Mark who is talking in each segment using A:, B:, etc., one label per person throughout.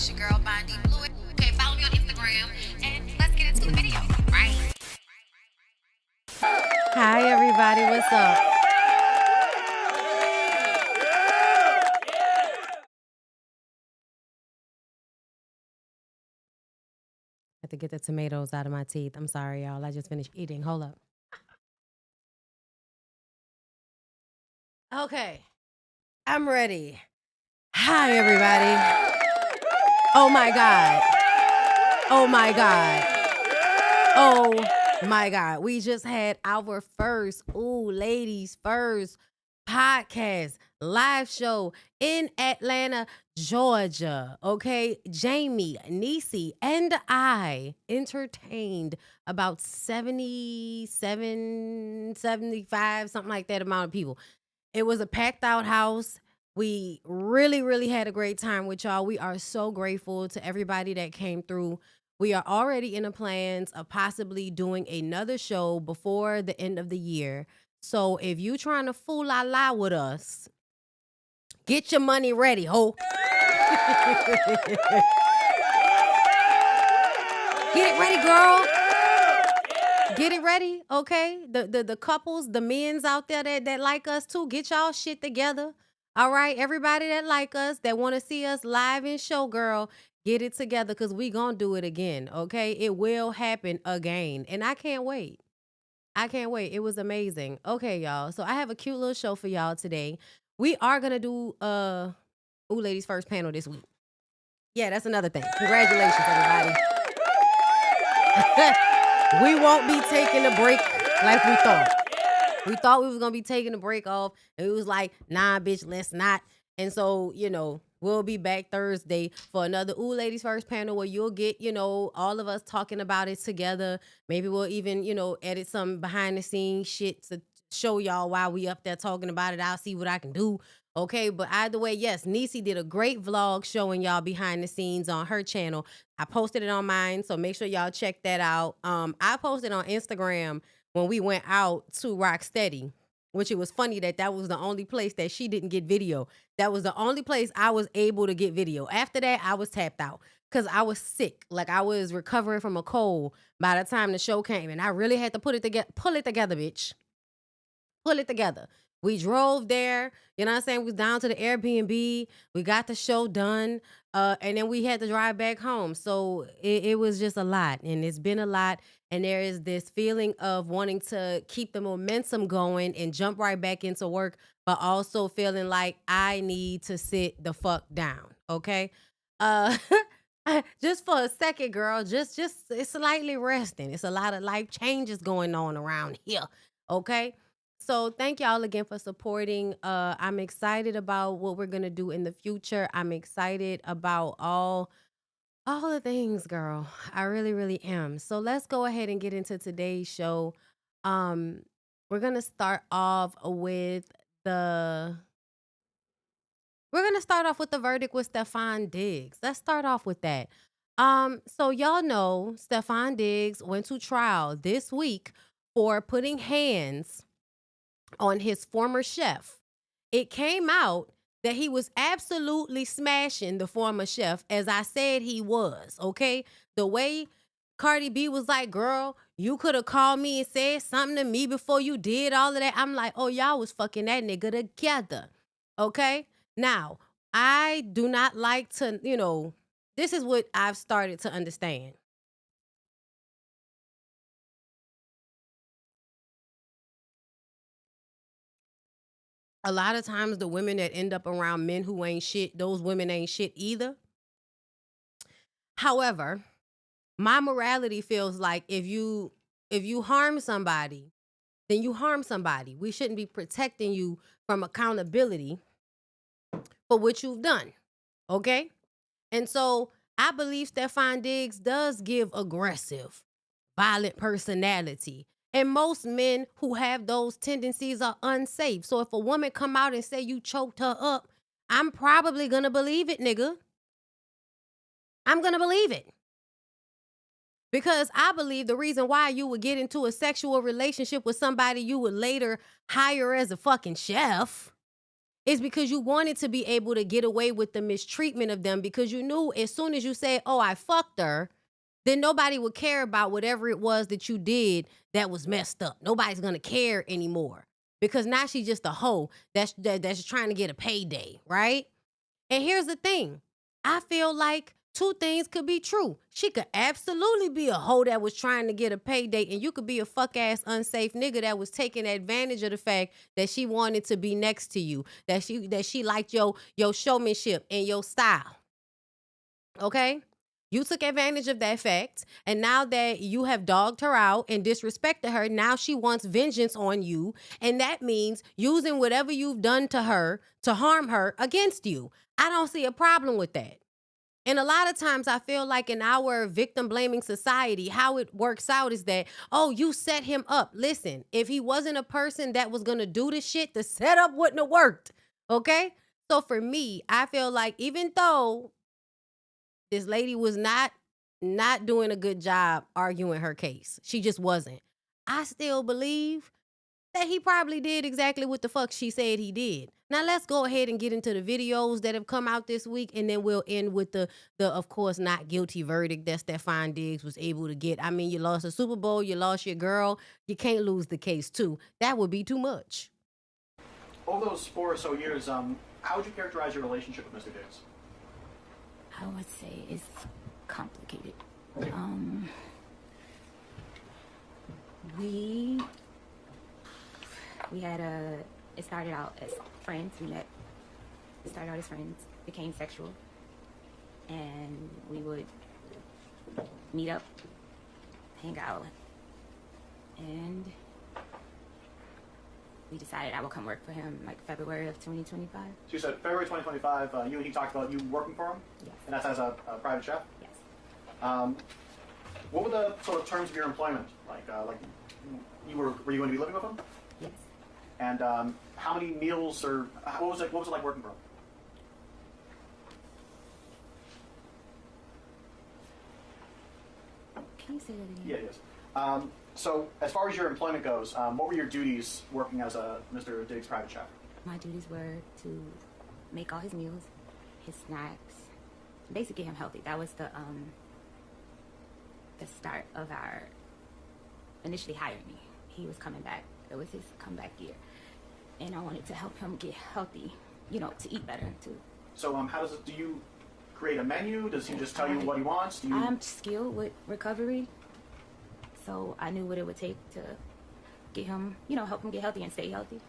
A: It's your girl Bondy Blue. Okay, follow me on Instagram and let's get into the video, right?
B: Hi, everybody. What's up? I have to get the tomatoes out of my teeth. I'm sorry, y'all. I just finished eating. Hold up. Okay. I'm ready. Hi, everybody. Oh, my God. Oh, my God. Oh, my God. We just had our first, ladies first podcast live show in Atlanta, Georgia. Okay. Jamie, Niecy, and I entertained about 77, 75, something like that amount of people. It was a packed out house. We really, really had a great time with y'all. We are so grateful to everybody that came through. We are already in the plans of possibly doing another show before the end of the year. So if you trying to fool la la with us, get your money ready, ho. Get it ready, girl. Get it ready, okay? The couples, the men's out there that like us too, get y'all shit together. All right, everybody that like us, that want to see us live in show, girl, get it together because we gonna do it again, okay? It will happen again, and I can't wait. I can't wait. It was amazing. Okay, y'all. So I have a cute little show for y'all today. We are gonna do Ooh Ladies First panel this week. Yeah, that's another thing. Congratulations, everybody. We won't be taking a break like we thought. We thought we was gonna be taking a break off, and it was like, nah, bitch, let's not. And so, we'll be back Thursday for another Ooh Ladies First panel where you'll get, all of us talking about it together. Maybe we'll even, edit some behind the scenes shit to show y'all why we up there talking about it. I'll see what I can do. Okay, but either way, yes, Niecy did a great vlog showing y'all behind the scenes on her channel. I posted it on mine, so make sure y'all check that out. I posted on Instagram when we went out to Rocksteady, which it was funny that was the only place that she didn't get video. That was the only place I was able to get video. After that, I was tapped out because I was sick. Like I was recovering from a cold by the time the show came, and I really had to pull it together, bitch. Pull it together. We drove there, you know what I'm saying? We was down to the Airbnb. We got the show done. And then we had to drive back home. So it was just a lot. And it's been a lot. And there is this feeling of wanting to keep the momentum going and jump right back into work, but also feeling like I need to sit the fuck down. Okay. Uh just for a second, girl. Just it's slightly resting. It's a lot of life changes going on around here. Okay. So thank y'all again for supporting. I'm excited about what we're gonna do in the future. I'm excited about all the things, girl. I really, really am. So let's go ahead and get into today's show. Um, we're gonna start off with the verdict with Stefon Diggs. Let's start off with that. So y'all know Stefon Diggs went to trial this week for putting hands on his former chef. It came out that he was absolutely smashing the former chef, as I said he was, okay? The way Cardi B was like, girl, you could have called me and said something to me before you did all of that. I'm like, oh, y'all was fucking that nigga together, okay? Now, I do not like to, this is what I've started to understand. A lot of times the women that end up around men who ain't shit, those women ain't shit either. However, my morality feels like if you harm somebody, then you harm somebody. We shouldn't be protecting you from accountability for what you've done. Okay? And so I believe Stefon Diggs does give aggressive, violent personality. And most men who have those tendencies are unsafe. So if a woman come out and say you choked her up, I'm probably gonna believe it, nigga. I'm gonna believe it. Because I believe the reason why you would get into a sexual relationship with somebody you would later hire as a fucking chef It's because you wanted to be able to get away with the mistreatment of them, because you knew as soon as you say, oh, I fucked her, then nobody would care about whatever it was that you did that was messed up. Nobody's gonna care anymore, because now she's just a hoe that's trying to get a payday, right? And here's the thing. I feel like two things could be true. She could absolutely be a hoe that was trying to get a payday, and you could be a fuck ass unsafe nigga that was taking advantage of the fact that she wanted to be next to you, that she liked your showmanship and your style. Okay? You took advantage of that fact, and now that you have dogged her out and disrespected her, now she wants vengeance on you, and that means using whatever you've done to her to harm her against you. I don't see a problem with that. And a lot of times I feel like in our victim blaming society, how it works out is that, oh, you set him up. Listen, if he wasn't a person that was going to do the shit, the setup wouldn't have worked. Okay? So for me, I feel like even though this lady was not doing a good job arguing her case, she just wasn't, I still believe that he probably did exactly what the fuck she said he did. Now let's go ahead and get into the videos that have come out this week, and then we'll end with the of course not guilty verdict that Stefon Diggs was able to get. I mean, you lost a Super Bowl, you lost your girl, you can't lose the case too. That would be too much.
C: Over those 4 or so years, how would you characterize your relationship with Mr. Diggs?
D: I would say it's complicated. We had it started out as friends. It started out as friends, became sexual, and we would meet up, hang out, and we decided I would come work for him like February of 2025.
C: So you said February 2025, you and he talked about you working for him?
D: Yes.
C: And that's as a private chef?
D: Yes.
C: What were the sort of terms of your employment? Were you going to be living with him?
D: Yes.
C: And how many meals, or what was it like working for him?
D: Can you say that again?
C: Yeah, yes. So as far as your employment goes, what were your duties working as a Mr. Diggs private chef?
D: My duties were to make all his meals, his snacks, basically get him healthy. That was the start of our initially hiring me. He was coming back. It was his comeback year, and I wanted to help him get healthy, to eat better too.
C: So do you create a menu? Does he just tell you what he wants?
D: I'm skilled with recovery, so I knew what it would take to get him, help him get healthy and stay healthy.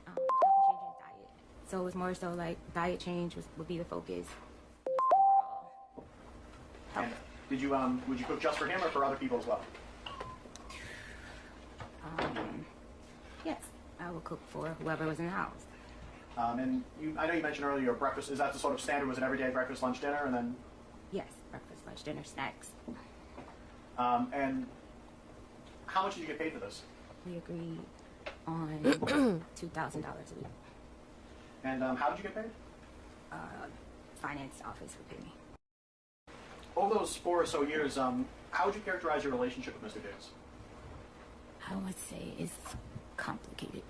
D: Help him change his diet. So it was more so like diet change would be the focus.
C: And would you cook just for him or for other people as well?
D: Yes, I would cook for whoever was in the house.
C: And I know you mentioned earlier your breakfast. Is that the sort of standard? Was it every day breakfast, lunch, dinner, and then?
D: Yes, breakfast, lunch, dinner, snacks.
C: And how much did you get paid for this?
D: We agreed on $2,000 a week.
C: And how did you get paid?
D: Finance office would pay me.
C: Over those 4 or so years, how would you characterize your relationship with Mr. Diggs?
D: I would say it's complicated.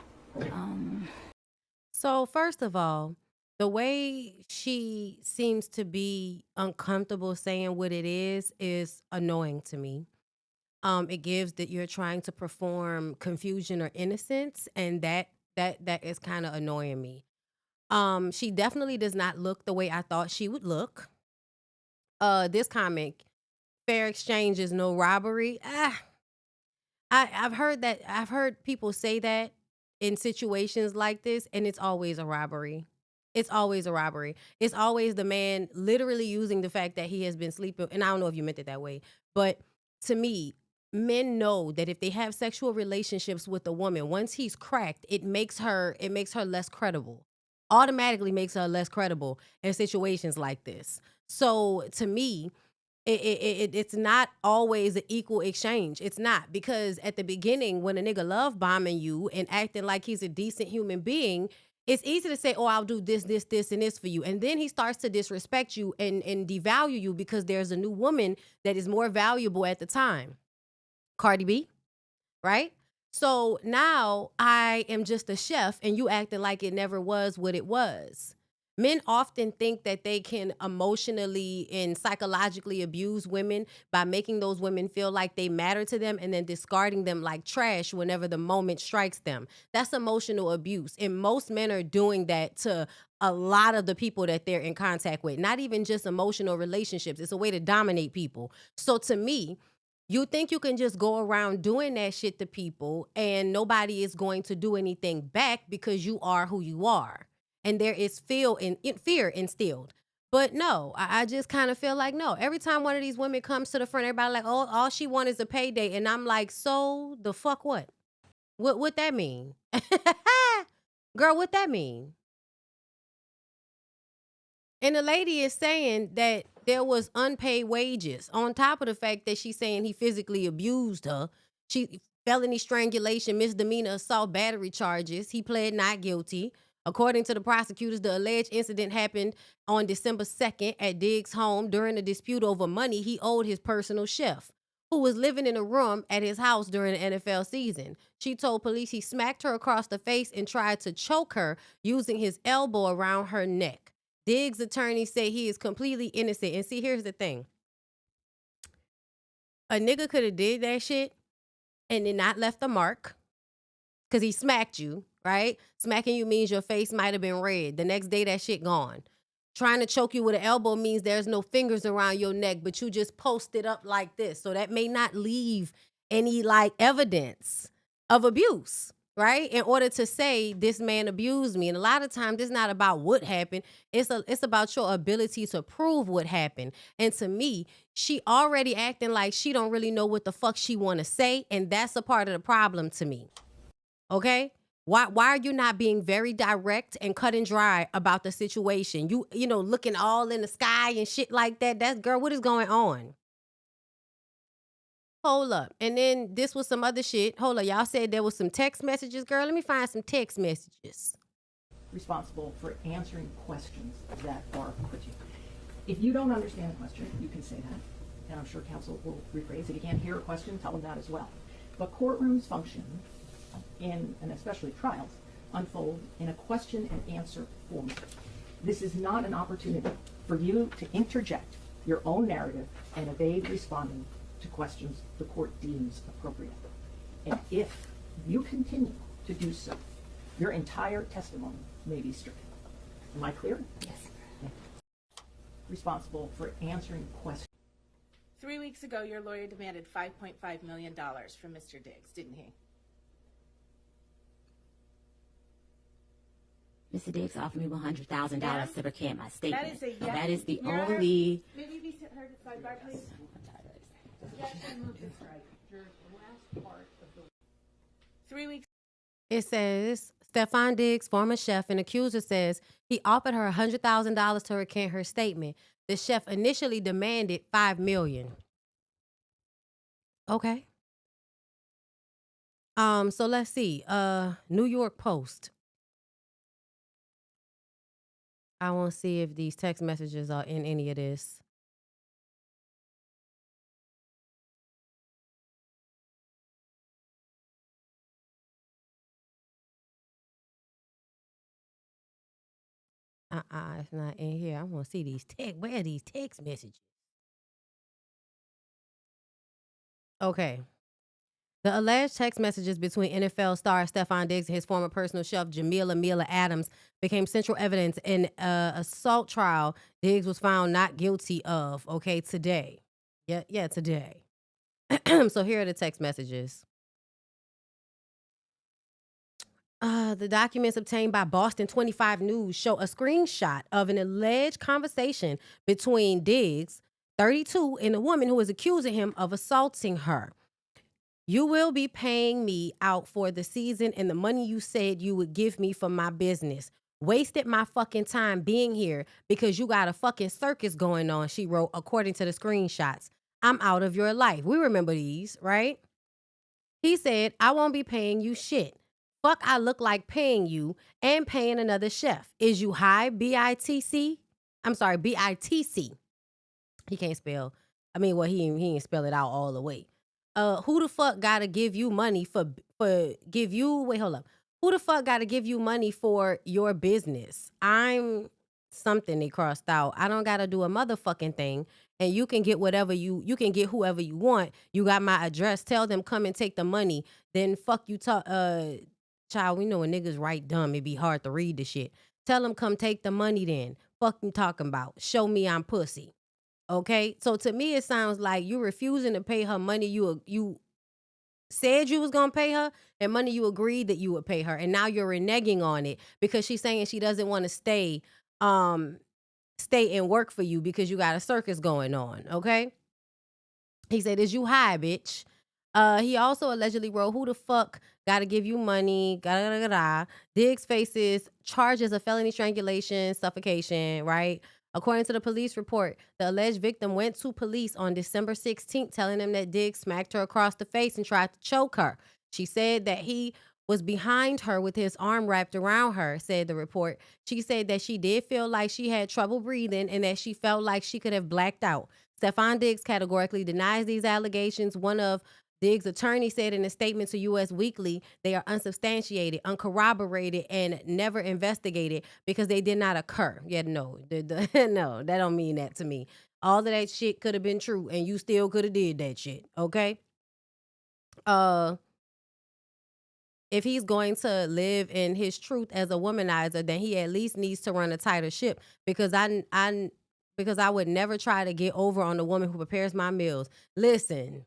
B: So first of all, the way she seems to be uncomfortable saying what it is annoying to me. It gives that you're trying to perform confusion or innocence, and that is kind of annoying me. She definitely does not look the way I thought she would look. This comment, fair exchange is no robbery. I've heard people say that in situations like this, and it's always a robbery. It's always a robbery. It's always the man literally using the fact that he has been sleeping. And I don't know if you meant it that way, but to me, men know that if they have sexual relationships with a woman, once he's cracked, it makes her less credible. Automatically makes her less credible in situations like this. So to me, it's not always an equal exchange. It's not, because at the beginning, when a nigga love bombing you and acting like he's a decent human being, it's easy to say, oh, I'll do this, this, this, and this for you. And then he starts to disrespect you and devalue you because there's a new woman that is more valuable at the time. Cardi B, right? So now I am just a chef and you acting like it never was what it was. Men often think that they can emotionally and psychologically abuse women by making those women feel like they matter to them and then discarding them like trash whenever the moment strikes them. That's emotional abuse. And most men are doing that to a lot of the people that they're in contact with, not even just emotional relationships. It's a way to dominate people. So to me, you think you can just go around doing that shit to people and nobody is going to do anything back because you are who you are. And there is fear instilled. But no, I just kind of feel like, no, every time one of these women comes to the front, everybody like, oh, all she wants is a payday. And I'm like, so the fuck what? What that mean? Girl, what that mean? And the lady is saying that there was unpaid wages on top of the fact that she's saying he physically abused her. She felony strangulation, misdemeanor assault, battery charges. He pled not guilty. According to the prosecutors, the alleged incident happened on December 2nd at Diggs' home during a dispute over money he owed his personal chef, who was living in a room at his house during the NFL season. She told police he smacked her across the face and tried to choke her using his elbow around her neck. Diggs' attorney said he is completely innocent. And see, here's the thing. A nigga could have did that shit and then not left a mark because he smacked you, right? Smacking you means your face might have been red. The next day, that shit gone. Trying to choke you with an elbow means there's no fingers around your neck, but you just posted up like this. So that may not leave any like evidence of abuse, right? In order to say this man abused me. And a lot of times it's not about what happened. It's about your ability to prove what happened. And to me, she already acting like she don't really know what the fuck she want to say. And that's a part of the problem to me. Okay? Why are you not being very direct and cut and dry about the situation? You know, looking all in the sky and shit like that. That's, girl, what is going on? Hold up. And then this was some other shit. Hold up. Y'all said there was some text messages. Girl, let me find some text messages.
E: Responsible for answering questions that are put to you. If you don't understand a question, you can say that. And I'm sure counsel will rephrase. If you can't hear a question, tell them that as well. But courtrooms function in, and especially trials, unfold in a question and answer format. This is not an opportunity for you to interject your own narrative and evade responding to questions the court deems appropriate. And if you continue to do so, your entire testimony may be stricken. Am I clear?
D: Yes.
E: Responsible for answering questions.
F: 3 weeks ago, your lawyer demanded $5.5 million from Mr. Diggs, didn't he?
D: Mr. Diggs offered me $100,000 to recant my statement.
F: That is a yes.
D: That is the
F: Your Honor,
D: only.
F: Maybe be heard sidebar, please. Yes, I moved this right. Your last part of the 3 weeks.
B: It says, Stefon Diggs, former chef, and accuser says he offered her $100,000 to recant her statement. The chef initially demanded $5 million. Okay. So let's see. New York Post. I want to see if these text messages are in any of this. It's not in here. I want to see these text. Where are these text messages? Okay. The alleged text messages between NFL star Stefon Diggs and his former personal chef Jamila Adams became central evidence in an assault trial Diggs was found not guilty of. Okay, today. Yeah, today. So here are the text messages. The documents obtained by Boston 25 News show a screenshot of an alleged conversation between Diggs, 32, and a woman who is accusing him of assaulting her. You will be paying me out for the season and the money you said you would give me for my business. Wasted my fucking time being here because you got a fucking circus going on, she wrote, according to the screenshots. I'm out of your life. We remember these, right? He said, I won't be paying you shit. Fuck, I look like paying you and paying another chef. Is you high, B-I-T-C? I'm sorry, B-I-T-C. He can't spell. I mean, well, he didn't spell it out all the way. who the fuck gotta give you money give you wait, hold up. Who the fuck gotta give you money for your business? I'm something they crossed out. I don't gotta do a motherfucking thing. And you can get you can get whoever you want. You got my address. Tell them come and take the money. Then fuck you talk child, we know when niggas write dumb, it be hard to read the shit. Tell them come take the money then. Fuck you talking about. Show me I'm pussy. Okay? So to me it sounds like you refusing to pay her money you said you was gonna pay her and money you agreed that you would pay her, and now you're reneging on it because she's saying she doesn't want to stay and work for you because you got a circus going on. Okay, he said, is you high, bitch? He also allegedly wrote, who the fuck gotta give you money? Diggs faces charges of felony strangulation, suffocation, right? According to the police report, the alleged victim went to police on December 16th, telling them that Diggs smacked her across the face and tried to choke her. She said that he was behind her with his arm wrapped around her, said the report. She said that she did feel like she had trouble breathing and that she felt like she could have blacked out. Stefon Diggs categorically denies these allegations. One of Diggs' attorney said in a statement to U.S. Weekly, they are unsubstantiated, uncorroborated, and never investigated because they did not occur. Yeah, no, no, that don't mean that to me. All of that shit could have been true, and you still could have did that shit. Okay. If he's going to live in his truth as a womanizer, then he at least needs to run a tighter ship because I would never try to get over on the woman who prepares my meals. Listen.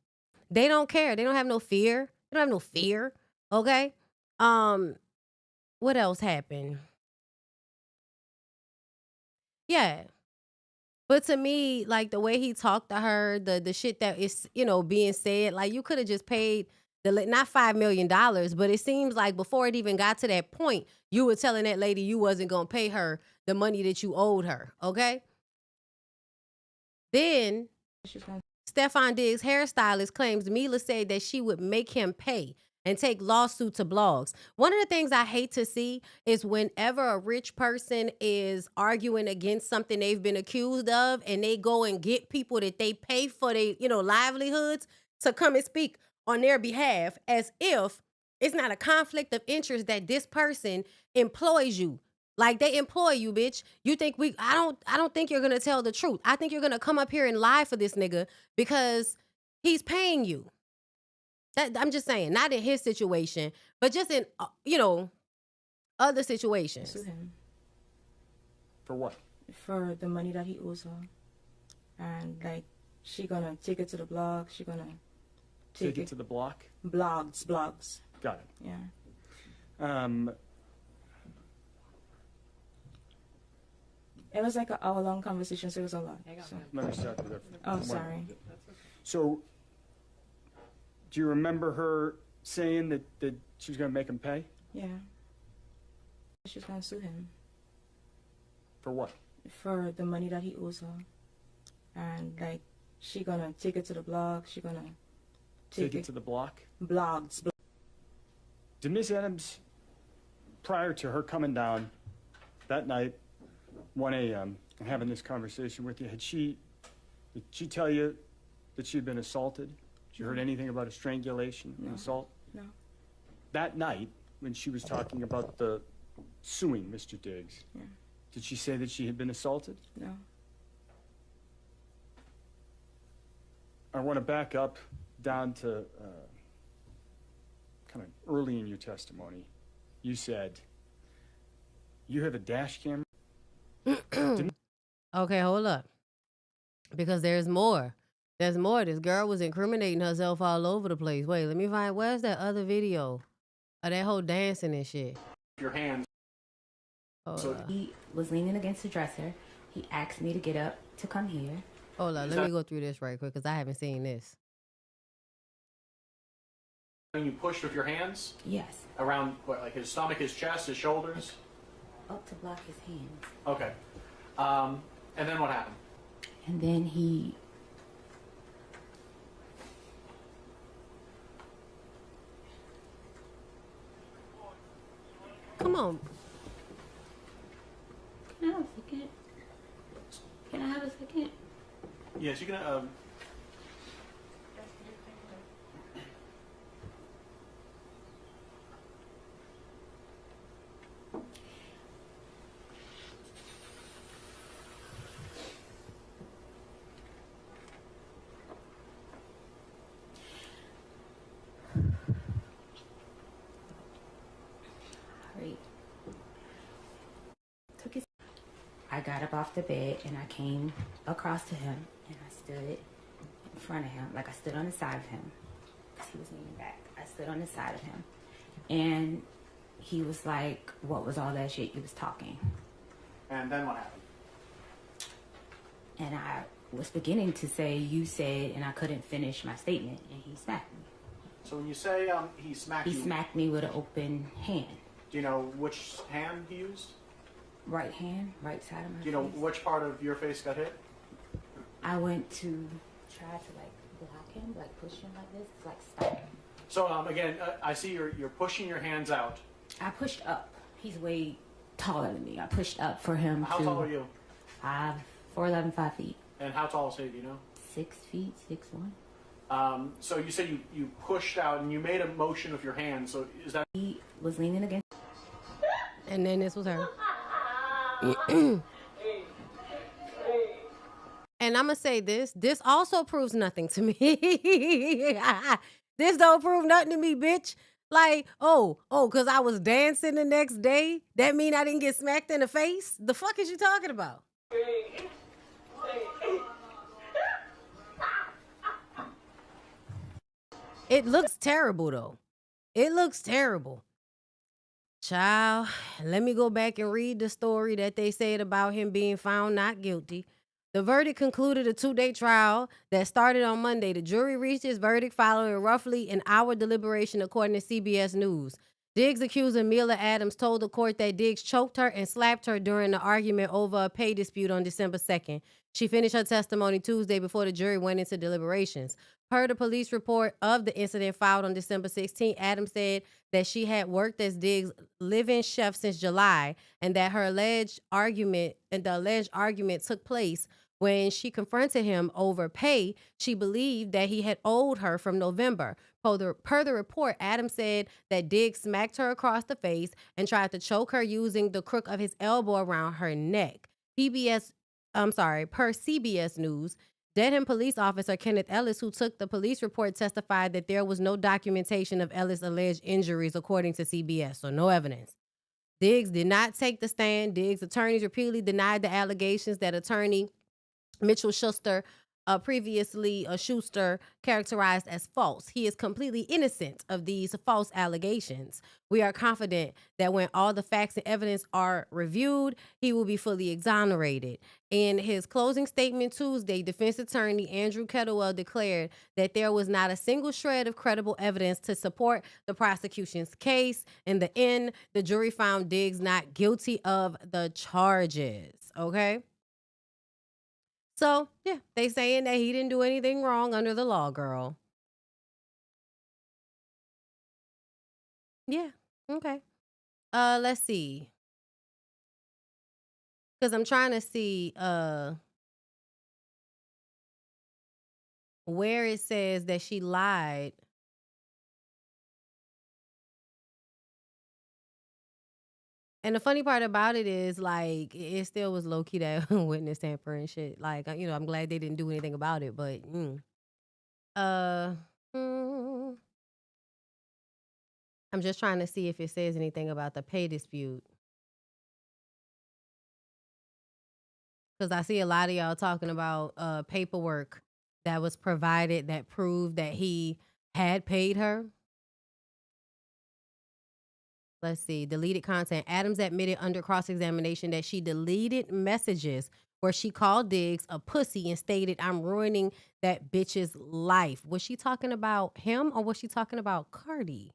B: They don't care. They don't have no fear. They don't have no fear. Okay? What else happened? Yeah. But to me, like the way he talked to her, the shit that is, being said, like you could have just paid not $5 million, but it seems like before it even got to that point, you were telling that lady you wasn't going to pay her the money that you owed her. Okay? Then Stefon Diggs' hairstylist claims Mila said that she would make him pay and take lawsuit to blogs. One of the things I hate to see is whenever a rich person is arguing against something they've been accused of and they go and get people that they pay for their, livelihoods to come and speak on their behalf as if it's not a conflict of interest that this person employs you. Like they employ you, bitch. You think I don't think you're gonna tell the truth. I think you're gonna come up here and lie for this nigga because he's paying you. I'm just saying, not in his situation, but just in other situations.
D: Sue him
G: For what?
D: for the money that he owes her, and like she gonna take it to the blog. She gonna
G: Take it to the block?
D: blogs.
G: Got it.
D: Yeah. It was like an hour-long conversation, so it was a lot. So.
G: Let me start with that.
D: Oh, sorry.
G: So, do you remember her saying that she was going to make him pay?
D: Yeah. She's gonna sue him
G: For what?
D: for the money that he owes her, and like she gonna take it to the blog. She gonna
G: Take it to the block?
D: blogs.
G: Did Miss Adams, prior to her coming down that night, 1 a.m., and having this conversation with you, did she tell you that she'd been assaulted? Did you heard anything about a strangulation and assault?
D: No.
G: That night, when she was talking about the suing Mr. Diggs,
D: Yeah.
G: did she say that she had been assaulted?
D: No.
G: I want to back up down to kind of early in your testimony. You said you have a dash camera.
B: Okay, hold up. Because there's more. There's more. This girl was incriminating herself all over the place. Wait, let me find, where's that other video of that whole dancing and shit?
C: Your hands.
B: Hold up.
D: He was leaning against the dresser. He asked me to get up to come here.
B: Hold up. Let me go through this right quick because I haven't seen this.
C: And you pushed with your hands
D: Yes.
C: around what, like his stomach, his chest, his shoulders.
D: Up to block his hands.
C: Okay. And then what happened?
D: And then he
B: Come on.
D: Can I have a second? Can I have a second?
C: Yes, you can.
D: got up off the bed and I came across to him and I stood in front of him, like I stood on the side of him because he was leaning back. I stood on the side of him and he was like, what was all that shit you was talking?
C: And then what happened?
D: And I was beginning to say, you said, and I couldn't finish my statement, and he smacked me.
C: So when you say he smacked
D: He
C: you,
D: smacked me with an open hand.
C: do you know which hand he used?
D: Right hand, right side of my
C: Do you know
D: face.
C: which part of your face got hit?
D: I went to try to like block him, like push him like this, like stop him.
C: So again, I see you're pushing your hands out.
D: I pushed up. He's way taller than me. I pushed up for him
C: How
D: to
C: tall are you?
D: 4'11", 5 feet.
C: And how tall is he? Do you know?
D: 6 feet, 6'1".
C: So you said you pushed out and you made a motion with your hand. So is that?
D: He was leaning against.
B: And then this was her. And I'm gonna say this also proves nothing to me. This don't prove nothing to me, bitch. Like, because I was dancing the next day, that mean I didn't get smacked in the face? The fuck is you talking about? It looks terrible, though. It looks terrible. Child, let me go back and read the story that they said about him being found not guilty. The verdict concluded a 2-day trial that started on Monday. The jury reached its verdict following roughly an hour deliberation, according to CBS News. Diggs' accuser, Mila Adams, told the court that Diggs choked her and slapped her during the argument over a pay dispute on December 2nd. She finished her testimony Tuesday before the jury went into deliberations. Per the police report of the incident filed on December 16th, Adams said that she had worked as Diggs' live-in chef since July and that the alleged argument took place when she confronted him over pay she believed that he had owed her from November. Per the report, Adams said that Diggs smacked her across the face and tried to choke her using the crook of his elbow around her neck. Per CBS News, Dedham police officer Kenneth Ellis, who took the police report, testified that there was no documentation of Ellis' alleged injuries, according to CBS, so no evidence. Diggs did not take the stand. Diggs' attorneys repeatedly denied the allegations that attorney Mitchell Schuster, Schuster, characterized as false. He is completely innocent of these false allegations. We are confident that when all the facts and evidence are reviewed, he will be fully exonerated. In his closing statement Tuesday, defense attorney Andrew Kettlewell declared that there was not a single shred of credible evidence to support the prosecution's case. In the end, the jury found Diggs not guilty of the charges. Okay? So, yeah, they saying that he didn't do anything wrong under the law, girl. Yeah, okay. Let's see. Because I'm trying to see where it says that she lied. And the funny part about it is, like, it still was low-key that witness tampering shit. Like, I'm glad they didn't do anything about it, but, I'm just trying to see if it says anything about the pay dispute. Because I see a lot of y'all talking about paperwork that was provided that proved that he had paid her. Let's see. Deleted content. Adams admitted under cross-examination that she deleted messages where she called Diggs a pussy and stated, "I'm ruining that bitch's life." Was she talking about him or was she talking about Cardi?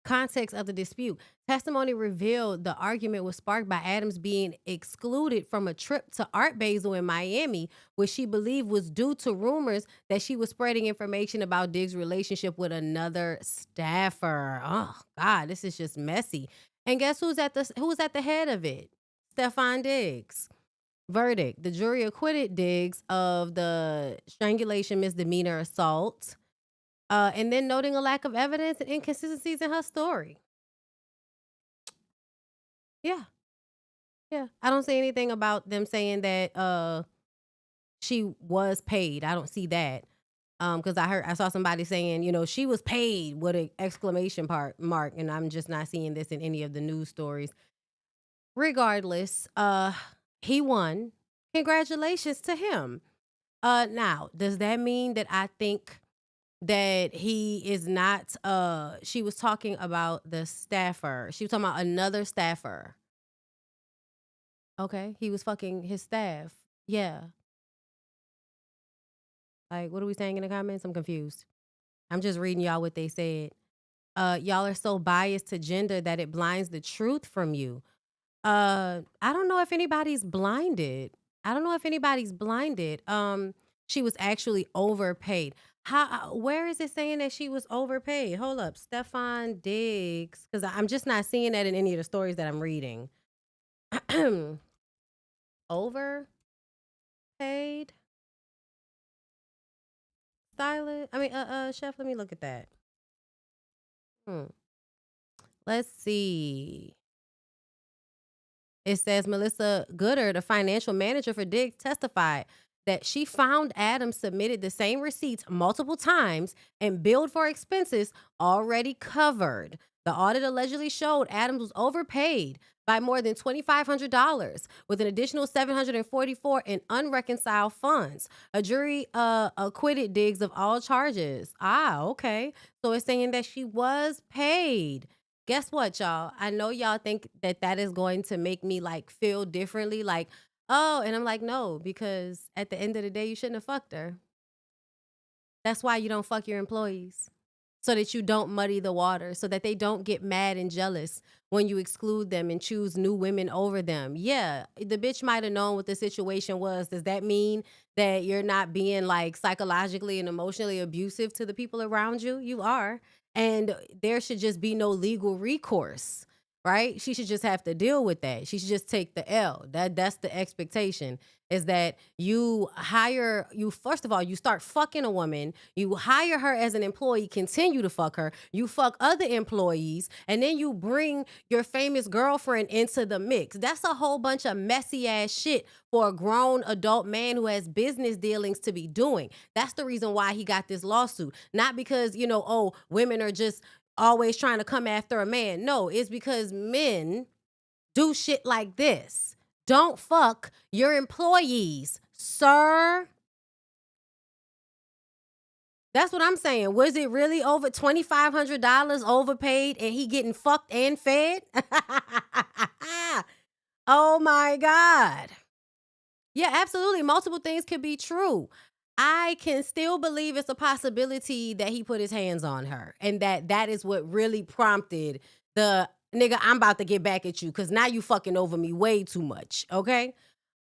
B: Context of the dispute. Testimony revealed the argument was sparked by Adams being excluded from a trip to Art Basel in Miami, which she believed was due to rumors that she was spreading information about Diggs' relationship with another staffer. Oh God, this is just messy. And guess who's at the head of it? Stefon Diggs. Verdict: the jury acquitted Diggs of the strangulation misdemeanor assault. And then noting a lack of evidence and inconsistencies in her story. Yeah. I don't see anything about them saying that she was paid. I don't see that. Because I saw somebody saying, she was paid with an exclamation mark, and I'm just not seeing this in any of the news stories. Regardless, He won. Congratulations to him. Now, does that mean that I think that he is not she was talking about the staffer. She was talking about another staffer. Okay, he was fucking his staff. Yeah. Like, what are we saying in the comments? I'm confused. I'm just reading y'all what they said. Y'all are so biased to gender that it blinds the truth from you. I don't know if anybody's blinded. I don't know if anybody's blinded. She was actually overpaid. How? Where is it saying that she was overpaid? Hold up, Stefon Diggs, because I'm just not seeing that in any of the stories that I'm reading. Overpaid stylist. I mean, chef. Let me look at that. Let's see. It says Melissa Gooder, the financial manager for Diggs, testified that she found Adams submitted the same receipts multiple times and billed for expenses already covered. The audit allegedly showed Adams was overpaid by more than $2,500 with an additional $744 in unreconciled funds. A jury acquitted Diggs of all charges. Okay. So it's saying that she was paid. Guess what, y'all? I know y'all think that that is going to make me like feel differently, like, oh, and I'm like, no, because at the end of the day, you shouldn't have fucked her. That's why you don't fuck your employees, so that you don't muddy the water, so that they don't get mad and jealous when you exclude them and choose new women over them. Yeah, the bitch might have known what the situation was. Does that mean that you're not being like psychologically and emotionally abusive to the people around you? You are. And there should just be no legal recourse, right? She should just have to deal with that. She should just take the L. That's the expectation, is that you first of all, you start fucking a woman, you hire her as an employee, continue to fuck her, you fuck other employees, and then you bring your famous girlfriend into the mix. That's a whole bunch of messy ass shit for a grown adult man who has business dealings to be doing. That's the reason why he got this lawsuit. Not because, women are just always trying to come after a man. No, it's because men do shit like this. Don't fuck your employees, sir. That's what I'm saying. Was it really over $2,500 overpaid and he getting fucked and fed? Oh my God. Yeah, absolutely. Multiple things could be true. I can still believe it's a possibility that he put his hands on her, and that is what really prompted the nigga, I'm about to get back at you because now you fucking over me way too much. Okay.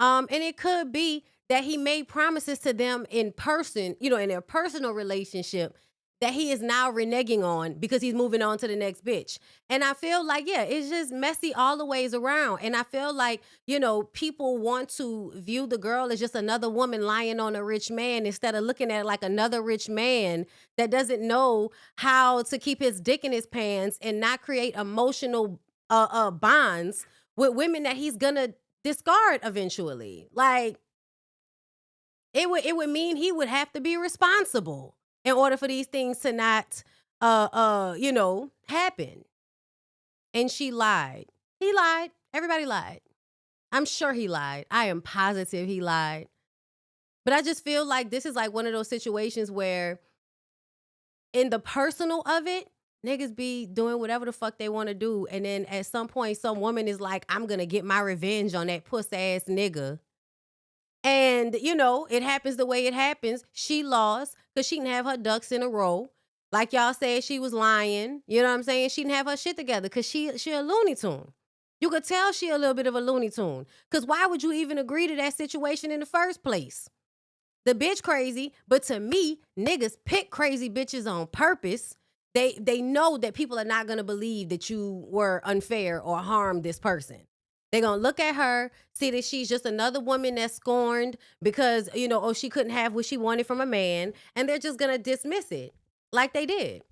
B: And it could be that he made promises to them in person, in their personal relationship, that he is now reneging on because he's moving on to the next bitch. And I feel like, yeah, it's just messy all the ways around. And I feel like, people want to view the girl as just another woman lying on a rich man instead of looking at it like another rich man that doesn't know how to keep his dick in his pants and not create emotional bonds with women that he's gonna discard eventually. Like, it would mean he would have to be responsible in order for these things to not, happen. And she lied. He lied. Everybody lied. I'm sure he lied. I am positive he lied. But I just feel like this is like one of those situations where in the personal of it, niggas be doing whatever the fuck they want to do. And then at some point, some woman is like, I'm going to get my revenge on that puss-ass nigga. And, it happens the way it happens. She lost because she didn't have her ducks in a row. Like y'all said, she was lying. You know what I'm saying? She didn't have her shit together because she a Looney Tune. You could tell she a little bit of a Looney Tune. Because why would you even agree to that situation in the first place? The bitch crazy, but to me, niggas pick crazy bitches on purpose. They know that people are not going to believe that you were unfair or harmed this person. They're going to look at her, see that she's just another woman that's scorned because, she couldn't have what she wanted from a man. And they're just going to dismiss it like they did.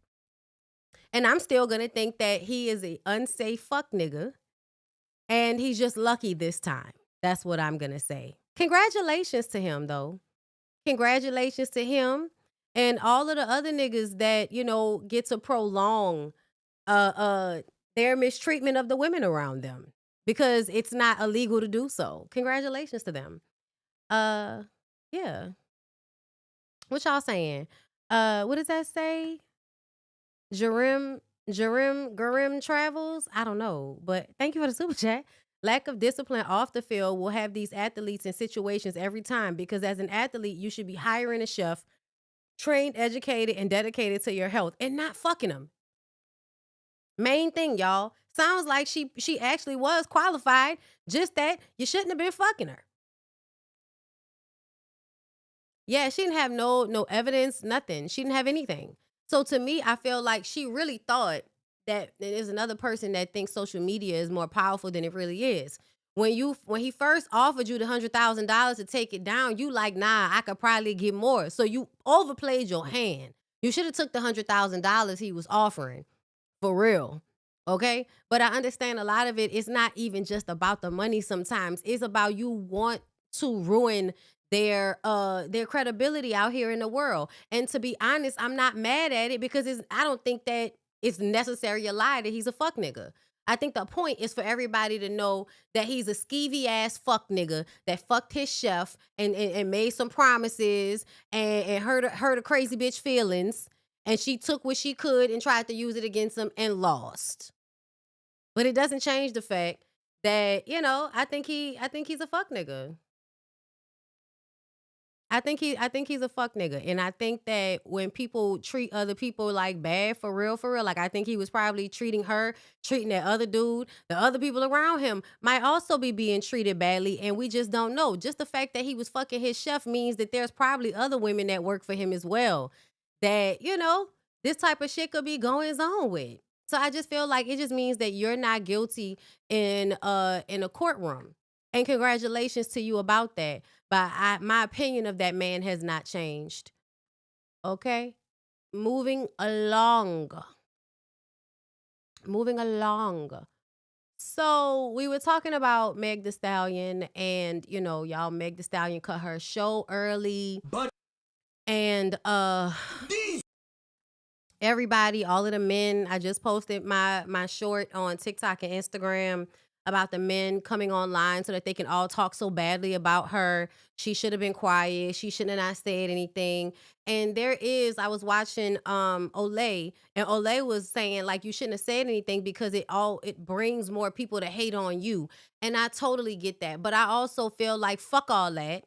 B: And I'm still going to think that he is an unsafe fuck nigga. And he's just lucky this time. That's what I'm going to say. Congratulations to him, though. Congratulations to him and all of the other niggas that, get to prolong their mistreatment of the women around them. because it's not illegal to do so. Congratulations to them. Yeah. What y'all saying? What does that say? Garim Travels? I don't know, but thank you for the super chat. Lack of discipline off the field will have these athletes in situations every time, because as an athlete, you should be hiring a chef, trained, educated, and dedicated to your health, and not fucking them. Main thing, y'all. Sounds like she actually was qualified, just that you shouldn't have been fucking her. Yeah, she didn't have no evidence, nothing. She didn't have anything. So to me, I feel like she really thought that there's another person that thinks social media is more powerful than it really is. When he first offered you the $100,000 to take it down, you like, nah, I could probably get more. So you overplayed your hand. You should have took the $100,000 he was offering, for real. Okay? But I understand a lot of it is not even just about the money sometimes. It's about you want to ruin their credibility out here in the world. And to be honest, I'm not mad at it, because I don't think that it's necessary a lie that he's a fuck nigga. I think the point is for everybody to know that he's a skeevy ass fuck nigga that fucked his chef and made some promises and hurt a crazy bitch feelings, and she took what she could and tried to use it against him and lost. But it doesn't change the fact that, you know, I think he's a fuck nigga. I think he's a fuck nigga. And I think that when people treat other people like bad, for real, like I think he was probably treating that other dude, the other people around him might also be being treated badly, and we just don't know. Just the fact that he was fucking his chef means that there's probably other women that work for him as well that, you know, this type of shit could be going on with. So I just feel like it just means that you're not guilty in a courtroom. And congratulations to you about that. But my opinion of that man has not changed. Okay? Moving along. So we were talking about Meg Thee Stallion, and, you know, y'all, Meg Thee Stallion cut her show early. And everybody, all of the men, I just posted my short on TikTok and Instagram about the men coming online so that they can all talk so badly about her. She should have been quiet. She shouldn't have not said anything. And I was watching Olay, and Olay was saying, like, you shouldn't have said anything because it brings more people to hate on you. And I totally get that. But I also feel like, fuck all that.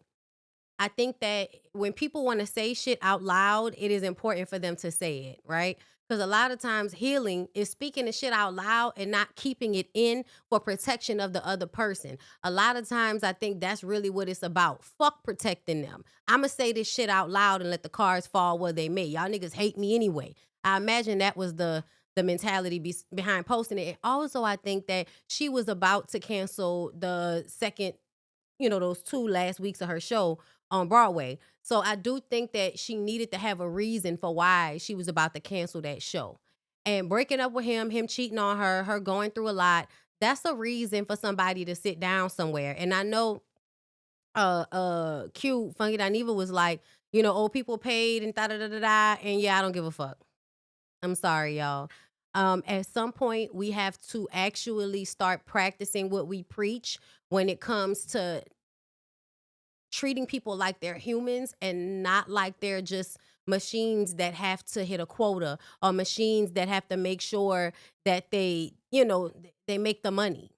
B: I think that when people want to say shit out loud, it is important for them to say it, right? Because a lot of times healing is speaking the shit out loud and not keeping it in for protection of the other person. A lot of times I think that's really what it's about. Fuck protecting them. I'm going to say this shit out loud and let the cards fall where they may. Y'all niggas hate me anyway. I imagine that was the mentality behind posting it. And also, I think that she was about to cancel the second, you know, those 2 last weeks of her show on Broadway. So I do think that she needed to have a reason for why she was about to cancel that show. And breaking up with him cheating on her going through a lot, that's a reason for somebody to sit down somewhere. And I know Q, Funky Dineva was like, you know, old people paid and da-da-da-da-da, and yeah, I don't give a fuck. I'm sorry, y'all. At some point, we have to actually start practicing what we preach when it comes to treating people like they're humans and not like they're just machines that have to hit a quota, or machines that have to make sure that they, you know, they make the money.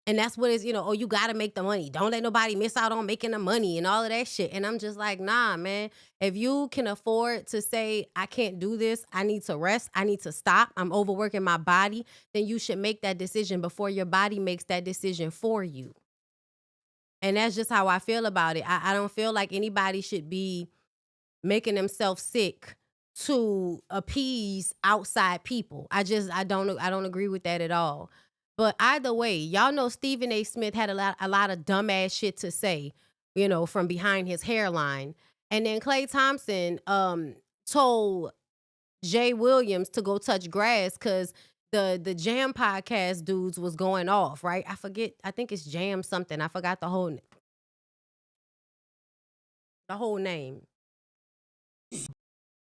B: And that's what is, you know, oh, you got to make the money. Don't let nobody miss out on making the money and all of that shit. And I'm just like, nah, man, if you can afford to say, I can't do this, I need to rest, I need to stop, I'm overworking my body, then you should make that decision before your body makes that decision for you. And that's just how I feel about it. I don't feel like anybody should be making themselves sick to appease outside people. I don't agree with that at all. But either way, y'all know Stephen A. Smith had a lot of dumbass shit to say, you know, from behind his hairline. And then Klay Thompson told Jay Williams to go touch grass because the Jam podcast dudes was going off, right? I think it's Jam something. I forgot the whole name.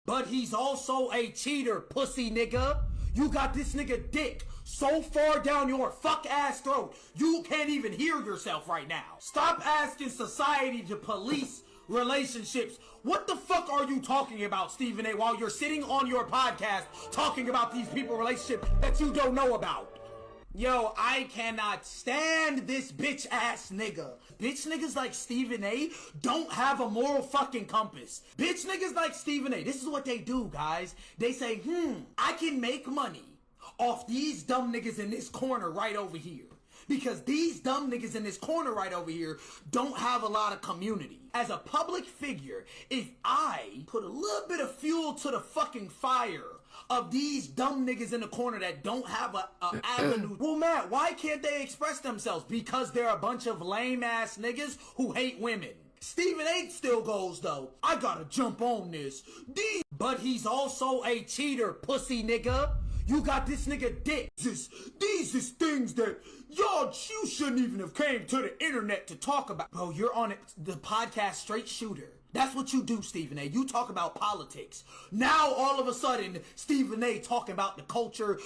H: But he's also a cheater, pussy nigga. You got this nigga dick so far down your fuck ass throat, you can't even hear yourself right now. Stop asking society to police relationships. What the fuck are you talking about, Stephen A, while you're sitting on your podcast talking about these people relationships that you don't know about? Yo, I cannot stand this bitch ass nigga. Bitch niggas like Stephen A don't have a moral fucking compass. Bitch niggas like Stephen A, this is what they do, guys. They say, I can make money off these dumb niggas in this corner right over here. Because these dumb niggas in this corner right over here don't have a lot of community. As a public figure, if I put a little bit of fuel to the fucking fire of these dumb niggas in the corner that don't have a avenue. Well, Matt, why can't they express themselves? Because they're a bunch of lame ass niggas who hate women. Stephen A still goes though, I gotta jump on this. But he's also a cheater, pussy nigga. You got this nigga dick. These is things that you shouldn't even have came to the internet to talk about. Bro, you're on it, the podcast Straight Shooter. That's what you do, Stephen A. You talk about politics. Now, all of a sudden, Stephen A. talking about the culture,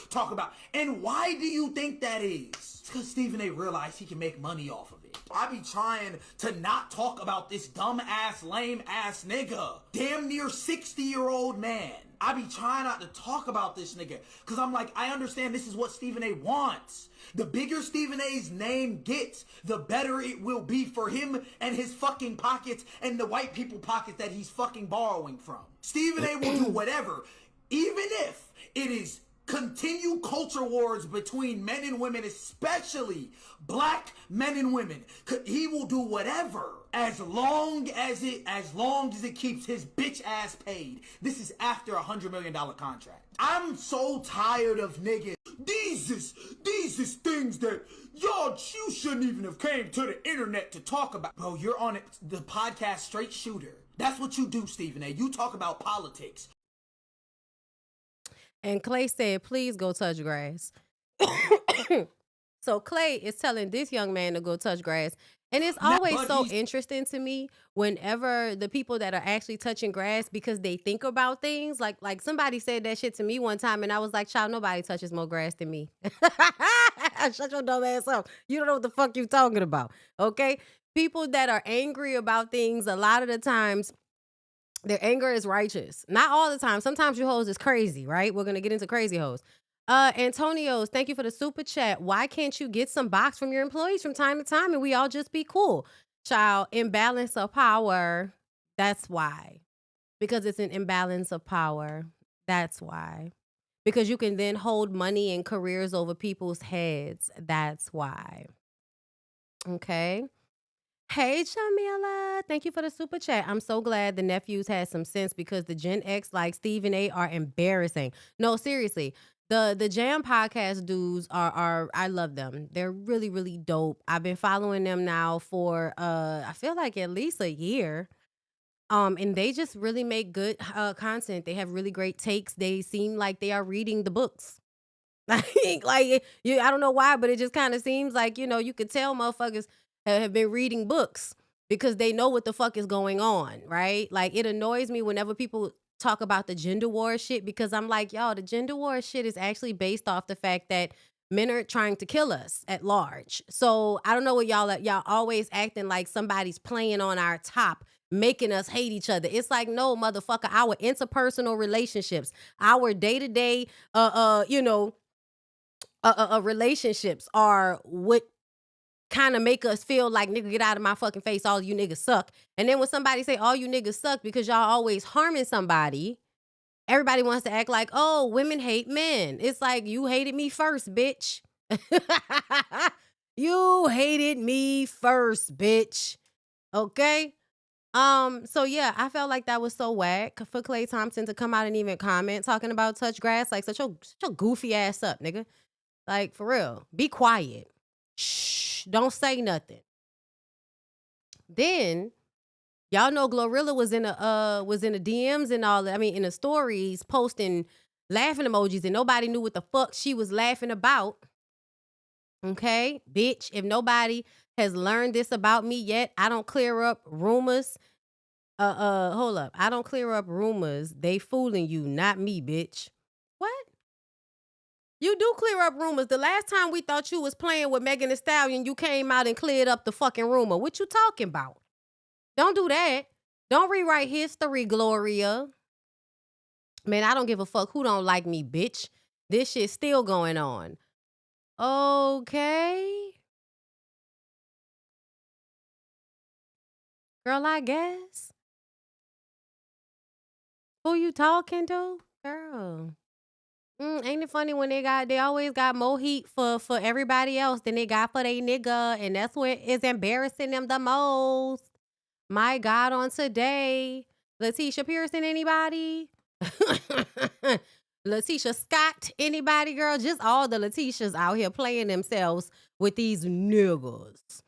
H: and why do you think that is? It's because Stephen A. realized he can make money off of it. I be trying to not talk about this dumb ass, lame ass nigga. Damn near 60-year-old man. I be trying not to talk about this nigga. Because I'm like, I understand this is what Stephen A. wants. The bigger Stephen A's name gets, the better it will be for him and his fucking pockets and the white people pockets that he's fucking borrowing from. Stephen A. will do whatever, even if it is continue culture wars between men and women, especially black men and women. He will do whatever as long as it keeps his bitch ass paid. This is after a $100 million contract. I'm so tired of niggas. These is things that you shouldn't even have came to the internet to talk about. Bro, you're on it, the podcast Straight Shooter. That's what you do, Stephen A. You talk about politics.
B: And Clay said, please go touch grass. So Clay is telling this young man to go touch grass. And it's always so interesting to me whenever the people that are actually touching grass, because they think about things. Like somebody said that shit to me one time, and I was like, child, nobody touches more grass than me. Shut your dumb ass up. You don't know what the fuck you talking about, okay? People that are angry about things, a lot of the times, their anger is righteous. Not all the time. Sometimes you hoes is crazy, right? We're going to get into crazy hoes. Antonio's, thank you for the super chat. Why can't you get some box from your employees from time to time and we all just be cool? Child, imbalance of power. That's why. Because it's an imbalance of power. That's why. Because you can then hold money and careers over people's heads. That's why. Okay. Hey, Jamila. Thank you for the super chat. I'm so glad the nephews had some sense, because the Gen X like Stephen A are embarrassing. No, seriously. The Jam podcast dudes are I love them. They're really, really dope. I've been following them now for I feel like at least a year. And they just really make good content. They have really great takes. They seem like they are reading the books. I don't know why, but it just kind of seems like, you could tell motherfuckers have been reading books because they know what the fuck is going on, right? Like, it annoys me whenever people talk about the gender war shit, because I'm like, y'all, the gender war shit is actually based off the fact that men are trying to kill us at large. So I don't know what y'all always acting like somebody's playing on our top, making us hate each other. It's like, no, motherfucker, our interpersonal relationships, our day-to-day, relationships are what kind of make us feel like, nigga, get out of my fucking face, all you niggas suck. And then when somebody say all you niggas suck because y'all always harming somebody, everybody wants to act like, oh, women hate men. It's like, you hated me first, bitch. You hated me first, bitch. Okay? So yeah, I felt like that was so whack for Klay Thompson to come out and even comment talking about touch grass. Like, such a goofy ass up, nigga. Like, for real. Be quiet. Shh, don't say nothing. Then, y'all know Glorilla was in the DMs and all that. I mean, in the stories, posting laughing emojis, and nobody knew what the fuck she was laughing about. Okay, bitch. If nobody has learned this about me yet, I don't clear up rumors. Hold up. I don't clear up rumors. They fooling you, not me, bitch. What? You do clear up rumors. The last time we thought you was playing with Megan Thee Stallion, you came out and cleared up the fucking rumor. What you talking about? Don't do that. Don't rewrite history, Gloria. Man, I don't give a fuck who don't like me, bitch. This shit's still going on. Okay. Girl, I guess. Who you talking to? Girl. Ain't it funny when they always got more heat for everybody else than they got for they nigga, and that's what is embarrassing them the most. My God, on today. Letitia Pearson, anybody? Letitia Scott, anybody, girl? Just all the Letitias out here playing themselves with these niggas.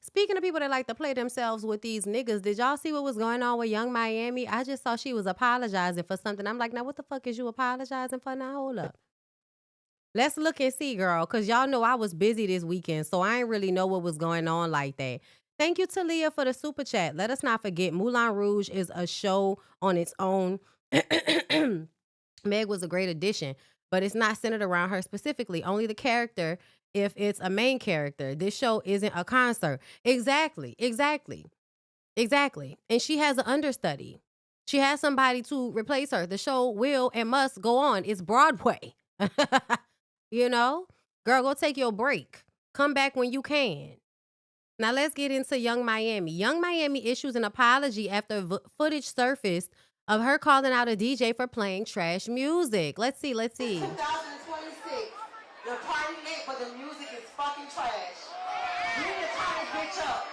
B: Speaking of people that like to play themselves with these niggas, did y'all see what was going on with Young Miami? I just saw she was apologizing for something. I'm like, now what the fuck is you apologizing for now? Hold up. Let's look and see, girl, because y'all know I was busy this weekend, so I ain't really know what was going on like that. Thank you, Talia, for the super chat. Let us not forget, Moulin Rouge is a show on its own. Meg was a great addition, but it's not centered around her specifically. Only the character if it's a main character. This show isn't a concert. Exactly. And she has an understudy. She has somebody to replace her. The show will and must go on. It's Broadway. You know? Girl, go take your break. Come back when you can. Now let's get into Young Miami. Young Miami issues an apology after footage surfaced of her calling out a DJ for playing trash music. Let's see.
I: 2026. The party lit, but the music is fucking trash. You need to turn this bitch up.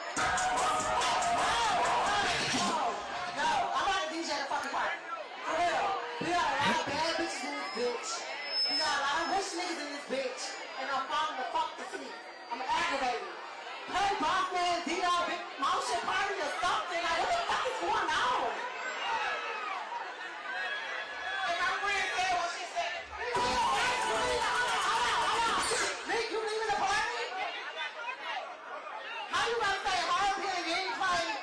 I: No. I'm about to DJ the fucking party. For real. We got a lot of bad bitches in this bitch. We got a lot of rich niggas in this bitch. And I'm falling the fuck to sleep. I'm aggravated. Play boss man, Dino, big motion party or something. Like, what the fuck is going on? And my friend said what she said. You leaving the party? How you gonna say hard pin you ain't playing?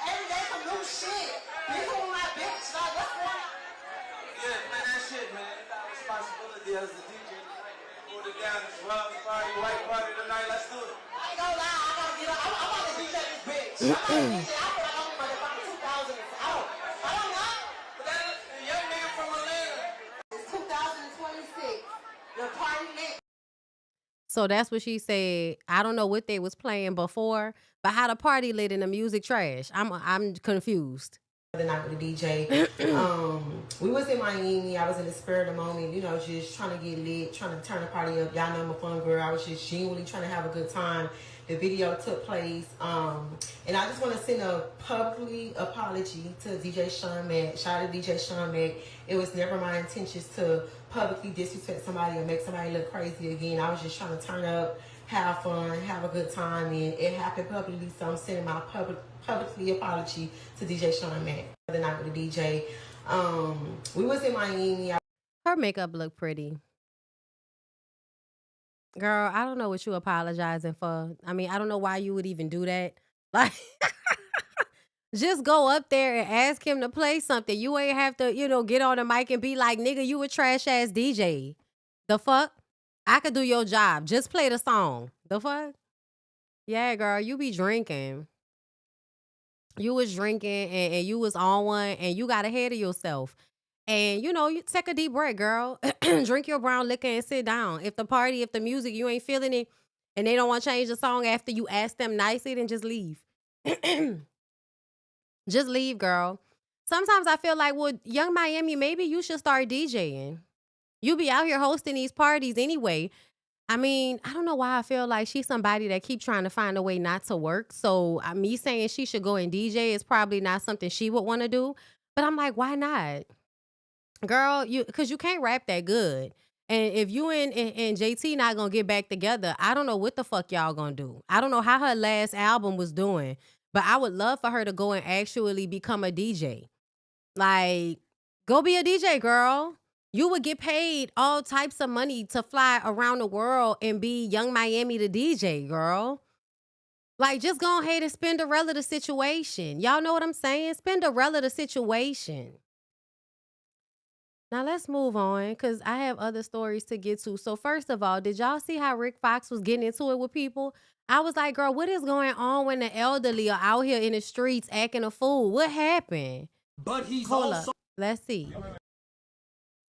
I: Every day some new shit. This one my bitch. Like, what's going on?
J: Yeah, man, that shit, man. It's our responsibility as the DJ. Hold it down, this rock party, white party tonight. Let's do it.
I: I ain't gonna lie, I gotta get up. I'm about to DJ this bitch. I'm about to DJ. I feel like I'm in motherfucking 2000 and out. I don't know.
J: But that young nigga from Atlanta.
I: It's 2026. The party lit.
B: So that's what she said. I don't know what they was playing before, but how the party lit and the music trash. I'm confused.
I: The night with the DJ. We was in Miami. I was in the spirit of the moment, you know, just trying to get lit, trying to turn the party up. Y'all know I'm a fun girl. I was just genuinely trying to have a good time. The video took place. And I just want to send a publicly apology to DJ Sean Mack. Shout out to DJ Sean Mack. It was never my intentions to publicly disrespect somebody or make somebody look crazy again. I was just trying to turn up, have fun, have a good time, and it happened publicly, so I'm sending my publicly apology to DJ Sean Mack. The night with the DJ. We was in Miami.
B: Her makeup looked pretty. Girl, I don't know what you apologizing for. I mean, I don't know why you would even do that. Like, just go up there and ask him to play something. You ain't have to, get on the mic and be like, nigga, you a trash ass DJ. The fuck? I could do your job. Just play the song. The fuck? Yeah, girl, you be drinking. You was drinking and you was on one and you got ahead of yourself. And, you take a deep breath, girl. Drink your brown liquor and sit down. If the music, you ain't feeling it and they don't want to change the song after you ask them nicely, then just leave. Just leave, girl. Sometimes I feel like, well, Young Miami, maybe you should start DJing. You be out here hosting these parties anyway. I mean, I don't know why I feel like she's somebody that keep trying to find a way not to work. So me saying she should go and DJ is probably not something she would want to do. But I'm like, why not? Girl, because you can't rap that good. And if you and JT not going to get back together, I don't know what the fuck y'all going to do. I don't know how her last album was doing. But I would love for her to go and actually become a DJ. Like, go be a DJ, girl. You would get paid all types of money to fly around the world and be Young Miami the DJ, girl. Like, just go ahead and Spinderella the situation. Y'all know what I'm saying? Spinderella the situation. Now let's move on because I have other stories to get to. So first of all, did y'all see how Rick Fox was getting into it with people? I was like, girl, what is going on when the elderly are out here in the streets acting a fool? What happened?
H: But he's
B: Hold
H: also
B: up. Let's see.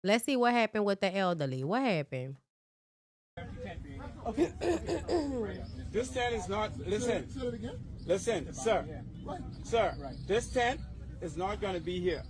B: Let's see what happened with the elderly. What happened?
K: Okay. This tent is not, listen, sir, this tent is not going to be here.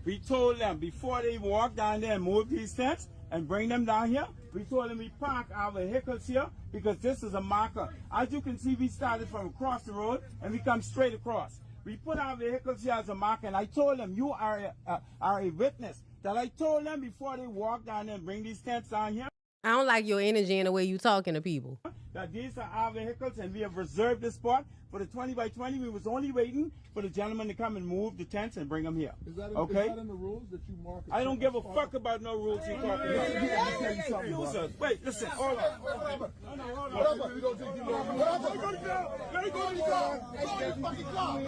K: We told them before they walk down there and move these tents and bring them down here, we told them we park our vehicles here because this is a marker. As you can see, we started from across the road and we come straight across. We put our vehicles here as a marker, and I told them, you are a witness, that I told them before they walk down there and bring these tents down here.
B: I don't like your energy and the way you talking to people.
K: That these are our vehicles, and we have reserved this spot for the 20 by 20. We was only waiting for the gentleman to come and move the tents and bring them here. Okay?
L: Is that in the rules that you mark?
K: I don't give a fuck about no rules you talking about. User, wait, listen, hold on.
L: Hold on. We don't take you long. Let him go to jail. Let him go to jail. Go to your fucking car.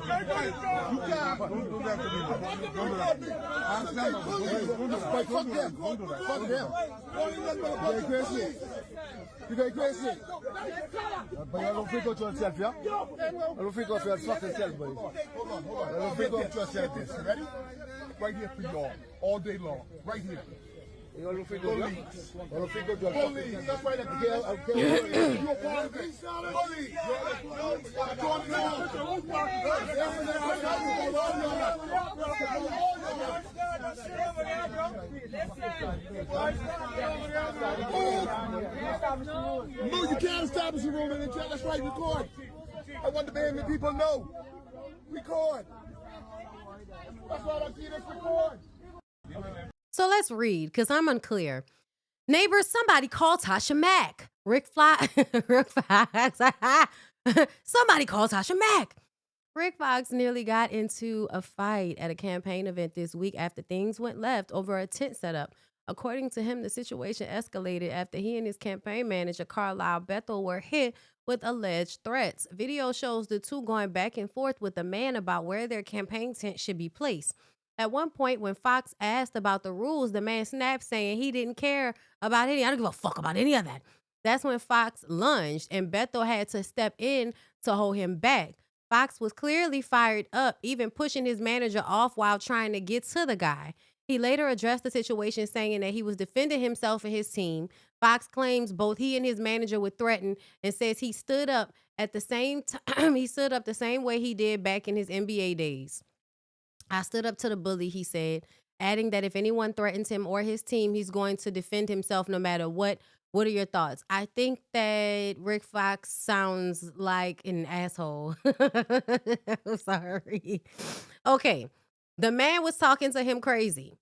L: Let him go to jail. You can't. Don't do that to me. Don't do that to me. I understand. Don't do that. Fuck them. Fuck them. You get crazy. You get crazy. But you don't freak out yourself, yeah? You don't freak out your fucking self, buddy. Hold on. You don't freak out yourself. This. Ready? Right here for y'all. All day long. Right here. You don't freak out yourself. You don't freak out yourself. Police. That's right at the jail. You a part of this. Police. No, you can't establish a room in the jail. That's right, record. I want the baby people know. Record. That's why I see this record.
B: So let's read, because I'm unclear. Neighbors, somebody call Tasha Mack. Rick Fox. Somebody call Tasha Mack. Rick Fox nearly got into a fight at a campaign event this week after things went left over a tent setup. According to him, the situation escalated after he and his campaign manager, Carlisle Bethel, were hit with alleged threats. Video shows the two going back and forth with the man about where their campaign tent should be placed. At one point, when Fox asked about the rules, the man snapped, saying he didn't care about any. I don't give a fuck about any of that. That's when Fox lunged, and Bethel had to step in to hold him back. Fox was clearly fired up, even pushing his manager off while trying to get to the guy. He later addressed the situation, saying that he was defending himself and his team. Fox claims both he and his manager were threatened and says he stood up at the same time. He stood up the same way he did back in his NBA days. I stood up to the bully, he said, adding that if anyone threatens him or his team, he's going to defend himself no matter what. What are your thoughts? I think that Rick Fox sounds like an asshole. I'm sorry. Okay. The man was talking to him crazy,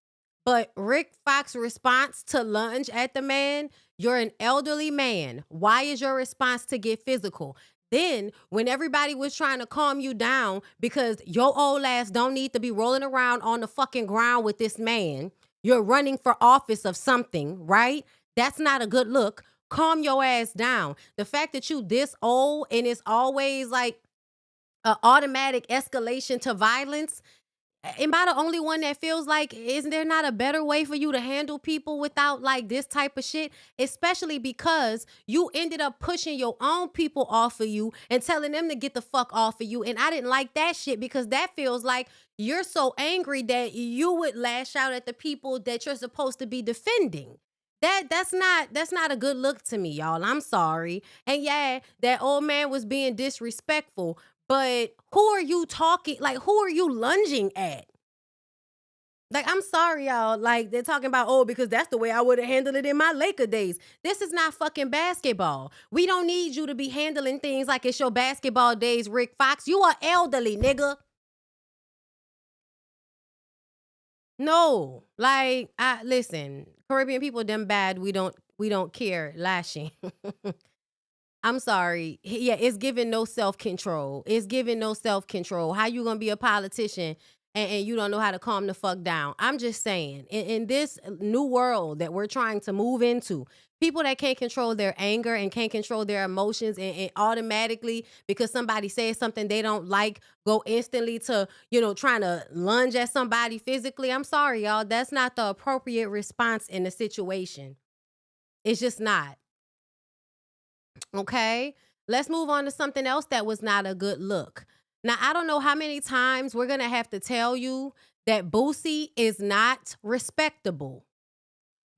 B: but Rick Fox's response to lunge at the man, you're an elderly man. Why is your response to get physical? Then when everybody was trying to calm you down because your old ass don't need to be rolling around on the fucking ground with this man, you're running for office of something, right? That's not a good look. Calm your ass down. The fact that you this old and it's always like an automatic escalation to violence, am I the only one that feels like, isn't there not a better way for you to handle people without like this type of shit? Especially because you ended up pushing your own people off of you and telling them to get the fuck off of you. And I didn't like that shit because that feels like you're so angry that you would lash out at the people that you're supposed to be defending. That's not a good look to me, y'all. I'm sorry. And yeah, that old man was being disrespectful. But who are you talking? Like, who are you lunging at? Like, I'm sorry, y'all. Like, they're talking about, oh, because that's the way I would have handled it in my Laker days. This is not fucking basketball. We don't need you to be handling things like it's your basketball days, Rick Fox. You are elderly, nigga. No, like, listen, Caribbean people, them bad. We don't care. LASHAE. I'm sorry. Yeah, it's giving no self-control. It's giving no self-control. How you gonna be a politician and you don't know how to calm the fuck down. I'm just saying, in this new world that we're trying to move into, people that can't control their anger and can't control their emotions and automatically, because somebody says something they don't like, go instantly to, trying to lunge at somebody physically. I'm sorry, y'all. That's not the appropriate response in the situation. It's just not. Okay? Let's move on to something else that was not a good look. Now, I don't know how many times we're going to have to tell you that Boosie is not respectable.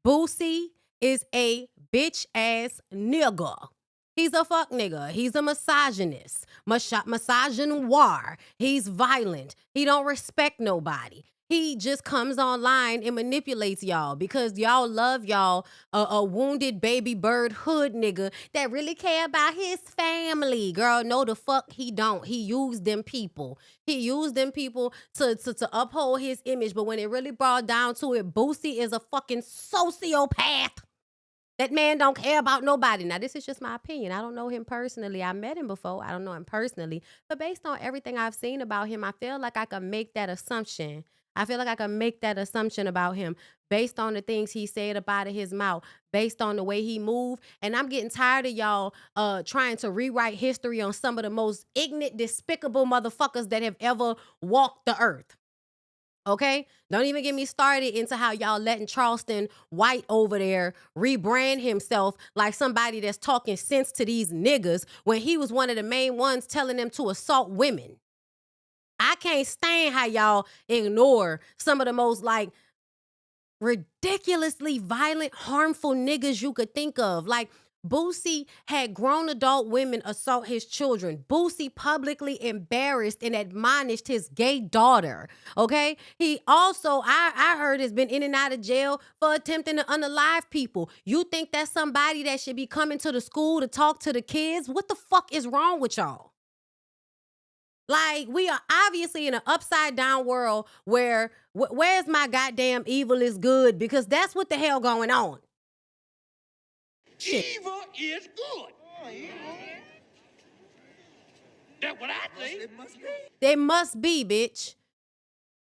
B: Boosie is a bitch ass nigga. He's a fuck nigga. He's a misogynist. Misogynoir. He's violent. He don't respect nobody. He just comes online and manipulates y'all because y'all love y'all a wounded baby bird hood nigga that really care about his family. Girl, no the fuck he don't. He used them people. He used them people to uphold his image. But when it really brought down to it, Boosie is a fucking sociopath. That man don't care about nobody. Now, this is just my opinion. I don't know him personally. I met him before. I don't know him personally. But based on everything I've seen about him, I feel like I can make that assumption. I feel like I can make that assumption about him based on the things he said about his mouth, based on the way he moved. And I'm getting tired of y'all trying to rewrite history on some of the most ignorant, despicable motherfuckers that have ever walked the earth. Okay? Don't even get me started into how y'all letting Charleston White over there rebrand himself like somebody that's talking sense to these niggas when he was one of the main ones telling them to assault women. I can't stand how y'all ignore some of the most like ridiculously violent, harmful niggas you could think of. Like Boosie had grown adult women assault his children. Boosie publicly embarrassed and admonished his gay daughter. Okay? He also, I heard, has been in and out of jail for attempting to unalive people. You think that's somebody that should be coming to the school to talk to the kids? What the fuck is wrong with y'all? Like, we are obviously in an upside down world where, where's my goddamn evil is good? Because that's what the hell going on. Shit.
M: Evil is good. That's what I think. It must be.
B: They must be, bitch.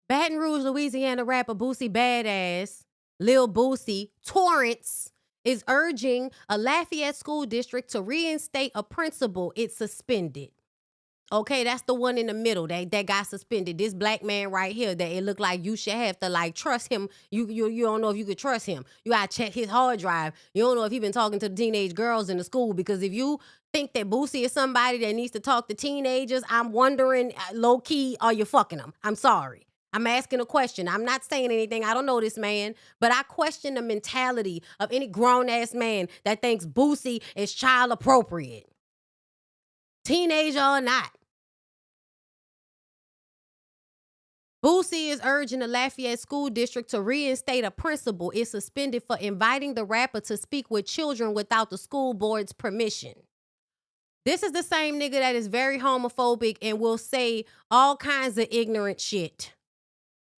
B: Baton Rouge, Louisiana rapper Boosie Badass, Lil Boosie, Torrance, is urging a Lafayette school district to reinstate a principal it suspended. Okay, that's the one in the middle that got suspended. This black man right here that it looked like you should have to like trust him. You don't know if you could trust him. You gotta check his hard drive. You don't know if he been talking to the teenage girls in the school, because if you think that Boosie is somebody that needs to talk to teenagers, I'm wondering, low key, are you fucking them? I'm sorry. I'm asking a question. I'm not saying anything. I don't know this man, but I question the mentality of any grown ass man that thinks Boosie is child appropriate. Teenager or not. Boosie is urging the Lafayette School District to reinstate a principal it suspended for inviting the rapper to speak with children without the school board's permission. This is the same nigga that is very homophobic and will say all kinds of ignorant shit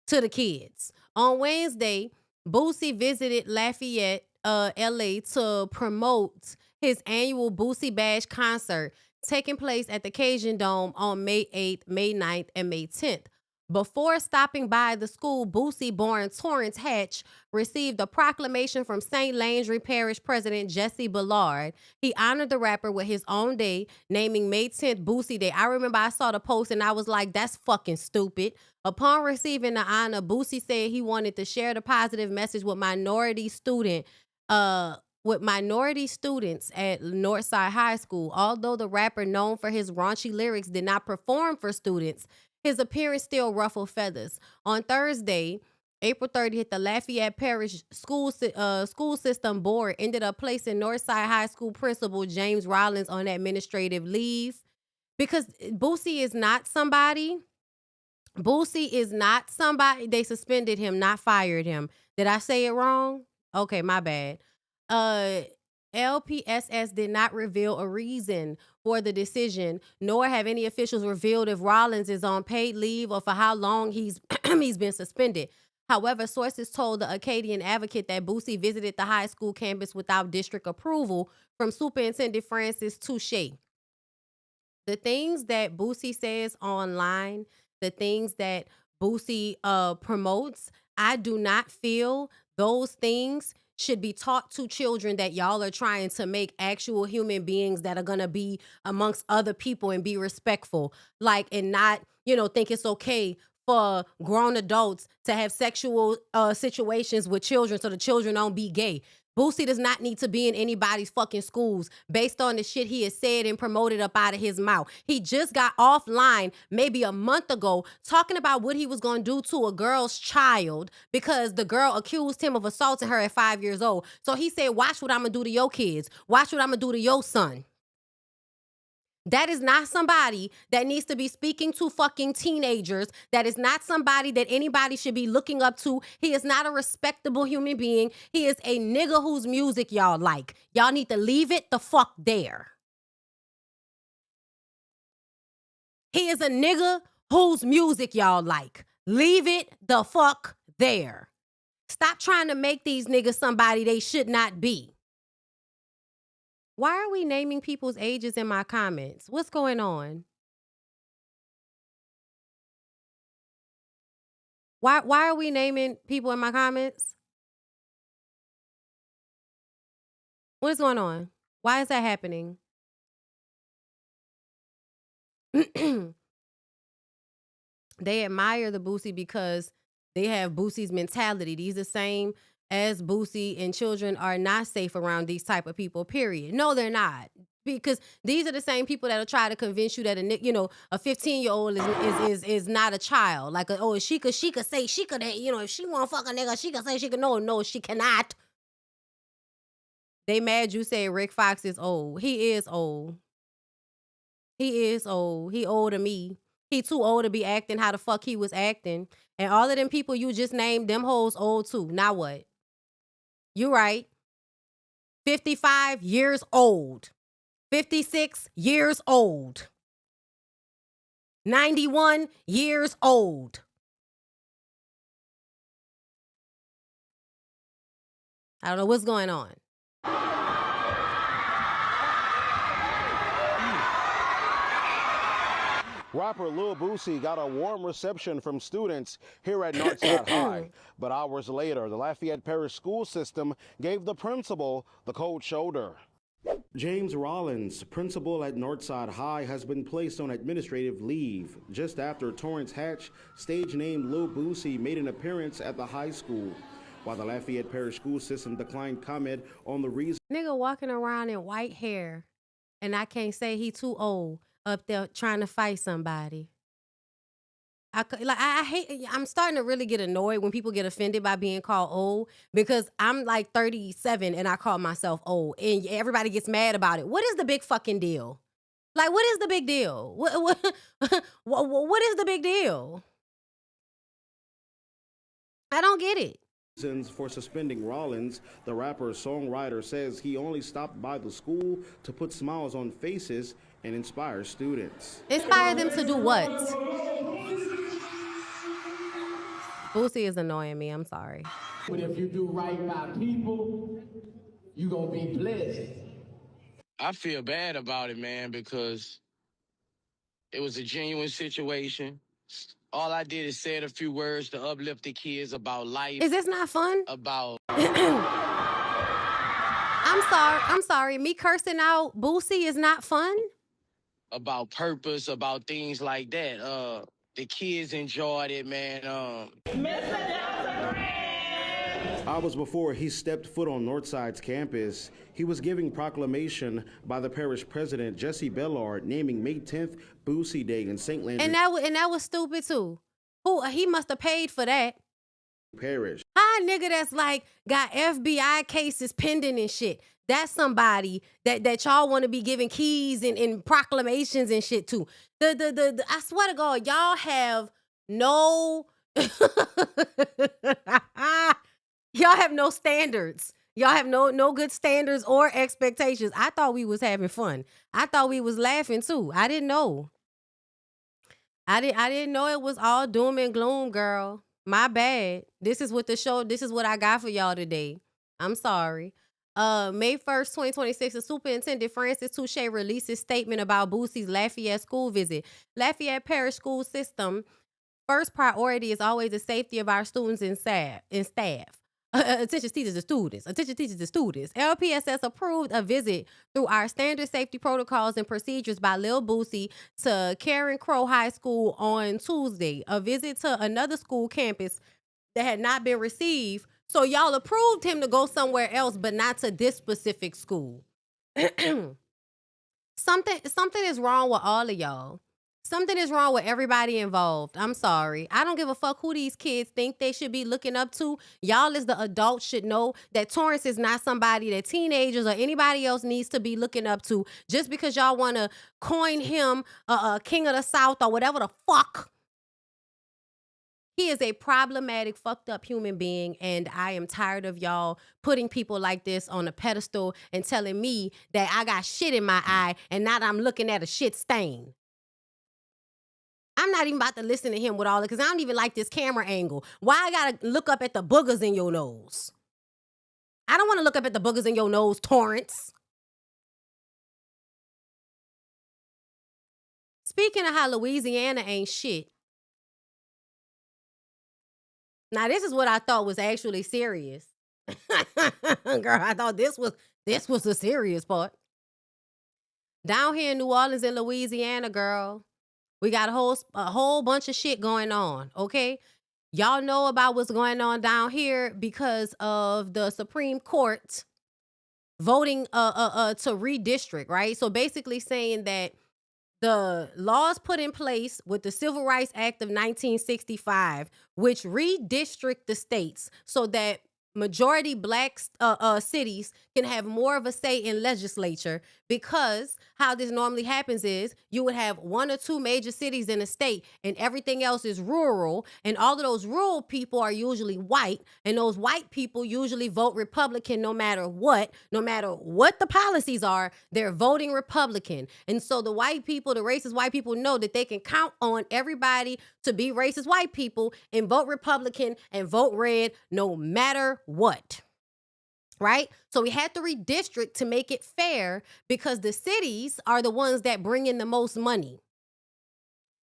B: to the kids. On Wednesday, Boosie visited Lafayette, LA to promote his annual Boosie Bash concert taking place at the Cajun Dome on May 8th, May 9th, and May 10th. Before stopping by the school, Boosie, born Torrance Hatch, received a proclamation from St. Landry Parish President Jesse Ballard. He honored the rapper with his own day, naming May 10th Boosie Day. I remember I saw the post and I was like, that's fucking stupid. Upon receiving the honor, Boosie said he wanted to share the positive message with minority students at Northside High School. Although the rapper, known for his raunchy lyrics, did not perform for students, his appearance still ruffled feathers. On Thursday, April 30th, the Lafayette Parish School System Board ended up placing Northside High School Principal James Rollins on administrative leave because Boosie is not somebody. Boosie is not somebody. They suspended him, not fired him. Did I say it wrong? Okay, my bad. LPSS did not reveal a reason for the decision, nor have any officials revealed if Rollins is on paid leave or for how long he's been suspended. However, sources told the Acadian Advocate that Boosie visited the high school campus without district approval from Superintendent Francis Touche. The things that Boosie says online, the things that Boosie promotes, I do not feel those things should be taught to children that y'all are trying to make actual human beings that are gonna be amongst other people and be respectful, like, and not, you know, think it's okay for grown adults to have sexual situations with children so the children don't be gay. Boosie does not need to be in anybody's fucking schools based on the shit he has said and promoted up out of his mouth. He just got offline maybe a month ago talking about what he was going to do to a girl's child because the girl accused him of assaulting her at 5 years old. So he said, watch what I'm going to do to your kids. Watch what I'm going to do to your son. That is not somebody that needs to be speaking to fucking teenagers. That is not somebody that anybody should be looking up to. He is not a respectable human being. He is a nigga whose music y'all like. Y'all need to leave it the fuck there. He is a nigga whose music y'all like. Leave it the fuck there. Stop trying to make these niggas somebody they should not be. Why are we naming people's ages in my comments? What's going on? Why are we naming people in my comments? What is going on? Why is that happening? They admire the Boosie because they have Boosie's mentality. These are the same as Boosie, and children are not safe around these type of people, period. No, they're not. Because these are the same people that'll try to convince you that a 15-year-old is not a child. Like, she could say she could, if she want to fuck a nigga, she could say she could. No, she cannot. They mad you say Rick Fox is old. He is old. He is old. He older than me. He too old to be acting how the fuck he was acting. And all of them people you just named, them hoes old too. Now what? You right. 55 years old. 56 years old. 91 years old. I don't know what's going on.
N: Rapper Lil Boosie got a warm reception from students here at Northside High. But hours later, the Lafayette Parish School System gave the principal the cold shoulder. James Rollins, principal at Northside High, has been placed on administrative leave just after Torrance Hatch, stage named Lil Boosie, made an appearance at the high school. While the Lafayette Parish School System declined comment on the reason.
B: Nigga walking around in white hair, and I can't say he too old up there trying to fight somebody. I hate, I'm starting to really get annoyed when people get offended by being called old, because I'm like 37 and I call myself old and everybody gets mad about it. What is the big fucking deal? Like, what is the big deal? What is the big deal? I don't get it.
N: For suspending Rollins, the rapper-songwriter says he only stopped by the school to put smiles on faces and inspire students.
B: Inspire them to do what? Boosie is annoying me. I'm sorry.
O: But if you do right by people, you gonna be blessed.
P: I feel bad about it, man, because it was a genuine situation. All I did is said a few words to uplift the kids about life.
B: Is this not fun?
P: About
B: I'm sorry. Me cursing out Boosie is not fun?
P: About purpose, about things like that. The kids enjoyed it, man.
N: Hours before he stepped foot on Northside's campus, he was giving proclamation by the parish president, Jesse Bellard, naming May 10th Boosie Day in St. Landry.
B: And that was stupid too. He must have paid for that.
N: Parish.
B: How a nigga that's like got FBI cases pending and shit, that's somebody that y'all want to be giving keys and proclamations and shit to. I swear to God, y'all have no y'all have no standards. Y'all have no good standards or expectations. I thought we was having fun. I thought we was laughing too. I didn't know. I didn't know it was all doom and gloom, girl. My bad. This is what I got for y'all today. I'm sorry. May 1st, 2026, the Superintendent Francis Touche released a statement about Boosie's Lafayette school visit. Lafayette Parish School System first priority is always the safety of our students and staff. Attention teachers and students. Attention teachers and students. LPSS approved a visit through our standard safety protocols and procedures by Lil Boosie to Karen Crow High School on Tuesday. A visit to another school campus that had not been received. So y'all approved him to go somewhere else, but not to this specific school. Something is wrong with all of y'all. Something is wrong with everybody involved. I'm sorry. I don't give a fuck who these kids think they should be looking up to. Y'all as the adults should know that Torrance is not somebody that teenagers or anybody else needs to be looking up to just because y'all want to coin him king of the South or whatever the fuck. He is a problematic, fucked up human being, and I am tired of y'all putting people like this on a pedestal and telling me that I got shit in my eye and now I'm looking at a shit stain. I'm not even about to listen to him with all it because I don't even like this camera angle. Why I gotta look up at the boogers in your nose? I don't want to look up at the boogers in your nose, Torrance. Speaking of how Louisiana ain't shit. Now, this is what I thought was actually serious. Girl, I thought this was the serious part. Down here in New Orleans and Louisiana, girl, we got a whole bunch of shit going on, okay? Y'all know about what's going on down here because of the Supreme Court voting to redistrict, right? So basically saying that the laws put in place with the Civil Rights Act of 1965, which redistrict the states so that majority black cities can have more of a say in legislature, because how this normally happens is you would have one or two major cities in a state and everything else is rural, and all of those rural people are usually white, and those white people usually vote Republican no matter what the policies are, they're voting Republican. And so the white people, the racist white people, know that they can count on everybody to be racist white people and vote Republican and vote red no matter what. Right? So we had to redistrict to make it fair because the cities are the ones that bring in the most money.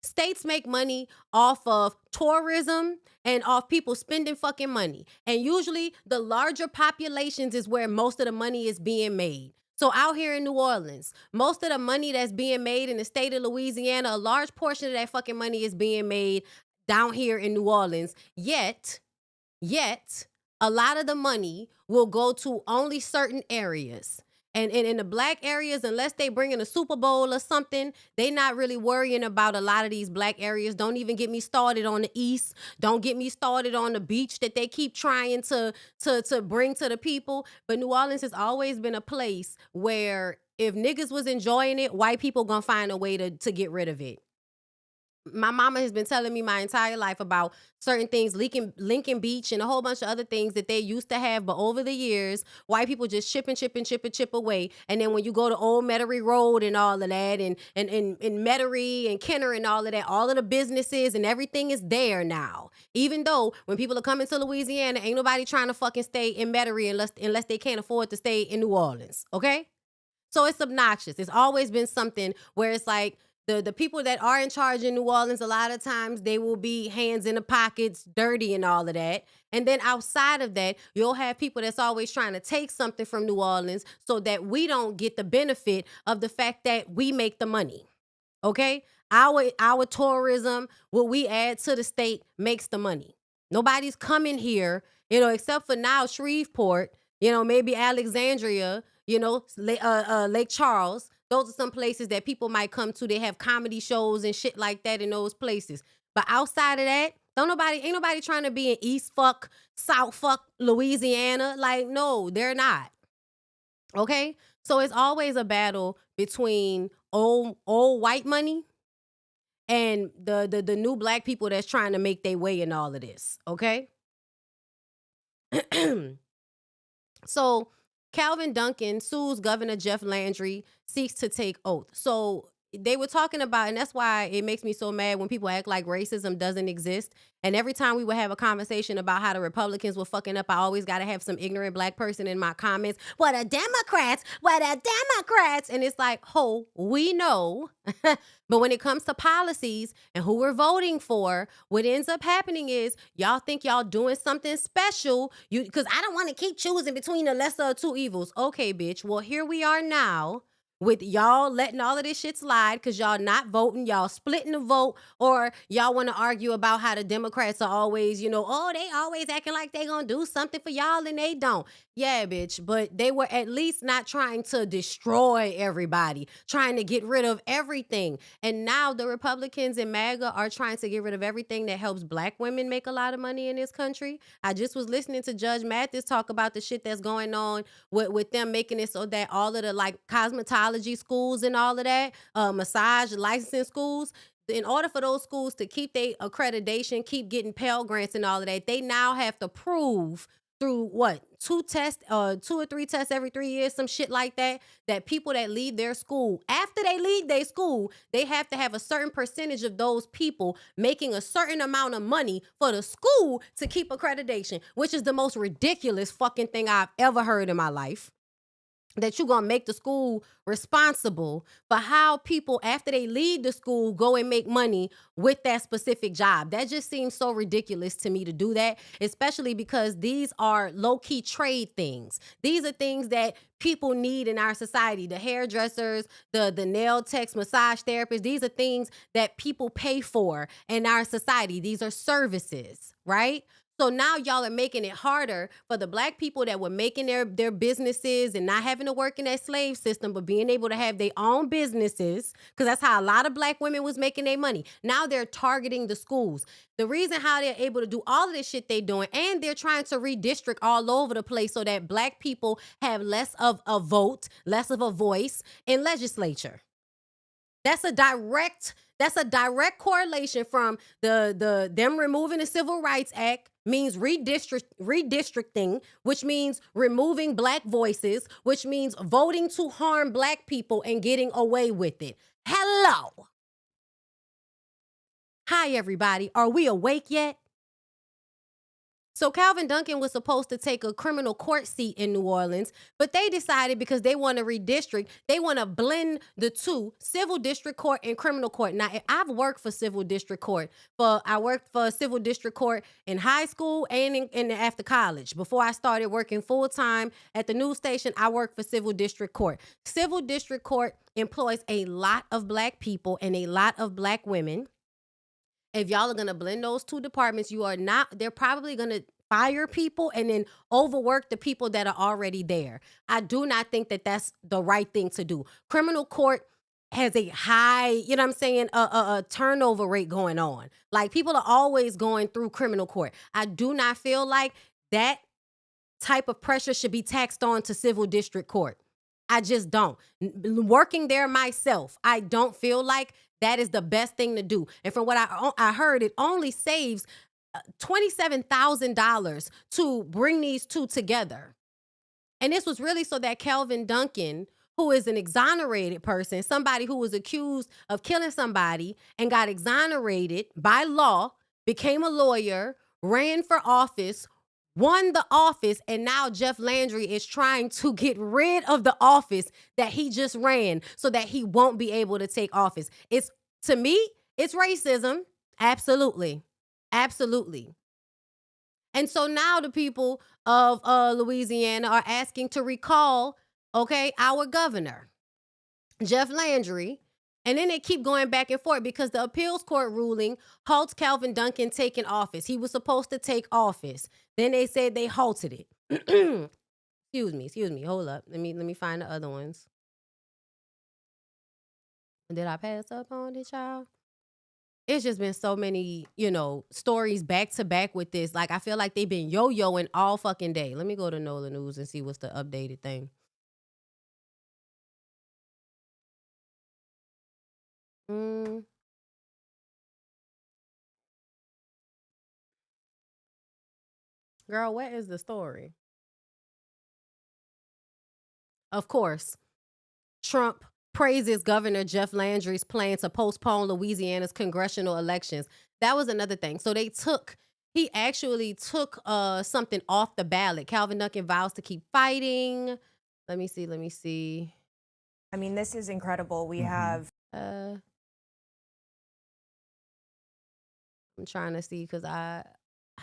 B: States make money off of tourism and off people spending fucking money. And usually the larger populations is where most of the money is being made. So out here in New Orleans, most of the money that's being made in the state of Louisiana, a large portion of that fucking money is being made down here in New Orleans. Yet, a lot of the money will go to only certain areas. And in the black areas, unless they bring in a Super Bowl or something, they not really worrying about a lot of these black areas. Don't even get me started on the East. Don't get me started on the beach that they keep trying to bring to the people. But New Orleans has always been a place where if niggas was enjoying it, white people gonna find a way to get rid of it. My mama has been telling me my entire life about certain things, Lincoln Beach and a whole bunch of other things that they used to have. But over the years, white people just chip away. And then when you go to Old Metairie Road and all of that, and Metairie and Kenner and all of that, all of the businesses and everything is there now. Even though when people are coming to Louisiana, ain't nobody trying to fucking stay in Metairie unless they can't afford to stay in New Orleans, okay? So it's obnoxious. It's always been something where it's like, the people that are in charge in New Orleans, a lot of times they will be hands in the pockets, dirty and all of that. And then outside of that, you'll have people that's always trying to take something from New Orleans so that we don't get the benefit of the fact that we make the money, okay? Our tourism, what we add to the state makes the money. Nobody's coming here, except for now Shreveport, maybe Alexandria, Lake Charles. Those are some places that people might come to. They have comedy shows and shit like that in those places. But outside of that, ain't nobody trying to be in East fuck, South fuck, Louisiana. Like, no, they're not. Okay? So it's always a battle between old white money and the new black people that's trying to make their way in all of this. Okay? So Calvin Duncan sues Governor Jeff Landry, seeks to take oath. So they were talking about, and that's why it makes me so mad when people act like racism doesn't exist. And every time we would have a conversation about how the Republicans were fucking up, I always got to have some ignorant black person in my comments. What a Democrats, what a Democrats. And it's like, we know. But when it comes to policies and who we're voting for, what ends up happening is y'all think y'all doing something special. Because I don't want to keep choosing between the lesser of two evils. Okay, bitch. Well, here we are now, with y'all letting all of this shit slide because y'all not voting, y'all splitting the vote, or y'all want to argue about how the Democrats are always, they always acting like they gonna do something for y'all and they don't. Yeah, bitch, but they were at least not trying to destroy everybody, trying to get rid of everything. And now the Republicans and MAGA are trying to get rid of everything that helps black women make a lot of money in this country. I just was listening to Judge Mathis talk about the shit that's going on with them making it so that all of the like cosmetology schools and all of that, massage licensing schools, in order for those schools to keep their accreditation, keep getting Pell Grants and all of that, they now have to prove through two or three tests every 3 years, some shit like that, that people that leave their school, after they leave their school, they have to have a certain percentage of those people making a certain amount of money for the school to keep accreditation, which is the most ridiculous fucking thing I've ever heard in my life. That you're gonna make the school responsible for how people, after they leave the school, go and make money with that specific job. That just seems so ridiculous to me to do that, especially because these are low-key trade things. These are things that people need in our society. The hairdressers, the nail techs, massage therapists, these are things that people pay for in our society. These are services, right? So now y'all are making it harder for the black people that were making their businesses and not having to work in that slave system, but being able to have their own businesses, because that's how a lot of black women was making their money. Now they're targeting the schools. The reason how they're able to do all of this shit they doing, and they're trying to redistrict all over the place so that black people have less of a vote, less of a voice in legislature. That's a direct correlation from them removing the Civil Rights Act means redistricting, which means removing black voices, which means voting to harm black people and getting away with it. Hello. Hi, everybody. Are we awake yet? So Calvin Duncan was supposed to take a criminal court seat in New Orleans, but they decided because they want to redistrict, they want to blend the two, civil district court and criminal court. Now, I've worked for civil district court. I worked for civil district court in high school and in after college. Before I started working full-time at the news station, I worked for civil district court. Civil district court employs a lot of black people and a lot of black women. If y'all are going to blend those two departments, they're probably going to fire people and then overwork the people that are already there. I do not think that that's the right thing to do. Criminal court has a high, a turnover rate going on. Like, people are always going through criminal court. I do not feel like that type of pressure should be taxed on to civil district court. I just don't. Working there myself, I don't feel like that is the best thing to do. And from what I heard, it only saves $27,000 to bring these two together. And this was really so that Calvin Duncan, who is an exonerated person, somebody who was accused of killing somebody and got exonerated by law, became a lawyer, ran for office, won the office, and now Jeff Landry is trying to get rid of the office that he just ran so that he won't be able to take office. To me, it's racism. Absolutely. Absolutely. And so now the people of Louisiana are asking to recall, our governor, Jeff Landry. And then they keep going back and forth because the appeals court ruling halts Calvin Duncan taking office. He was supposed to take office. Then they said they halted it. Excuse me. Hold up. Let me find the other ones. Did I pass up on it, y'all? It's just been so many, stories back to back with this. Like, I feel like they've been yo-yoing all fucking day. Let me go to NOLA News and see what's the updated thing. Girl, what is the story? Of course, Trump praises Governor Jeff Landry's plan to postpone Louisiana's congressional elections. That was another thing. So he actually took something off the ballot. Calvin Duncan vows to keep fighting. Let me see.
Q: I mean, this is incredible. We have.
B: I'm trying to see because I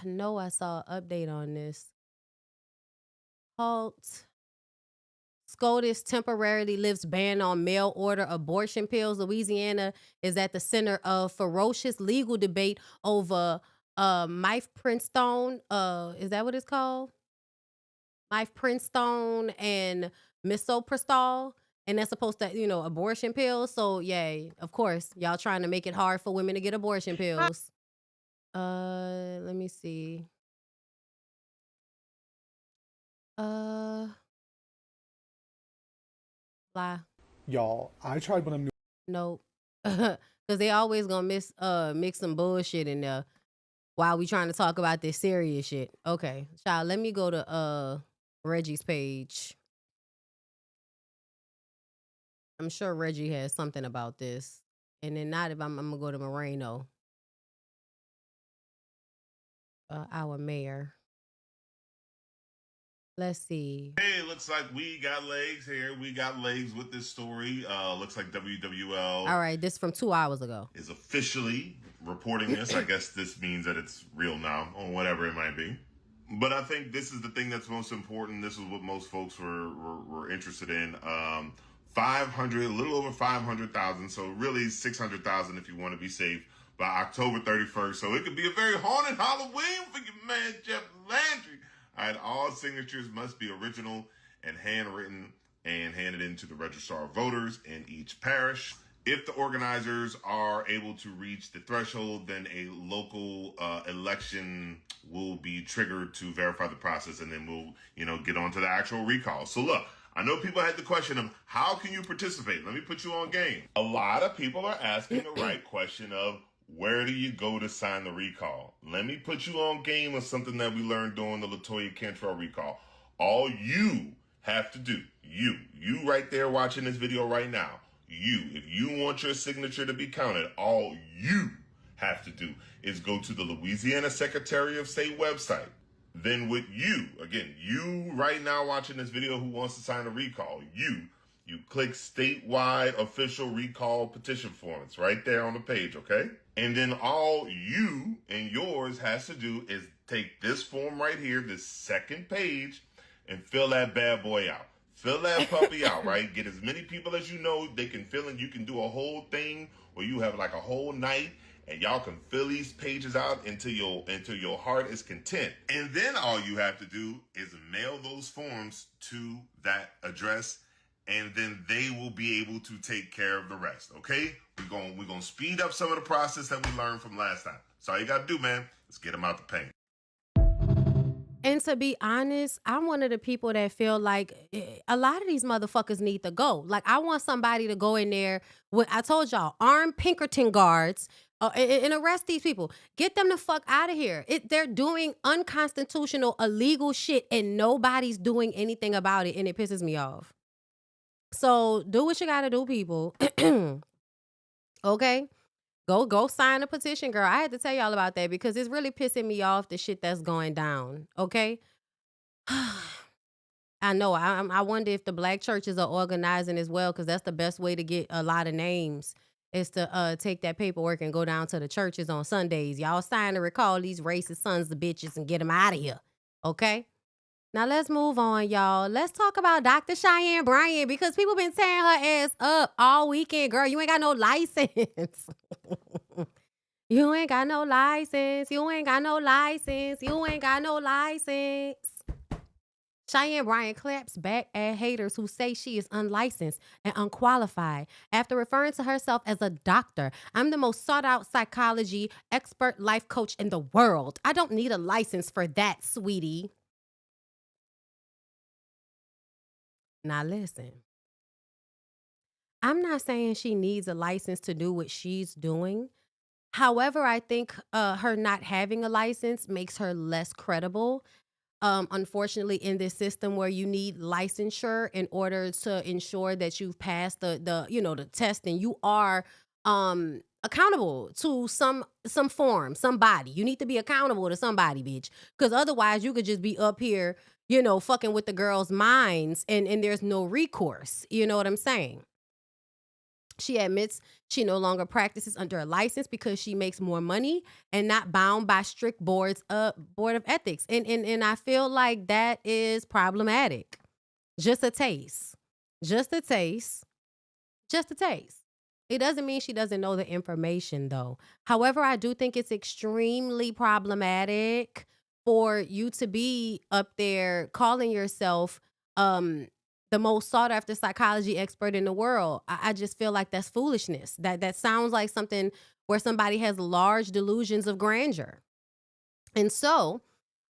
B: know I saw an update on this. Halt. SCOTUS temporarily lifts ban on mail order abortion pills. Louisiana is at the center of ferocious legal debate over mifepristone. Is that what it's called? Mifepristone and misoprostol. And that's supposed to, abortion pills. So, yay, of course, y'all trying to make it hard for women to get abortion pills. Let me see. Lie.
R: Y'all, I tried one of them.
B: Nope. Because they always gonna mix some bullshit in there while we trying to talk about this serious shit. Okay, child, let me go to Reggie's page. I'm sure Reggie has something about this. And then not if I'm gonna go to Moreno. Our mayor. Let's see.
S: Hey, looks like we got legs here. We got legs with this story. Looks like WWL.
B: All right, this from 2 hours ago.
S: Is officially reporting this. I guess this means that it's real now, or whatever it might be. But I think this is the thing that's most important. This is what most folks were interested in. 500, a little over 500,000. So really 600,000 if you want to be safe by October 31st. So it could be a very haunted Halloween for your man, Jeff Landry. All right, all signatures must be original and handwritten and handed in to the registrar of voters in each parish. If the organizers are able to reach the threshold, then a local election will be triggered to verify the process, and then we'll, get on to the actual recall. So look, I know people had the question of how can you participate? Let me put you on game. A lot of people are asking the right question of where do you go to sign the recall? Let me put you on game of something that we learned during the LaToya Cantrell recall. All you have to do, you right there watching this video right now, if you want your signature to be counted, all you have to do is go to the Louisiana Secretary of State website. Then with you right now watching this video who wants to sign a recall, you click statewide official recall petition form. It's right there on the page, okay? And then all you and yours has to do is take this form right here, this second page, and fill that bad boy out. Fill that puppy out, right? Get as many people as you know they can fill in. You can do a whole thing where you have like a whole night and y'all can fill these pages out until your heart is content. And then all you have to do is mail those forms to that address, and then they will be able to take care of the rest, okay? We're gonna speed up some of the process that we learned from last time. So all you gotta do, man, is get them out the paint.
B: And to be honest, I'm one of the people that feel like a lot of these motherfuckers need to go. Like, I want somebody to go in there with, I told y'all, armed Pinkerton guards and arrest these people. Get them the fuck out of here. They're doing unconstitutional, illegal shit, and nobody's doing anything about it, and it pisses me off. So do what you gotta do, people. Okay? Go sign a petition, girl. I had to tell y'all about that because it's really pissing me off, the shit that's going down. Okay? I know. I wonder if the black churches are organizing as well, because that's the best way to get a lot of names is to take that paperwork and go down to the churches on Sundays. Y'all sign to recall these racist sons of bitches and get them out of here. Okay? Now let's move on, y'all. Let's talk about Dr. Cheyenne Bryant, because people been tearing her ass up all weekend. Girl, you ain't got no license. You ain't got no license. You ain't got no license. You ain't got no license. Cheyenne Bryant claps back at haters who say she is unlicensed and unqualified after referring to herself as a doctor. I'm the most sought-out psychology expert life coach in the world. I don't need a license for that, sweetie. Now listen, I'm not saying she needs a license to do what she's doing. However, I think her not having a license makes her less credible. unfortunately, in this system where you need licensure in order to ensure that you've passed the test and you are accountable to some form, somebody. You need to be accountable to somebody, bitch. Because otherwise you could just be up here, fucking with the girls' minds and there's no recourse. You know what I'm saying? She admits she no longer practices under a license because she makes more money and not bound by strict board of ethics. And I feel like that is problematic. Just a taste. Just a taste. Just a taste. It doesn't mean she doesn't know the information, though. However, I do think it's extremely problematic for you to be up there calling yourself the most sought after psychology expert in the world. I just feel like that's foolishness. That sounds like something where somebody has large delusions of grandeur. And so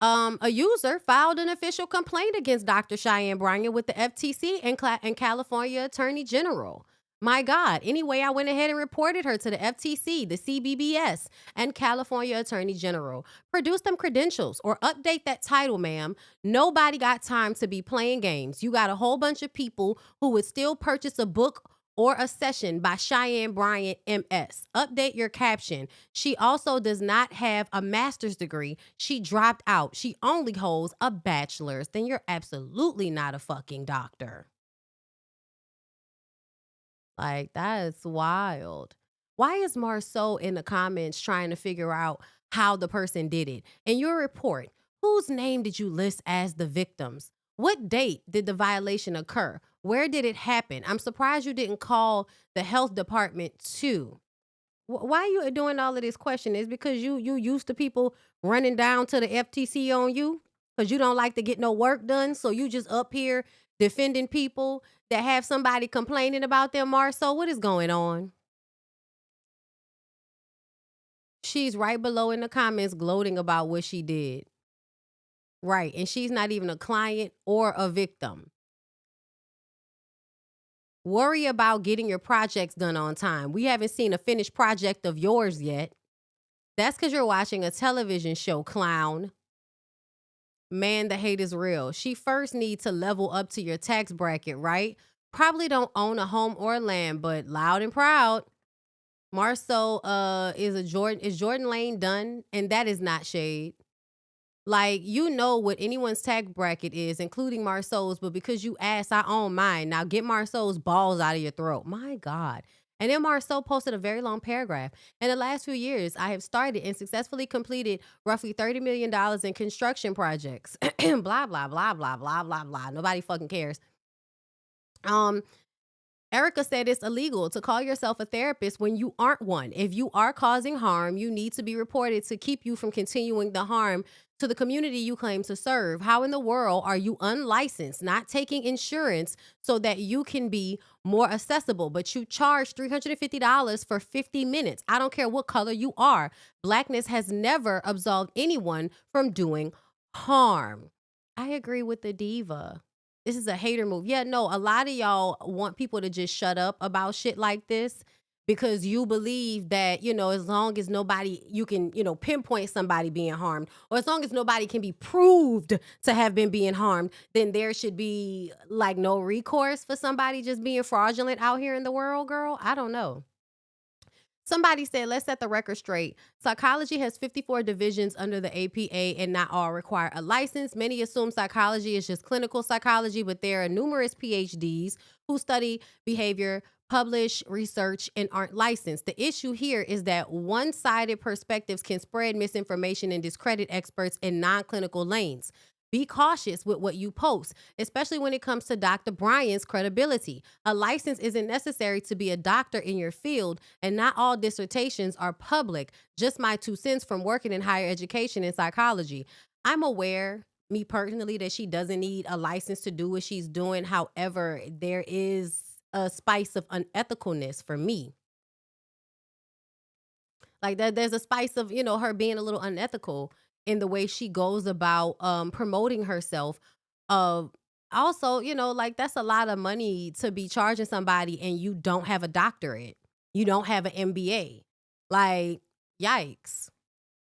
B: a user filed an official complaint against Dr. Cheyenne Bryant with the FTC and California Attorney General. My God. Anyway, I went ahead and reported her to the FTC, the CBBS, and California Attorney General. Produce them credentials or update that title, ma'am. Nobody got time to be playing games. You got a whole bunch of people who would still purchase a book or a session by Cheyenne Bryant, MS. Update your caption. She also does not have a master's degree. She dropped out. She only holds a bachelor's. Then you're absolutely not a fucking doctor. Like, that is wild. Why is Marceau in the comments trying to figure out how the person did it? In your report, whose name did you list as the victims? What date did the violation occur? Where did it happen? I'm surprised you didn't call the health department too. Why are you doing all of this question? Is because you used to people running down to the FTC on you? Because you don't like to get no work done? So you just up here defending people that have somebody complaining about them, Marceau? What is going on? She's right below in the comments gloating about what she did. Right. And she's not even a client or a victim. Worry about getting your projects done on time. We haven't seen a finished project of yours yet. That's because you're watching a television show, clown. Man, the hate is real. She first needs to level up to your tax bracket, right? Probably don't own a home or land, but loud and proud. Marceau is Jordan Lane done? And that is not shade. Like, you know what anyone's tax bracket is, including Marceau's, but because you asked, I own mine. Now get Marceau's balls out of your throat. My God. And then Marceau posted a very long paragraph. In the last few years, I have started and successfully completed roughly $30 million in construction projects. Blah, blah, blah, blah, blah, blah, blah. Nobody fucking cares. Erica said it's illegal to call yourself a therapist when you aren't one. If you are causing harm, you need to be reported to keep you from continuing the harm to the community you claim to serve. How in the world are you unlicensed, not taking insurance so that you can be more accessible, but you charge $350 for 50 minutes? I don't care what color you are. Blackness has never absolved anyone from doing harm. I agree with the diva. This is a hater move. Yeah, no, a lot of y'all want people to just shut up about shit like this because you believe that, as long as nobody, you can, pinpoint somebody being harmed, or as long as nobody can be proved to have been being harmed, then there should be like no recourse for somebody just being fraudulent out here in the world, girl. I don't know. Somebody said, let's set the record straight. Psychology has 54 divisions under the APA and not all require a license. Many assume psychology is just clinical psychology, but there are numerous PhDs who study behavior, publish research, and aren't licensed. The issue here is that one-sided perspectives can spread misinformation and discredit experts in non-clinical lanes. Be cautious with what you post, especially when it comes to Dr. Bryant's credibility. A license isn't necessary to be a doctor in your field, and not all dissertations are public. Just my 2 cents from working in higher education in psychology. I'm aware, me personally, that she doesn't need a license to do what she's doing. However, there is a spice of unethicalness for me. Like there's a spice of, her being a little unethical in the way she goes about promoting herself. Also, like that's a lot of money to be charging somebody and you don't have a doctorate. You don't have an MBA. Like, yikes.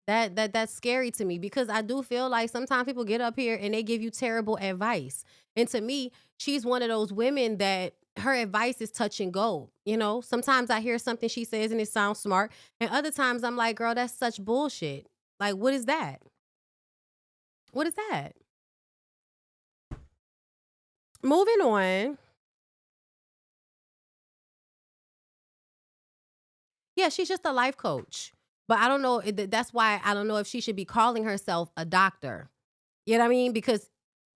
B: That's scary to me, because I do feel like sometimes people get up here and they give you terrible advice. And to me, she's one of those women that her advice is touch and go. You know, sometimes I hear something she says and it sounds smart, and other times I'm like, girl, that's such bullshit. Like, what is that? What is that? Moving on. Yeah, she's just a life coach. But I don't know. That's why I don't know if she should be calling herself a doctor. You know what I mean? Because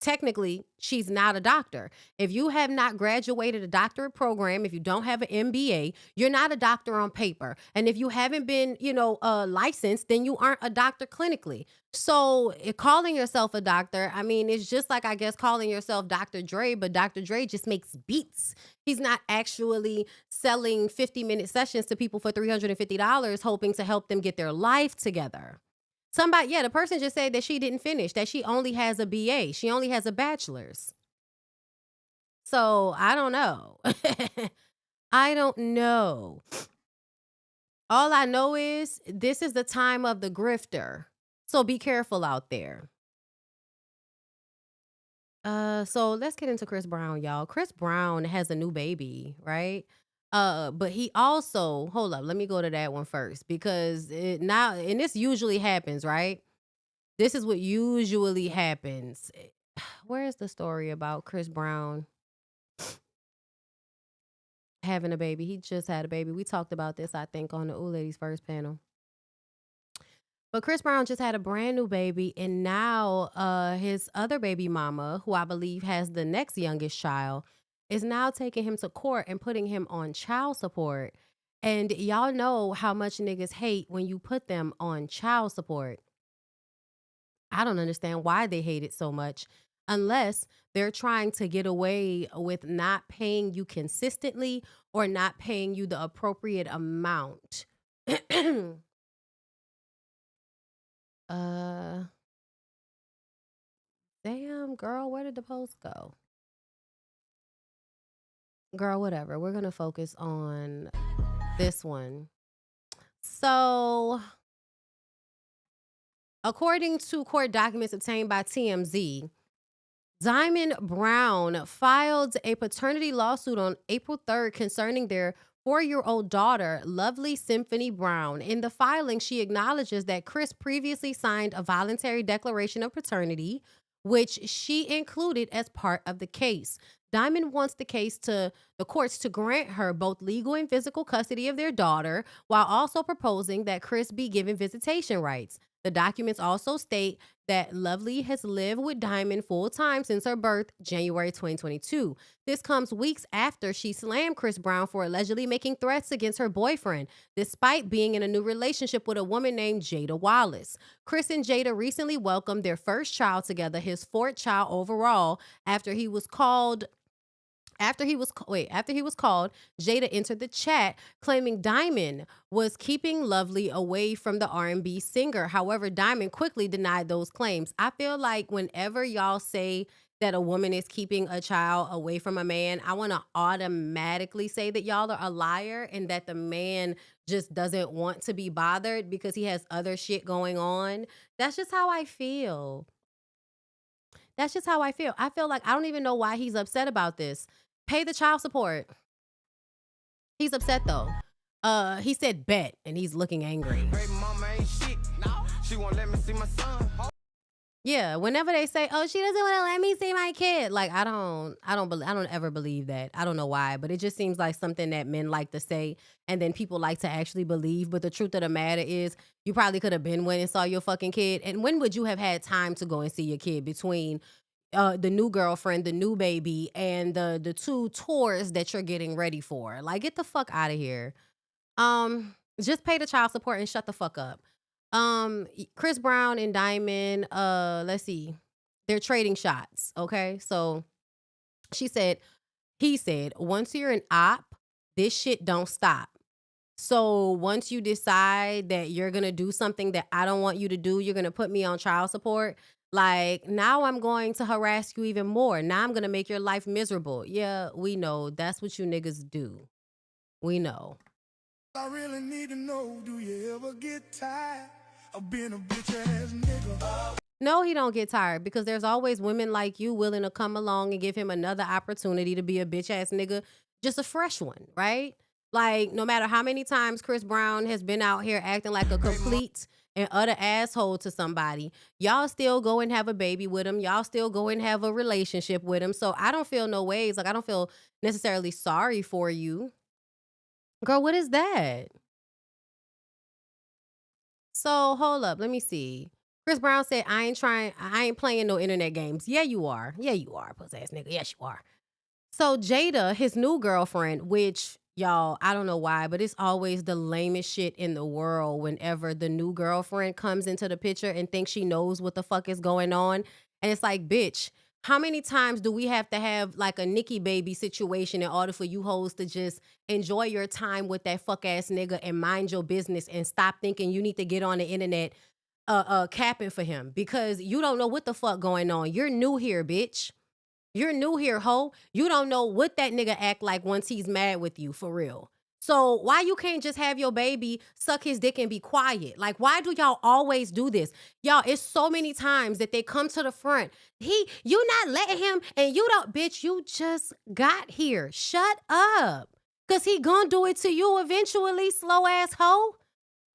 B: technically, she's not a doctor. If you have not graduated a doctorate program, if you don't have an MBA, you're not a doctor on paper. And if you haven't been, licensed, then you aren't a doctor clinically. So calling yourself a doctor, I mean, it's just like, I guess, calling yourself Dr. Dre, but Dr. Dre just makes beats. He's not actually selling 50-minute sessions to people for $350, hoping to help them get their life together. The person just said that she didn't finish, that she only has a BA. She only has a bachelor's. So I don't know. I don't know. All I know is this is the time of the grifter. So be careful out there. So let's get into Chris Brown, y'all. Chris Brown has a new baby, right? But he also, hold up, let me go to that one first, because this usually happens, right? This is what usually happens. Where's the story about Chris Brown having a baby? He just had a baby. We talked about this, I think, on the Ooh Ladies First panel. But Chris Brown just had a brand new baby, and now his other baby mama, who I believe has the next youngest child, is now taking him to court and putting him on child support. And y'all know how much niggas hate when you put them on child support. I don't understand why they hate it so much, unless they're trying to get away with not paying you consistently or not paying you the appropriate amount. Damn, girl, where did the post go? Girl, whatever. We're going to focus on this one. So, according to court documents obtained by TMZ, Diamond Brown filed a paternity lawsuit on April 3rd concerning their 4-year-old daughter, Lovely Symphony Brown. In the filing, she acknowledges that Chris previously signed a voluntary declaration of paternity, which she included as part of the case. Diamond wants the courts to grant her both legal and physical custody of their daughter, while also proposing that Chris be given visitation rights. The documents also state that Lovely has lived with Diamond full-time since her birth, January 2022. This comes weeks after she slammed Chris Brown for allegedly making threats against her boyfriend, despite being in a new relationship with a woman named Jada Wallace. Chris and Jada recently welcomed their first child together, his 4th child overall, after he was called, Jada entered the chat claiming Diamond was keeping Lovely away from the R&B singer. However, Diamond quickly denied those claims. I feel like whenever y'all say that a woman is keeping a child away from a man, I want to automatically say that y'all are a liar and that the man just doesn't want to be bothered because he has other shit going on. That's just how I feel. I feel like I don't even know why he's upset about this. Pay the child support. He's upset though. He said bet, and he's looking angry. She won't let me see my son. Yeah, whenever they say, "Oh, she doesn't want to let me see my kid," like I don't ever believe that. I don't know why, but it just seems like something that men like to say, and then people like to actually believe. But the truth of the matter is, you probably could have been went and saw your fucking kid. And when would you have had time to go and see your kid between the new girlfriend, the new baby, and the 2 tours that you're getting ready for? Like, get the fuck out of here. Just pay the child support and shut the fuck up. Chris Brown and Diamond, let's see, they're trading shots. Okay, so he said, once you're an op, this shit don't stop. So once you decide that you're gonna do something that I don't want you to do, you're gonna put me on child support. Like, now I'm going to harass you even more. Now I'm going to make your life miserable. Yeah, we know. That's what you niggas do. We know.
L: I really need to know, do you ever get tired of being a bitch ass nigga.
B: No, he don't get tired because there's always women like you willing to come along and give him another opportunity to be a bitch ass nigga, just a fresh one, right? Like, no matter how many times Chris Brown has been out here acting like a complete and utter asshole to somebody, y'all still go and have a baby with him. Y'all still go and have a relationship with him. So I don't feel no ways. Like, I don't feel necessarily sorry for you. Girl, what is that? So hold up, let me see. Chris Brown said, I ain't playing no internet games. Yeah, you are. Yeah, you are, puss ass nigga. Yes, you are. So Jada, his new girlfriend, which y'all, I don't know why, but it's always the lamest shit in the world whenever the new girlfriend comes into the picture and thinks she knows what the fuck is going on. And it's like, bitch, how many times do we have to have like a Nicki baby situation in order for you hoes to just enjoy your time with that fuck ass nigga and mind your business and stop thinking you need to get on the internet capping for him because you don't know what the fuck going on. You're new here, bitch. You're new here, ho. You don't know what that nigga act like once he's mad with you, for real. So why you can't just have your baby suck his dick and be quiet? Like, why do y'all always do this? Y'all, it's so many times that they come to the front. You not letting him, and you don't, bitch, you just got here. Shut up. Cause he gonna do it to you eventually, slow ass hoe.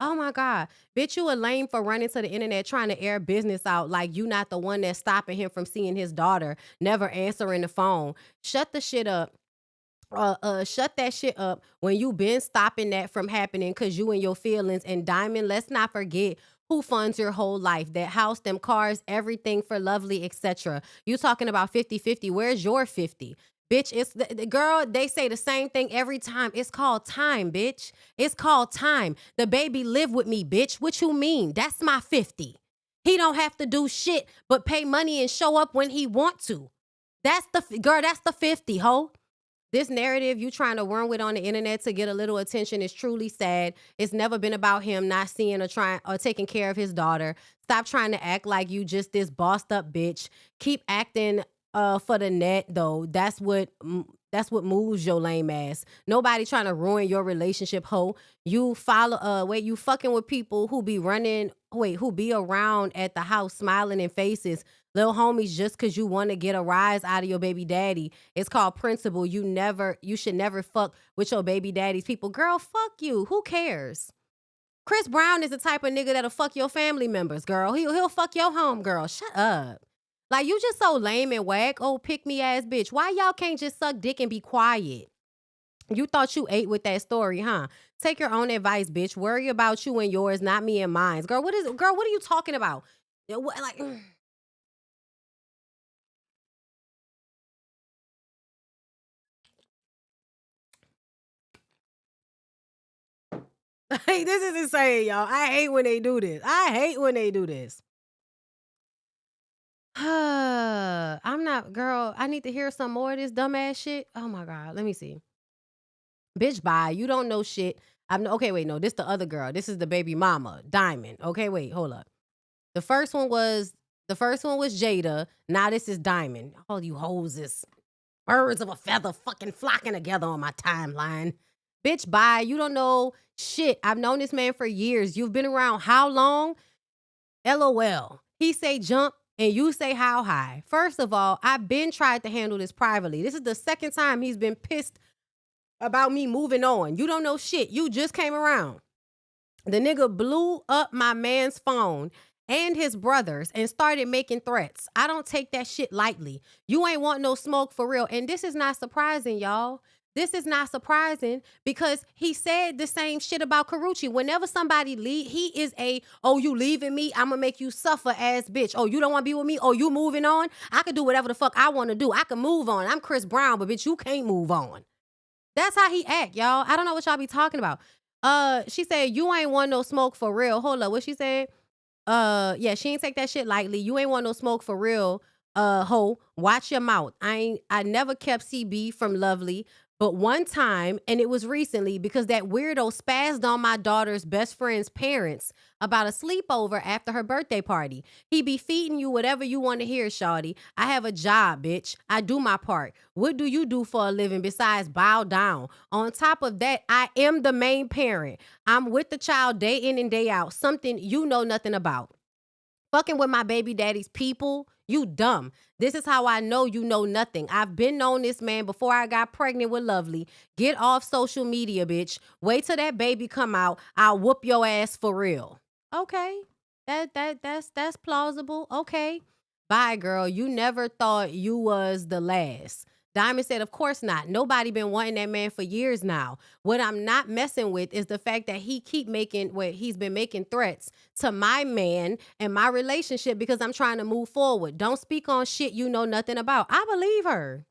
B: Oh my God. Bitch, you a lame for running to the internet trying to air business out like you not the one that's stopping him from seeing his daughter, never answering the phone. Shut the shit up. Shut that shit up when you been stopping that from happening because you and your feelings. And Diamond, let's not forget who funds your whole life. That house, them cars, everything for Lovely, etc. You talking about 50-50. Where's your 50? Bitch, it's the girl, they say the same thing every time. It's called time, bitch. It's called time. The baby live with me, bitch. What you mean? That's my 50. He don't have to do shit but pay money and show up when he want to. That's the 50, ho. This narrative you trying to run with on the internet to get a little attention is truly sad. It's never been about him not seeing or trying or taking care of his daughter. Stop trying to act like you just this bossed up bitch. Keep acting for the net though. That's what moves your lame ass. Nobody trying to ruin your relationship, ho. You you fucking with people who be around at the house smiling in faces. Little homies, just cause you want to get a rise out of your baby daddy. It's called principle. You should never fuck with your baby daddy's people. Girl, fuck you. Who cares? Chris Brown is the type of nigga that'll fuck your family members, girl. He'll fuck your home, girl. Shut up. Like, you just so lame and whack. Oh, pick me ass bitch. Why y'all can't just suck dick and be quiet? You thought you ate with that story, huh? Take your own advice, bitch. Worry about you and yours, not me and mine. Girl, what are you talking about? Like, this is insane, y'all. I hate when they do this. I need to hear some more of this dumbass shit. Oh my God, let me see. Bitch, bye. You don't know shit. Okay, wait, no, this the other girl. This is the baby mama, Diamond. Okay, wait, hold up. The first one was Jada. Now this is Diamond. All you hoes is birds of a feather fucking flocking together on my timeline. Bitch, bye. You don't know shit. I've known this man for years. You've been around how long? LOL. He say jump and you say how high. First of all, I've been tried to handle this privately. This is the second time he's been pissed about me moving on. You don't know shit. You just came around. The nigga blew up my man's phone and his brothers and started making threats. I don't take that shit lightly. You ain't want no smoke for real. And this is not surprising, y'all. This is not surprising because he said the same shit about Karuchi. Whenever somebody leave, he is you leaving me, I'm gonna make you suffer ass bitch. Oh, you don't wanna be with me? Oh, you moving on? I can do whatever the fuck I wanna do. I can move on. I'm Chris Brown, but bitch, you can't move on. That's how he act, y'all. I don't know what y'all be talking about. She said, you ain't want no smoke for real. Hold up, what she said? Yeah, she ain't take that shit lightly. You ain't want no smoke for real. Ho, watch your mouth. I never kept CB from Lovely. But one time, and it was recently, because that weirdo spazzed on my daughter's best friend's parents about a sleepover after her birthday party. He be feeding you whatever you want to hear, shawty. I have a job, bitch. I do my part. What do you do for a living besides bow down? On top of that, I am the main parent. I'm with the child day in and day out, something you know nothing about. Fucking with my baby daddy's people, you dumb. This is how I know you know nothing. I've been known this man before I got pregnant with Lovely. Get off social media, bitch. Wait till that baby come out. I'll whoop your ass for real. Okay. That's plausible. Okay. Bye, girl. You never thought you was the last. Diamond said, of course not. Nobody been wanting that man for years now. What I'm not messing with is the fact that he's been making threats to my man and my relationship because I'm trying to move forward. Don't speak on shit you know nothing about. I believe her.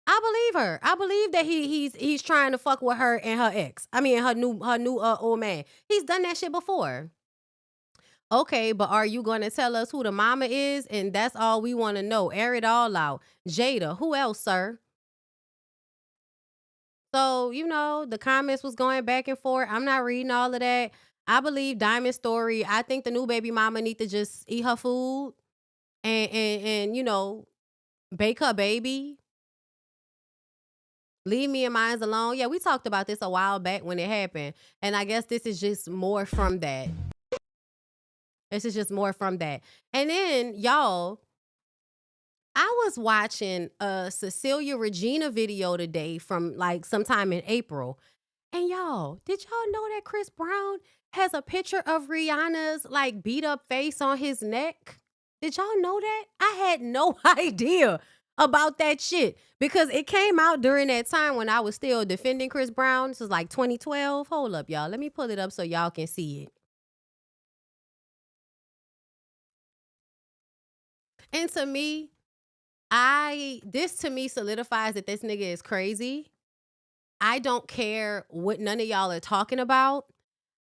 B: I believe that he's trying to fuck with her and her ex. I mean, her new old man. He's done that shit before. Okay, but are you going to tell us who the mama is? And that's all we want to know. Air it all out. Jada, who else, sir? So, the comments was going back and forth. I'm not reading all of that. I believe Diamond's story. I think the new baby mama need to just eat her food and bake her baby. Leave me and mine alone. Yeah, we talked about this a while back when it happened. And I guess this is just more from that. This is just more from that. And then, y'all, I was watching a Cecilia Regina video today from like sometime in April. And y'all, did y'all know that Chris Brown has a picture of Rihanna's like beat up face on his neck? Did y'all know that? I had no idea about that shit because it came out during that time when I was still defending Chris Brown. This was like 2012. Hold up, y'all. Let me pull it up so y'all can see it. And to me, this to me solidifies that this nigga is crazy. I don't care what none of y'all are talking about.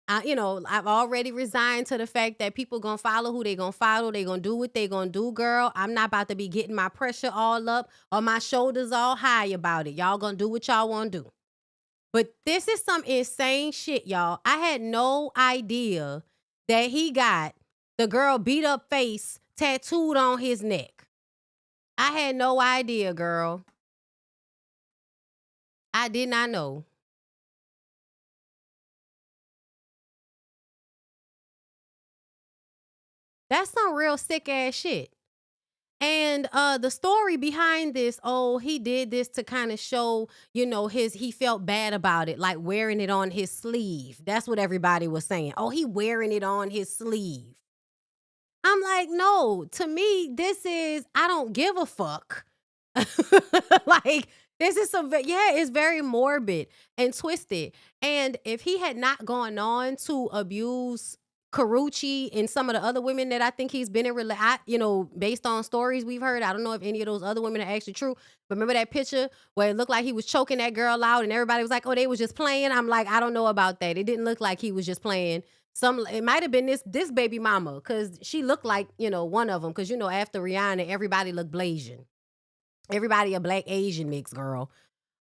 B: I've already resigned to the fact that people gonna follow who they gonna follow. They gonna do what they gonna do, girl. I'm not about to be getting my pressure all up or my shoulders all high about it. Y'all gonna do what y'all wanna do. But this is some insane shit, y'all. I had no idea that he got the girl beat up face tattooed on his neck. I had no idea, girl. I did not know. That's some real sick ass shit. And the story behind this, he did this to kind of show, he felt bad about it, like wearing it on his sleeve. That's what everybody was saying. Oh, he wearing it on his sleeve. I'm like, no, to me, I don't give a fuck. Like, this is it's very morbid and twisted. And if he had not gone on to abuse Karrueche and some of the other women that I think he's been in, based on stories we've heard, I don't know if any of those other women are actually true, but remember that picture where it looked like he was choking that girl out and everybody was like, oh, they was just playing? I'm like, I don't know about that. It didn't look like he was just playing. It might have been this baby mama because she looked like, one of them because, after Rihanna, everybody looked Blasian. Everybody a black Asian mix, girl.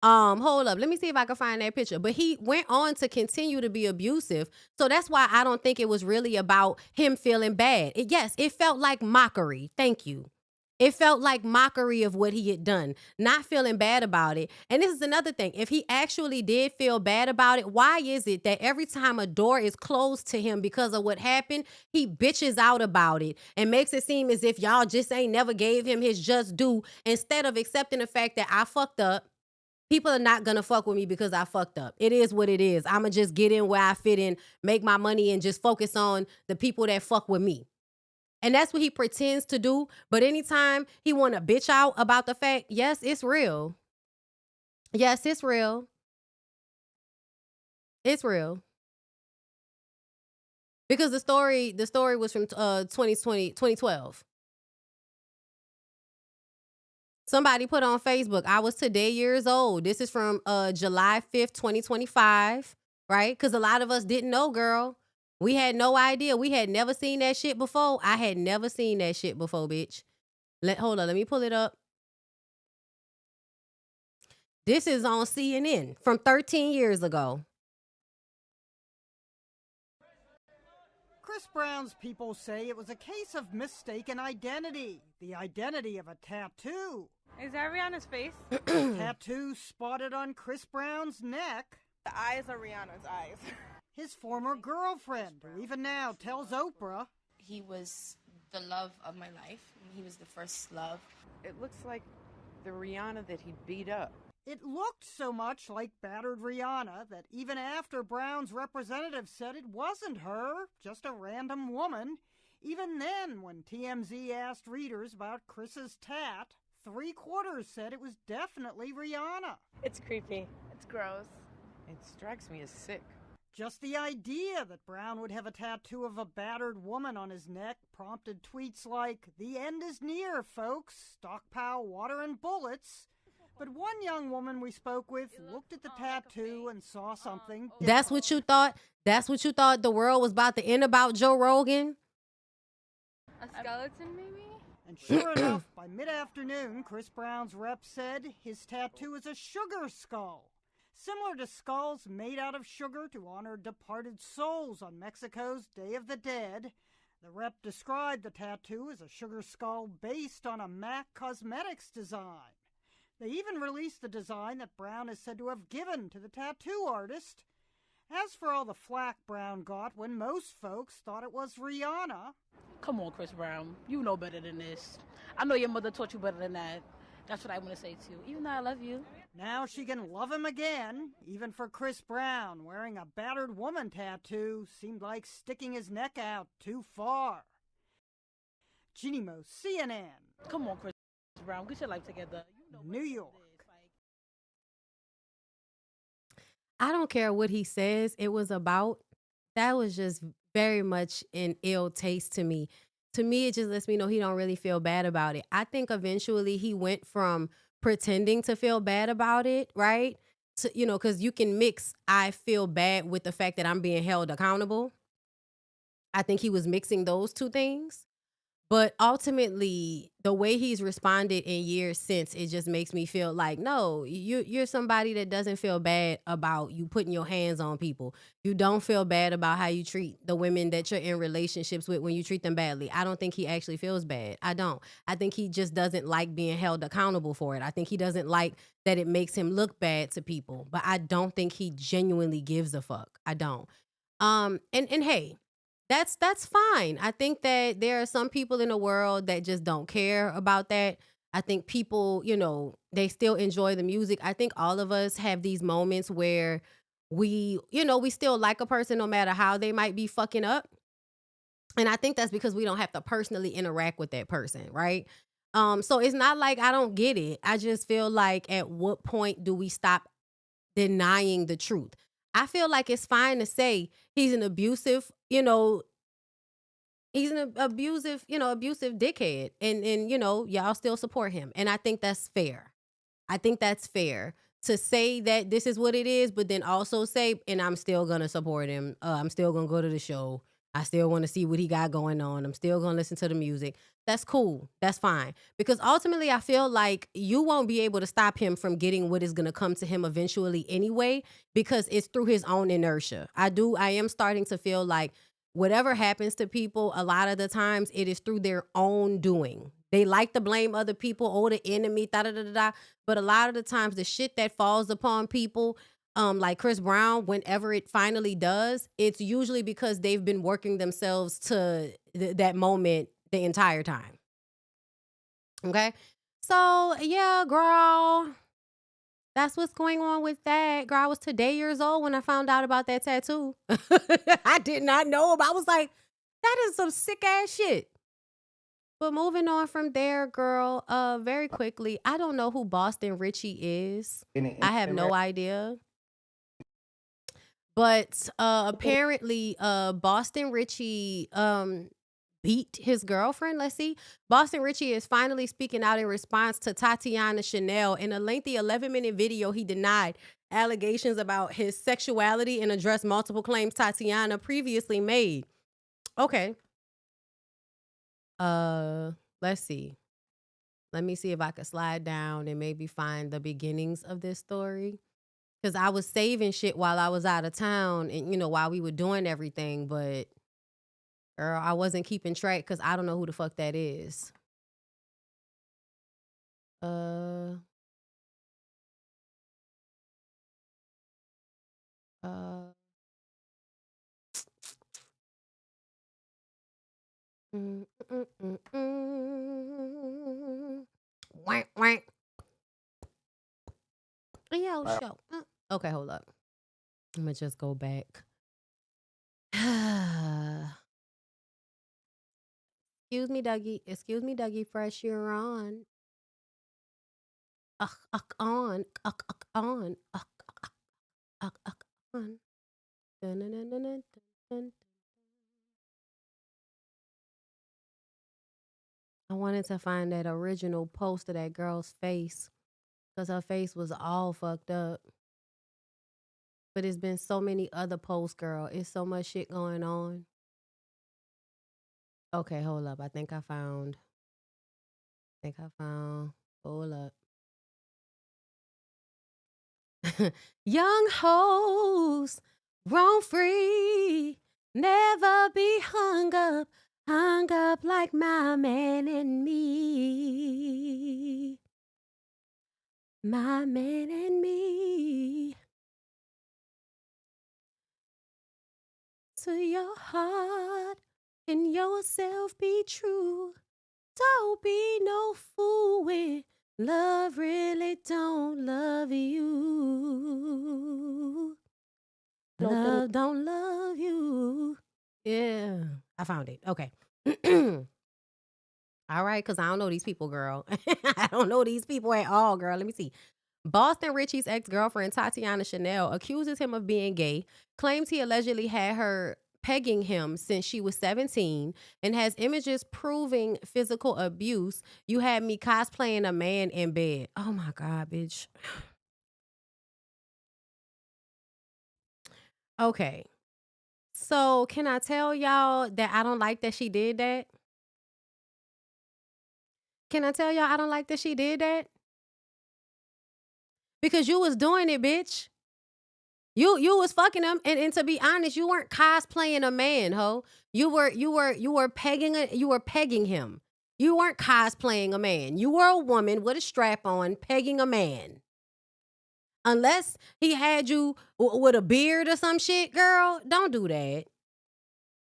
B: Hold up. Let me see if I can find that picture. But he went on to continue to be abusive. So that's why I don't think it was really about him feeling bad. It felt like mockery. Thank you. It felt like mockery of what he had done, not feeling bad about it. And this is another thing. If he actually did feel bad about it, why is it that every time a door is closed to him because of what happened, he bitches out about it and makes it seem as if y'all just ain't never gave him his just due instead of accepting the fact that I fucked up. People are not going to fuck with me because I fucked up. It is what it is. I'm going to just get in where I fit in, make my money, and just focus on the people that fuck with me. And that's what he pretends to do. But anytime he want to bitch out about the fact, yes, it's real. Yes, it's real. It's real. Because the story was from 2012. Somebody put on Facebook, I was today years old. This is from July 5th, 2025, right? Because a lot of us didn't know, girl. We had no idea. We had never seen that shit before. I had never seen that shit before, bitch. Hold on, let me pull it up. This is on CNN from 13 years ago.
T: Chris Brown's people say it was a case of mistaken identity, the identity of a tattoo.
U: Is that Rihanna's face?
T: Tattoo spotted on Chris Brown's neck.
U: The eyes are Rihanna's eyes.
T: His former girlfriend, who even now tells Oprah,
V: he was the love of my life. He was the first love.
W: It looks like the Rihanna that he beat up.
T: it looked so much like battered Rihanna that even after Brown's representative said it wasn't her, just a random woman, even then when TMZ asked readers about Chris's tat, 3/4 said it was definitely Rihanna.
U: It's creepy. It's gross.
W: It strikes me as sick.
T: Just the idea that Brown would have a tattoo of a battered woman on his neck prompted tweets like, "The end is near, folks. Stockpile water and bullets." But one young woman we spoke with looked at the tattoo and saw something different.
B: That's what you thought? That's what you thought the world was about to end about Joe Rogan?
U: A skeleton, maybe?
T: And sure enough, by mid-afternoon, Chris Brown's rep said his tattoo is a sugar skull, similar to skulls made out of sugar to honor departed souls on Mexico's Day of the Dead. The rep described the tattoo as a sugar skull based on a MAC Cosmetics design. They even released the design that Brown is said to have given to the tattoo artist. As for all the flack Brown got when most folks thought it was Rihanna.
X: Come on, Chris Brown. You know better than this. I know your mother taught you better than that. That's what I want to say too, even though I love you.
T: Now she can love him again, even for Chris Brown. Wearing a battered woman tattoo seemed like sticking his neck out too far. Jeannie Mo, CNN.
X: Come on, Chris Brown. Get your life together. You know
T: New York.
B: I don't care what he says it was about. That was just very much in ill taste to me. To me, it just lets me know he don't really feel bad about it. I think eventually he went from pretending to feel bad about it, right? To, you know, because you can mix I feel bad with the fact that I'm being held accountable. I think he was mixing those two things. But ultimately, the way he's responded in years since, it just makes me feel like, no, you're somebody that doesn't feel bad about you putting your hands on people. You don't feel bad about how you treat the women that you're in relationships with when you treat them badly. I don't think he actually feels bad. I don't. I think he just doesn't like being held accountable for it. I think he doesn't like that it makes him look bad to people. But I don't think he genuinely gives a fuck. I don't. And hey, that's fine. I think that there are some people in the world that just don't care about that. I think people, you know, they still enjoy the music. I think all of us have these moments where we, you know, we still like a person no matter how they might be fucking up. And I think that's because we don't have to personally interact with that person, right? So it's not like I don't get it. I just feel like at what point do we stop denying the truth? I feel like it's fine to say he's an abusive, you know, he's an abusive dickhead. And you know, y'all still support him. And I think that's fair. I think that's fair to say that this is what it is, but then also say, and I'm still going to support him. I'm still going to go to the show. I still want to see what he got going on. I'm still going to listen to the music. That's cool. That's fine. Because ultimately, I feel like you won't be able to stop him from getting what is going to come to him eventually anyway, because it's through his own inertia. I am starting to feel like whatever happens to people, a lot of the times it is through their own doing. They like to blame other people, oh, the enemy, da-da-da-da-da. But a lot of the times the shit that falls upon people, like Chris Brown, whenever it finally does, it's usually because they've been working themselves to that moment the entire time. Okay? So, yeah, girl, that's what's going on with that. Girl, I was today years old when I found out about that tattoo. I did not know. I was like, that is some sick ass shit. But moving on from there, girl, very quickly, I don't know who Boston Richie is. I have no idea. But apparently, Boston Richie beat his girlfriend. Let's see. Boston Richie is finally speaking out in response to Tatiana Chanel. In a lengthy 11-minute video, he denied allegations about his sexuality and addressed multiple claims Tatiana previously made. Okay. Let's see. Let me see if I could slide down and maybe find the beginnings of this story. Because I was saving shit while I was out of town and, you know, while we were doing everything. But, girl, I wasn't keeping track because I don't know who the fuck that is. Wank, wank. Yo, show. Okay, hold up. I'm gonna just go back. Excuse me, Dougie. Excuse me, Dougie Fresh. You're on. On. On. On. Dun, dun, dun, dun, dun, dun. I wanted to find that original post of that girl's face because her face was all fucked up. But it's been so many other posts, girl. It's so much shit going on. Okay, hold up. I think I found. Hold up. Young hoes, roam free, never be hung up like my man and me. My man and me. To your heart and yourself be true. Don't be no fool when love really don't love you. Love don't love you. Yeah, I found it. Okay. All right, because I don't know these people, girl. I don't know these people at all, girl. Let me see. Boston Richie's ex-girlfriend, Tatiana Chanel, accuses him of being gay, claims he allegedly had her pegging him since she was 17, and has images proving physical abuse. You had me cosplaying a man in bed. Oh, my God, bitch. Okay. So, can I tell y'all that I don't like that she did that? Can I tell y'all I don't like that she did that? Because you was doing it, bitch. You was fucking him, and to be honest, you weren't cosplaying a man, ho. You were pegging him. You weren't cosplaying a man. You were a woman with a strap on pegging a man. Unless he had you with a beard or some shit, girl, don't do that.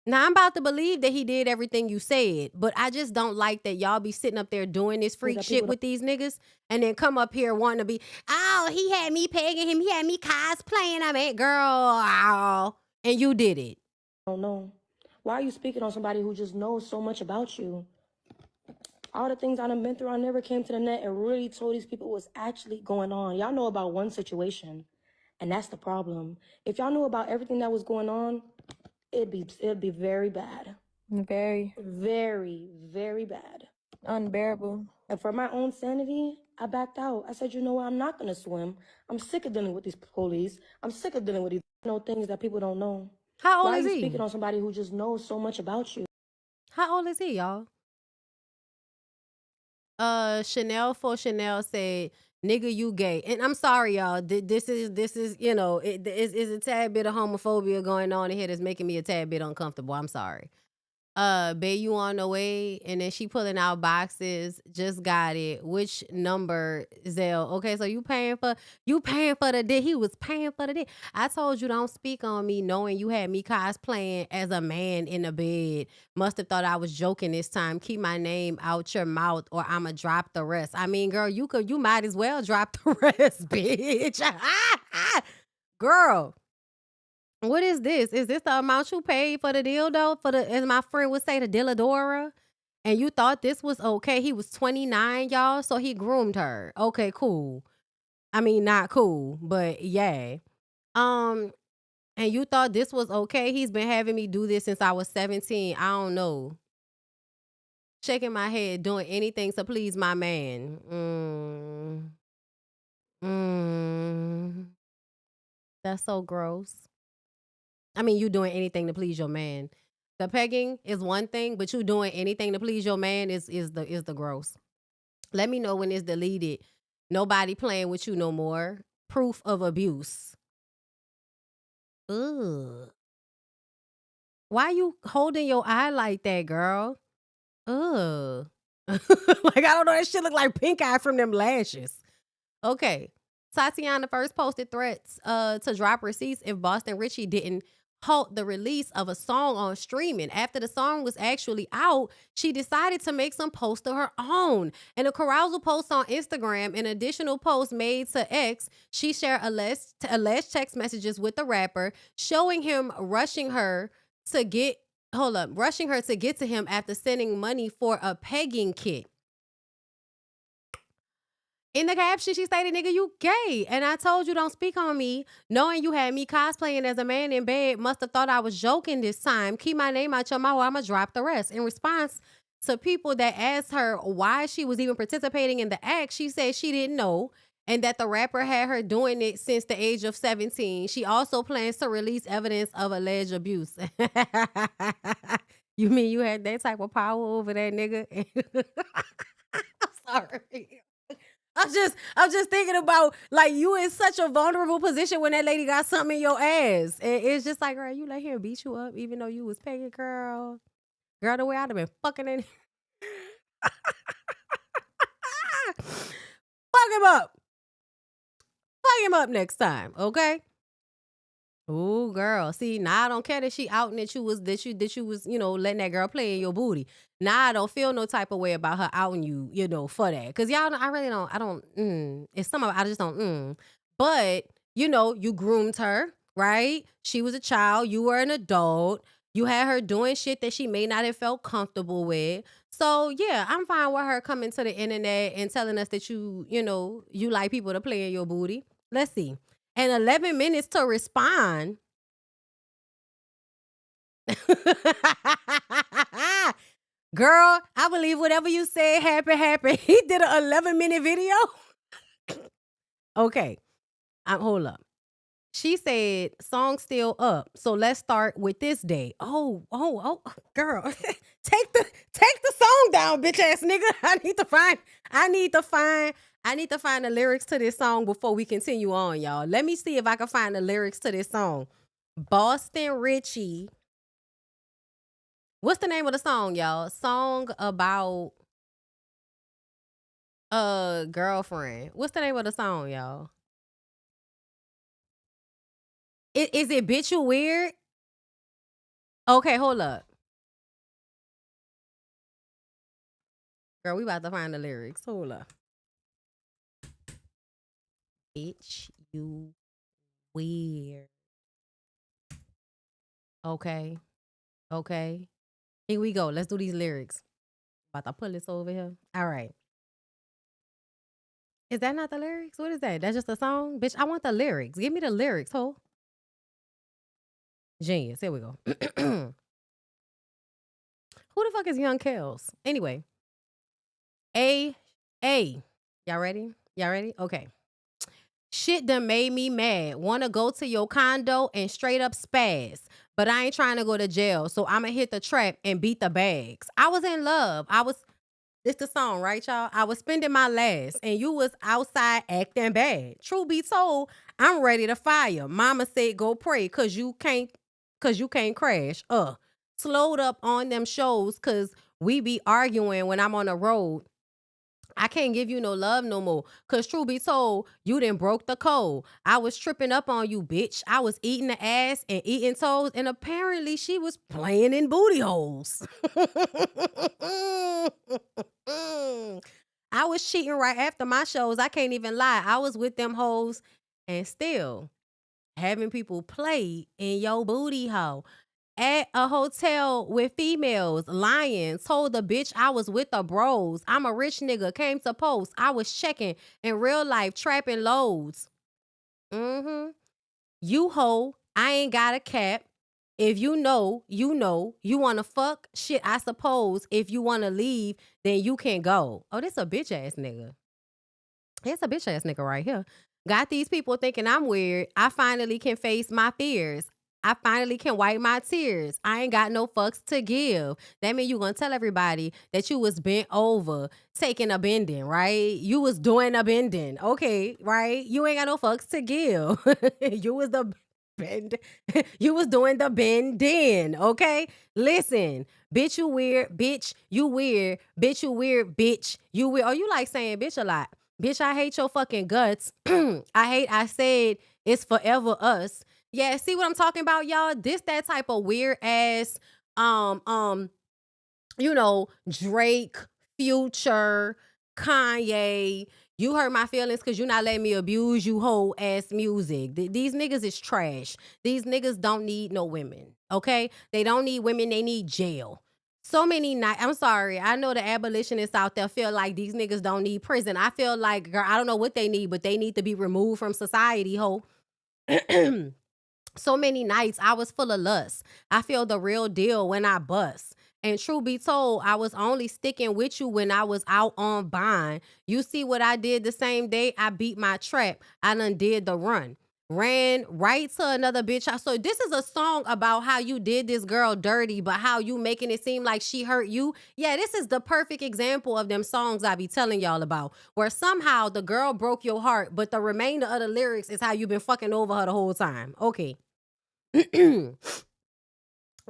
B: Now, I'm about to believe that he did everything you said, but I just don't like that y'all be sitting up there doing this freak shit with these niggas and then come up here wanting to be, oh, he had me pegging him. He had me cosplaying him. Girl, oh, and you did it.
A: I don't know. Why are you speaking on somebody who just knows so much about you? All the things I done been through, I never came to the net and really told these people what's actually going on. Y'all know about one situation, and that's the problem. If y'all knew about everything that was going on, it'd be very bad. Very, very bad. Unbearable. And for my own sanity, I backed out. I said, you know what? I'm not gonna swim. I'm sick of dealing with these police. I'm sick of dealing with these things that people don't know.
B: How old
A: Why
B: is
A: are you
B: he?
A: speaking on somebody who just knows so much about you?
B: How old is he, y'all? Chanel for Chanel said, nigga, you gay. And I'm sorry, y'all. This is, you know, it's a tad bit of homophobia going on in here that's making me a tad bit uncomfortable. I'm sorry. Babe, you on the way? And then she pulling out boxes. Just got it. Which number, Zell? Okay, so you paying for the dick. He was paying for the dick. I told you don't speak on me knowing you had me cosplaying as a man in the bed. Must have thought I was joking this time. Keep my name out your mouth or I'ma drop the rest. I mean, girl, you might as well drop the rest, bitch. Girl. What is this? Is this the amount you paid for the dildo? As my friend would say, the dilladora? And you thought this was okay? He was 29, y'all, so he groomed her. Okay, cool. I mean, not cool, but yeah. And you thought this was okay? He's been having me do this since I was 17. I don't know. Shaking my head, doing anything to please my man. That's so gross. I mean, you doing anything to please your man. The pegging is one thing, but you doing anything to please your man is the gross. Let me know when it's deleted. Nobody playing with you no more. Proof of abuse. Ugh. Why you holding your eye like that, girl? Ugh. Like, I don't know. That shit look like pink eye from them lashes. Okay. Tatiana first posted threats to drop receipts if Boston Richie didn't halt the release of a song on streaming. After the song was actually out, she decided to make some posts of her own. In a carousal post on Instagram, an additional post made to X, she shared alleged text messages with the rapper, showing him rushing her to get to him after sending money for a pegging kit. In the caption, she stated, nigga, you gay. And I told you don't speak on me. Knowing you had me cosplaying as a man in bed, must have thought I was joking this time. Keep my name out your mouth or I'm going to drop the rest. In response to people that asked her why she was even participating in the act, she said she didn't know and that the rapper had her doing it since the age of 17. She also plans to release evidence of alleged abuse. You mean you had that type of power over that nigga? I'm sorry. I'm just thinking about, like, you in such a vulnerable position when that lady got something in your ass. And it's just like, girl, you let him beat you up even though you was pegging, girl. Girl, the way I'd have been fucking in. Fuck him up. Fuck him up next time, okay? Ooh, girl. See, now I don't care that she outing that you was, you know, letting that girl play in your booty. Now I don't feel no type of way about her outing you, you know, for that. Cause y'all, it's some of it, I just don't, But, you know, you groomed her, right? She was a child. You were an adult. You had her doing shit that she may not have felt comfortable with. So, yeah, I'm fine with her coming to the internet and telling us that you know, you like people to play in your booty. Let's see. And 11 minutes to respond. Girl, I believe whatever you said happened. He did an 11-minute video. Okay. Hold up. She said, song still up. So let's start with this day. Oh, girl. Take the song down, bitch ass nigga. I need to find the lyrics to this song before we continue on, y'all. Let me see if I can find the lyrics to this song. Boston Richie. What's the name of the song, y'all? Song about a girlfriend. What's the name of the song, y'all? Is it Bitch You Weird? Okay, hold up. Girl, we about to find the lyrics. Hold up. Bitch You Weird. Okay. Here we go. Let's do these lyrics. About to pull this over here. All right. Is that not the lyrics? What is that? That's just a song? Bitch, I want the lyrics. Give me the lyrics, ho. Genius. Here we go. Who the fuck is Young Kels? Anyway. Y'all ready? Okay. Shit done made me mad. Wanna go to your condo and straight up spaz. But I ain't trying to go to jail, so I'ma hit the trap and beat the bags. I was in love. It's the song, right, y'all? I was spending my last, and you was outside acting bad. True be told, I'm ready to fire. Mama said go pray, cause you can't crash. Slowed up on them shows, cause we be arguing when I'm on the road. I can't give you no love no more. Cause true be told, you done broke the code. I was tripping up on you, bitch. I was eating the ass and eating toes, and apparently she was playing in booty holes. I was cheating right after my shows. I can't even lie. I was with them hoes and still having people play in your booty hole. At a hotel with females, lying, told the bitch I was with the bros. I'm a rich nigga, came to post. I was checking in real life, trapping loads. You hoe, I ain't got a cap. If you know, you know. You wanna fuck? Shit, I suppose. If you wanna leave, then you can go. Oh, this a bitch ass nigga. It's a bitch ass nigga right here. Got these people thinking I'm weird. I finally can face my fears. I finally can wipe my tears. I ain't got no fucks to give. That mean you gonna tell everybody that you was bent over, taking a bending, right? You was doing a bending. Okay, right? You ain't got no fucks to give. You was the bend. You was doing the bending, okay? Listen, bitch, you weird. Bitch, you weird. Bitch, you weird. Bitch, you weird. Oh, you like saying bitch a lot. Bitch, I hate your fucking guts. I said it's forever us. Yeah, see what I'm talking about, y'all? This that type of weird ass, you know, Drake, Future, Kanye. You hurt my feelings because you not letting me abuse you whole ass music. These niggas is trash. These niggas don't need no women, okay? They don't need women. They need jail. So many nights. I'm sorry. I know the abolitionists out there feel like these niggas don't need prison. I feel like, girl, I don't know what they need, but they need to be removed from society, ho. So many nights I was full of lust. I feel the real deal when I bust. And true be told, I was only sticking with you when I was out on bond. You see what I did the same day? I beat my trap. I done did the run. Ran right to another bitch. So this is a song about how you did this girl dirty, but how you making it seem like she hurt you. Yeah, this is the perfect example of them songs I be telling y'all about, where somehow the girl broke your heart, but the remainder of the lyrics is how you been fucking over her the whole time. Okay. I'm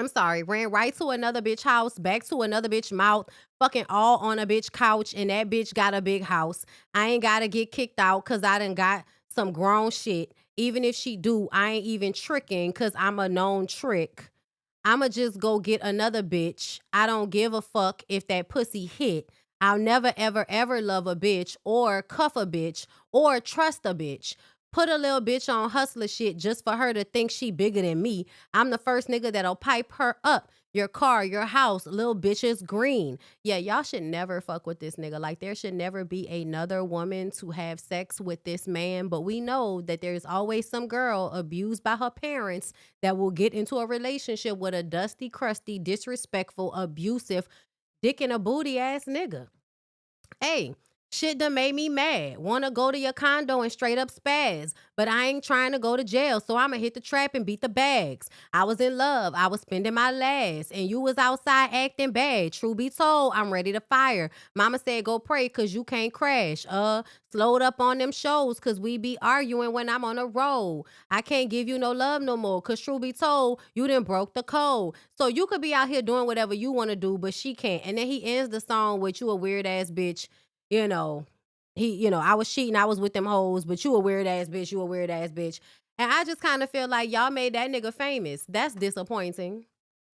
B: sorry, ran right to another bitch house, back to another bitch mouth, fucking all on a bitch couch, and that bitch got a big house. I ain't gotta get kicked out cause I done got some grown shit. Even if she do, I ain't even tricking cause I'm a known trick. I'ma just go get another bitch. I don't give a fuck if that pussy hit. I'll never, ever, ever love a bitch or cuff a bitch or trust a bitch. Put a little bitch on hustler shit just for her to think she bigger than me. I'm the first nigga that'll pipe her up. Your car, your house, little bitch is green. Yeah, y'all should never fuck with this nigga. Like, there should never be another woman to have sex with this man. But we know that there's always some girl abused by her parents that will get into a relationship with a dusty, crusty, disrespectful, abusive, dick in a booty ass nigga. Hey, shit done made me mad. Wanna go to your condo and straight up spaz. But I ain't trying to go to jail, so I'ma hit the trap and beat the bags. I was in love, I was spending my last, and you was outside acting bad. True be told, I'm ready to fire. Mama said go pray cause you can't crash. Slowed up on them shows cause we be arguing when I'm on a road. I can't give you no love no more cause true be told, you done broke the code. So you could be out here doing whatever you wanna do, but she can't. And then he ends the song with you a weird ass bitch. You know, I was cheating, I was with them hoes, but you a weird ass bitch, you a weird ass bitch. And I just kind of feel like y'all made that nigga famous. That's disappointing.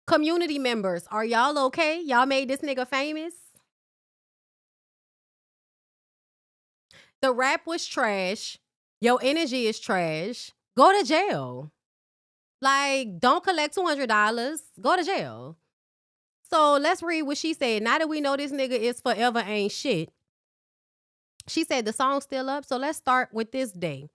B: Community members, are y'all okay? Y'all made this nigga famous? The rap was trash. Your energy is trash. Go to jail. Like, don't collect $200. Go to jail. So let's read what she said. Now that we know this nigga is forever ain't shit. She said the song's still up, so let's start with this day.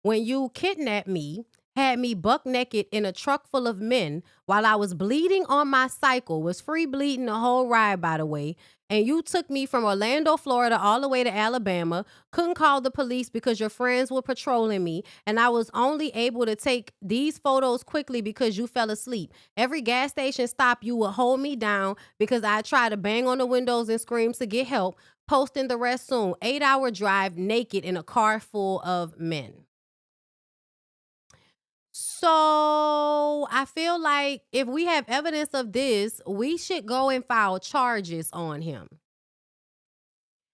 B: When you kidnapped me, had me buck naked in a truck full of men while I was bleeding on my cycle, was free bleeding the whole ride, by the way, and you took me from Orlando, Florida, all the way to Alabama, couldn't call the police because your friends were patrolling me, and I was only able to take these photos quickly because you fell asleep. Every gas station stop, you would hold me down because I tried to bang on the windows and scream to get help. Posting the rest soon. 8-hour drive naked in a car full of men. So I feel like if we have evidence of this, we should go and file charges on him.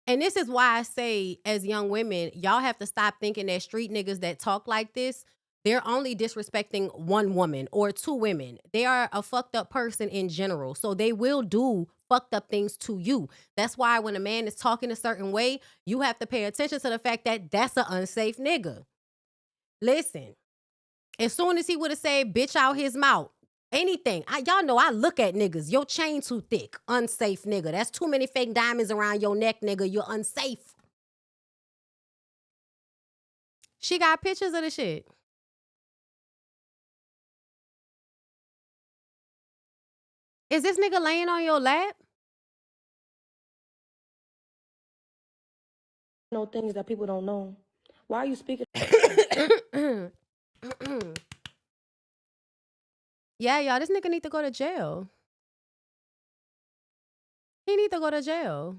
B: And this is why I say, as young women, y'all have to stop thinking that street niggas that talk like this, they're only disrespecting one woman or two women. They are a fucked up person in general. So they will do fucked up things to you. That's why when a man is talking a certain way, you have to pay attention to the fact that that's an unsafe nigga. Listen, as soon as he would have said bitch out his mouth, anything, y'all know I look at niggas. Your chain too thick, unsafe nigga. That's too many fake diamonds around your neck, nigga. You're unsafe. She got pictures of the shit. Is this nigga laying on your lap?
A: Know things that people don't know. Why are you speaking?
B: Yeah, y'all, this nigga need to go to jail. He need to go to jail.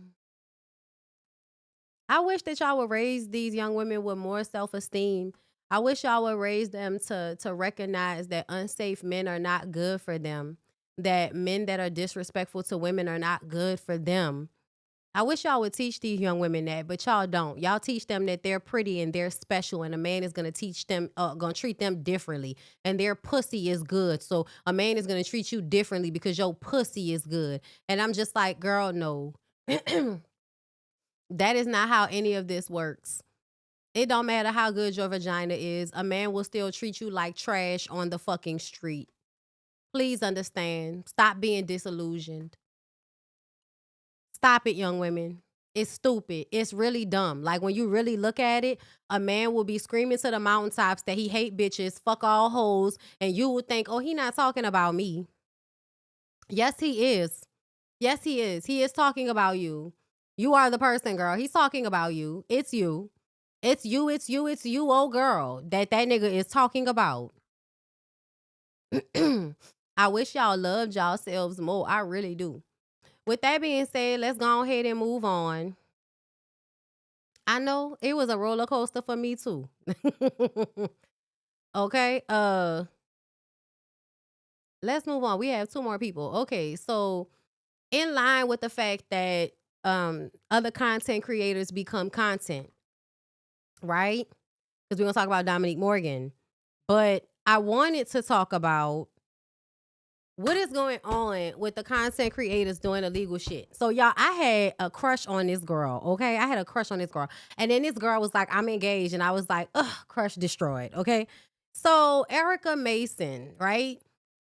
B: I wish that y'all would raise these young women with more self-esteem. I wish y'all would raise them to recognize that unsafe men are not good for them, that men that are disrespectful to women are not good for them. I wish y'all would teach these young women that, but y'all don't. Y'all teach them that they're pretty and they're special, and a man is gonna teach them, gonna treat them differently, and their pussy is good. So a man is gonna treat you differently because your pussy is good. And I'm just like, girl, no. That is not how any of this works. It don't matter how good your vagina is. A man will still treat you like trash on the fucking street. Please understand. Stop being disillusioned. Stop it, young women. It's stupid. It's really dumb. Like, when you really look at it, a man will be screaming to the mountaintops that he hate bitches, fuck all hoes, and you would think, oh, he not talking about me. Yes, he is. Yes, he is. He is talking about you. You are the person, girl. He's talking about you. It's you. It's you, it's you, it's you, oh girl, that nigga is talking about. I wish y'all loved yourselves more. I really do. With that being said, let's go ahead and move on. I know it was a roller coaster for me too. Okay, let's move on. We have 2 more people. Okay, so in line with the fact that other content creators become content, right? Because we're gonna talk about Dominique Morgan. But I wanted to talk about what is going on with the content creators doing illegal shit. So y'all, I had a crush on this girl, okay? I had a crush on this girl. And then this girl was like, I'm engaged. And I was like, ugh, crush destroyed, okay? So Erica Mason, right?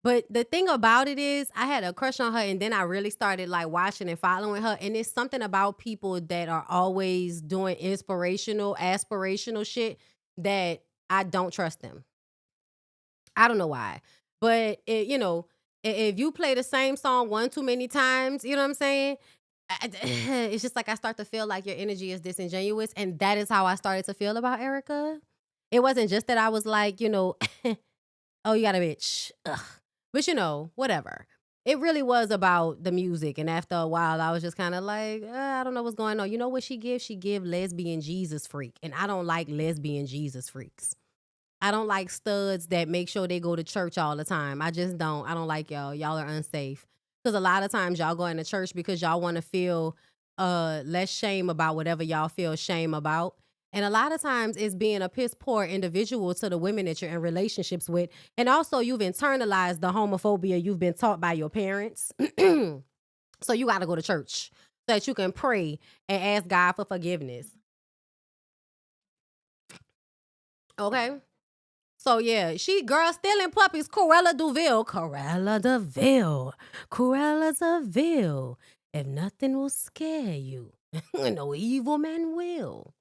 B: But the thing about it is, I had a crush on her, and then I really started like watching and following her. And it's something about people that are always doing inspirational, aspirational shit that I don't trust them. I don't know why. But, if you play the same song one too many times, you know what I'm saying? It's just like I start to feel like your energy is disingenuous. And that is how I started to feel about Erica. It wasn't just that I was like, oh, you got a bitch. Ugh. But, whatever. It really was about the music. And after a while, I was just kind of like, I don't know what's going on. You know what she gives? She give lesbian Jesus freak. And I don't like lesbian Jesus freaks. I don't like studs that make sure they go to church all the time. I just don't. I don't like y'all. Y'all are unsafe. Because a lot of times y'all go into church because y'all want to feel less shame about whatever y'all feel shame about. And a lot of times it's being a piss poor individual to the women that you're in relationships with. And also you've internalized the homophobia you've been taught by your parents. So you got to go to church so that you can pray and ask God for forgiveness. Okay? So yeah, girl stealing puppies, Cruella DeVille. If nothing will scare you, no evil man will.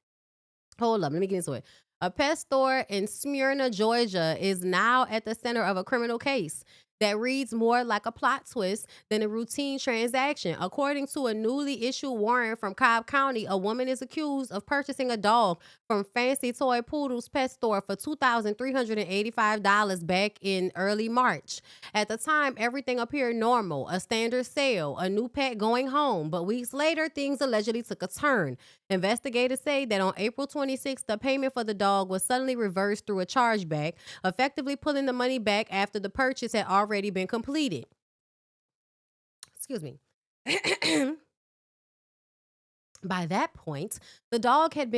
B: Hold up, let me get into it. A pet store in Smyrna, Georgia is now at the center of a criminal case that reads more like a plot twist than a routine transaction. According to a newly issued warrant from Cobb County, a woman is accused of purchasing a dog from Fancy Toy Poodles Pet Store for $2,385 back in early March. At the time, everything appeared normal, a standard sale, a new pet going home. But weeks later, things allegedly took a turn. Investigators say that on April 26th, the payment for the dog was suddenly reversed through a chargeback, effectively pulling the money back after the purchase had already been completed. Excuse me. By that point, the dog had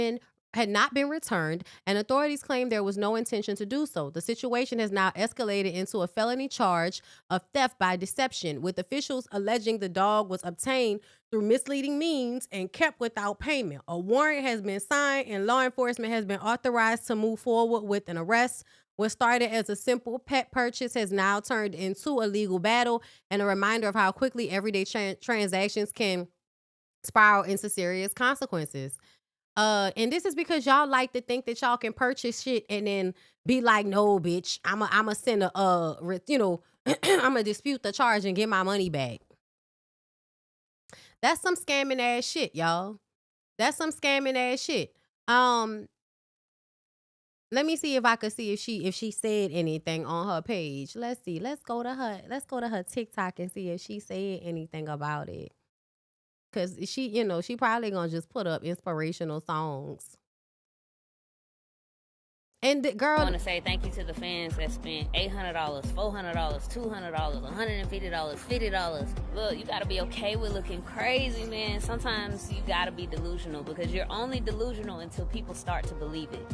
B: not been returned, and authorities claimed there was no intention to do so. The situation has now escalated into a felony charge of theft by deception, with officials alleging the dog was obtained through misleading means and kept without payment. A warrant has been signed, and law enforcement has been authorized to move forward with an arrest. What started as a simple pet purchase has now turned into a legal battle, and a reminder of how quickly everyday transactions can spiral into serious consequences. And this is because y'all like to think that y'all can purchase shit and then be like, no, bitch, I'm a send I'm gonna dispute the charge and get my money back. That's some scamming ass shit, y'all. That's some scamming ass shit. Now Let me see if I could see if she said anything on her page. Let's see. Let's go to her TikTok and see if she said anything about it. Cause she, she probably gonna just put up inspirational songs. And girl,
C: I want to say thank you to the fans that spent $800, $400, $200, $150, $50. Look, you gotta be okay with looking crazy, man. Sometimes you gotta be delusional because you're only delusional until people start to believe it.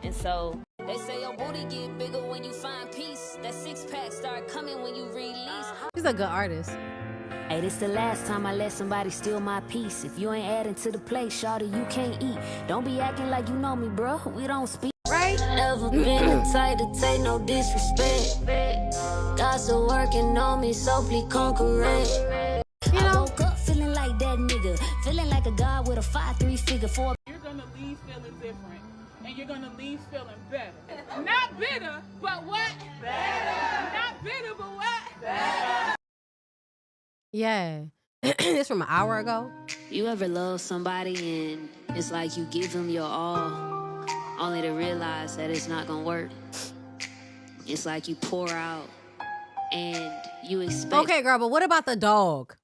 C: And so they say your booty get bigger when you find peace. That six-pack start coming when you release.
B: She's a good artist.
C: Hey, this the last time I let somebody steal my peace. If you ain't adding to the plate, shawty, you can't eat. Don't be acting like you know me, bro. We don't speak.
B: Right?
C: Never been the type to take no disrespect. God's still working on me, so please come correct. I woke up feeling like that nigga. Feeling like a god with a 5'3" figure.
X: You're gonna leave feeling different. And you're gonna leave feeling better. Not bitter, but what? Better. Not bitter, but what? Better.
B: Yeah. It's from an hour ago.
C: You ever love somebody and it's like you give them your all, only to realize that it's not gonna work? It's like you pour out and you expect.
B: Okay, girl, but what about the dog?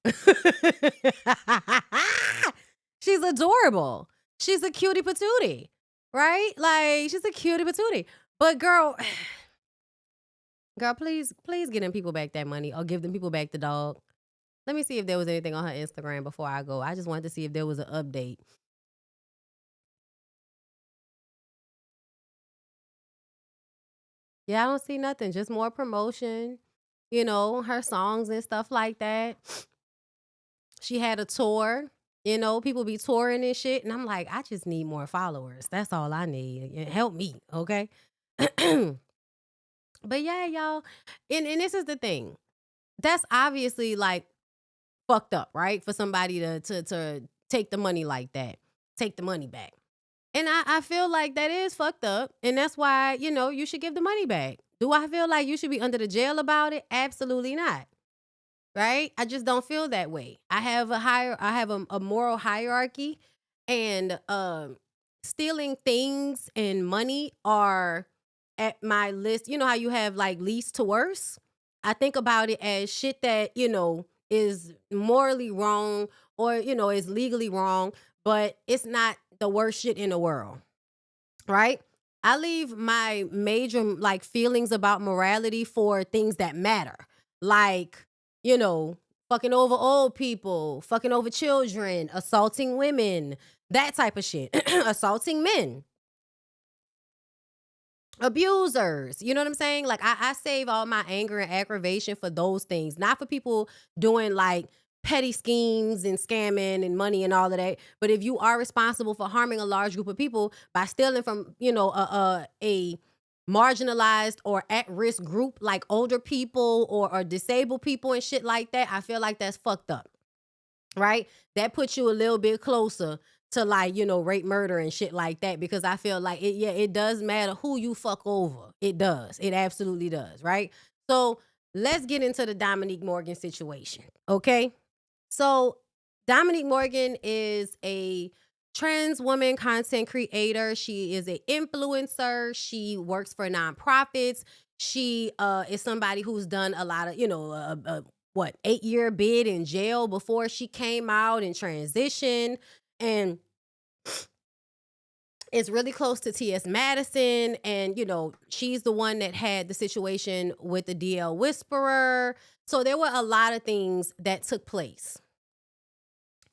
B: She's adorable. She's a cutie patootie, right? Like, she's a cutie patootie. But girl, please get them people back that money or give them people back the dog. Let me see if there was anything on her Instagram before I go. I just wanted to see if there was an update. Yeah, I don't see nothing. Just more promotion, her songs and stuff like that. She had a tour. People be touring and shit. And I'm like, I just need more followers. That's all I need. Help me, okay? But yeah, y'all. And this is the thing. That's obviously like fucked up, right? For somebody to take the money like that. Take the money back. And I feel like that is fucked up. And that's why, you should give the money back. Do I feel like you should be under the jail about it? Absolutely not. Right? I just don't feel that way. I have a moral hierarchy, and stealing things and money are at my list. You know how you have like least to worst? I think about it as shit that, is morally wrong or, is legally wrong, but it's not the worst shit in the world. Right? I leave my major like feelings about morality for things that matter. Like, fucking over old people, fucking over children, assaulting women, that type of shit. Assaulting men. Abusers. You know what I'm saying? Like, I save all my anger and aggravation for those things, not for people doing like petty schemes and scamming and money and all of that. But if you are responsible for harming a large group of people by stealing from, a marginalized or at-risk group like older people or disabled people and shit like that, I feel like that's fucked up, right? That puts you a little bit closer to like, rape, murder and shit like that, because I feel like it does matter who you fuck over. It does. It absolutely does, right? So let's get into the Dominique Morgan situation, okay? So Dominique Morgan is a trans woman content creator. She is an influencer. She works for nonprofits. She is somebody who's done a lot of, 8-year bid in jail before she came out and transitioned. And it's really close to T.S. Madison. And, she's the one that had the situation with the DL Whisperer. So there were a lot of things that took place.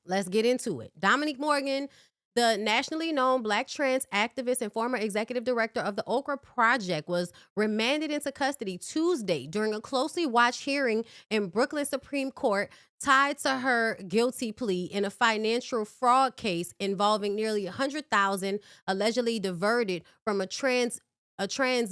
B: Let's get into it. Dominique Morgan, the nationally known Black trans activist and former executive director of the Okra Project, was remanded into custody Tuesday during a closely watched hearing in Brooklyn Supreme Court tied to her guilty plea in a financial fraud case involving nearly $100,000 allegedly diverted from a trans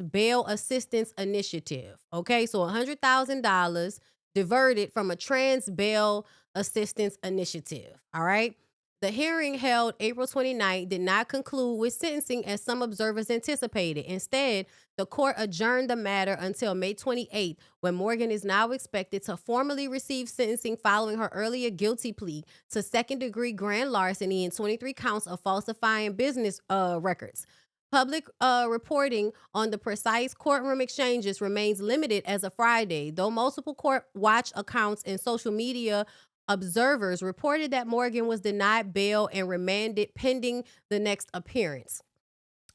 B: bail assistance initiative. Okay, so $100,000 diverted from a trans bail assistance initiative. All right. The hearing held April 29th did not conclude with sentencing as some observers anticipated. Instead, the court adjourned the matter until May 28th, when Morgan is now expected to formally receive sentencing following her earlier guilty plea to second-degree grand larceny and 23 counts of falsifying business records. Public reporting on the precise courtroom exchanges remains limited as of Friday, though multiple court watch accounts and social media observers reported that Morgan was denied bail and remanded pending the next appearance.